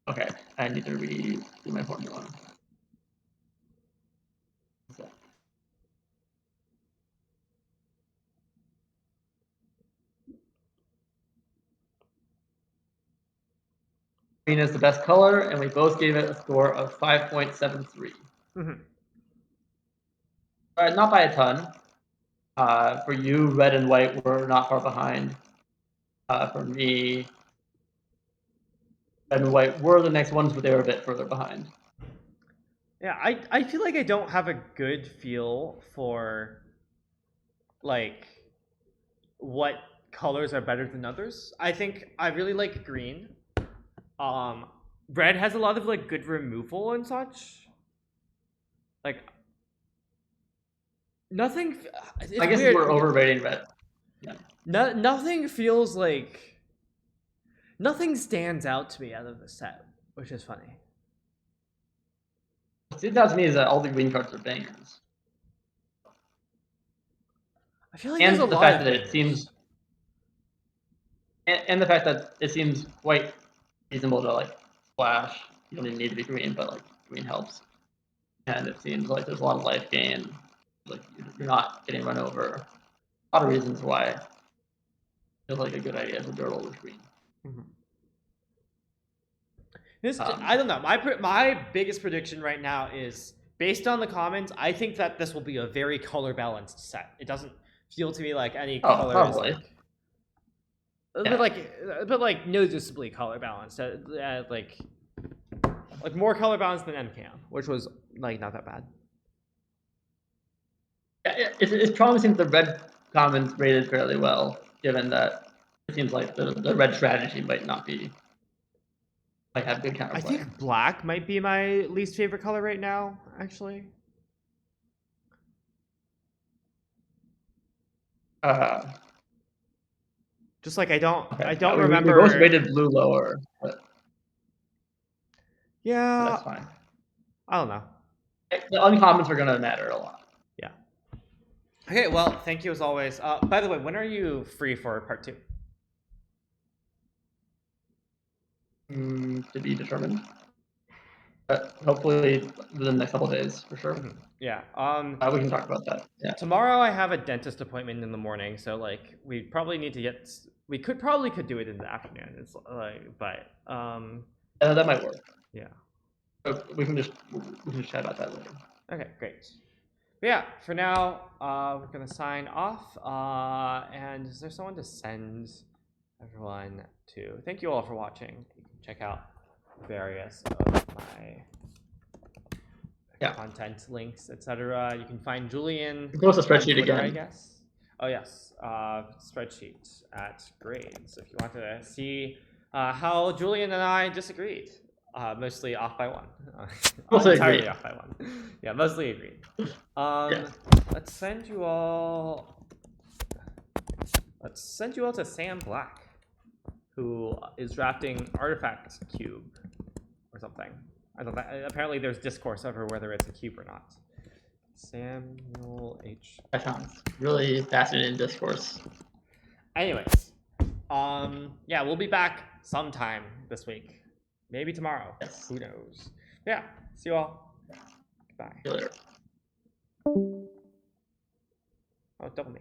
Okay, I need to redo my formula. Green is the best color, and we both gave it a score of 5.73. Mm-hmm. All right, not by a ton. For you, red and white were not far behind. For me, red and white were the next ones, but they were a bit further behind. Yeah, I feel like I don't have a good feel for like what colors are better than others. I think I really like green. Red has a lot of like good removal and such. Like nothing. I guess we're overrating red. Yeah. Nothing feels like. Nothing stands out to me out of the set, which is funny. What stands out to me is that all the green cards are bangers. I feel like there's a lot of fact that it seems, and the fact that it seems quite reasonable to like splash. You don't even need to be green, but like green helps. And it seems like there's a lot of life gain. Like you're not getting run over. A lot of reasons why it feels like a good idea to durable with green. Mm-hmm. I don't know. My biggest prediction right now is based on the comments. I think that this will be a very color balanced set. It doesn't feel to me like any color probably. is but like noticeably color balanced. Like more color balanced than MCAM, which was like not that bad. Yeah, it's promising that the red comments rated fairly well, given that it seems like the red strategy might not be. Have good counterplay. I think black might be my least favorite color right now, actually. Just like I don't remember. We both rated blue lower, but yeah, that's fine. I don't know. The uncommons are gonna matter a lot. Yeah. Okay, well, thank you as always. By the way, when are you free for part 2? To be determined. But hopefully within the next couple of days, for sure. Mm-hmm. Yeah. We can talk about that. Yeah. Tomorrow I have a dentist appointment in the morning, so like we probably need to get. We could do it in the afternoon. It's like, but that might work. Yeah. We can just chat about that later. Okay, great. But yeah, for now, we're gonna sign off. And is there someone to send everyone to? Thank you all for watching. You can check out various of my content links, etc. You can find Julian. Post a spreadsheet Twitter, again. I guess. Oh yes, spreadsheet at grades. If you want to see how Julian and I disagreed, mostly off by one. Mostly entirely agreed. off by one. Yeah, mostly agreed. Yes. Let's send you all. Let's send you all to Sam Black, who is drafting Artifact Cube or something. I don't know. Apparently, there's discourse over whether it's a cube or not. Samuel H. That sounds really fascinating discourse. Anyways, yeah, we'll be back sometime this week. Maybe tomorrow. Yes. Who knows? Yeah. See you all. Bye. See you later. Oh, double me.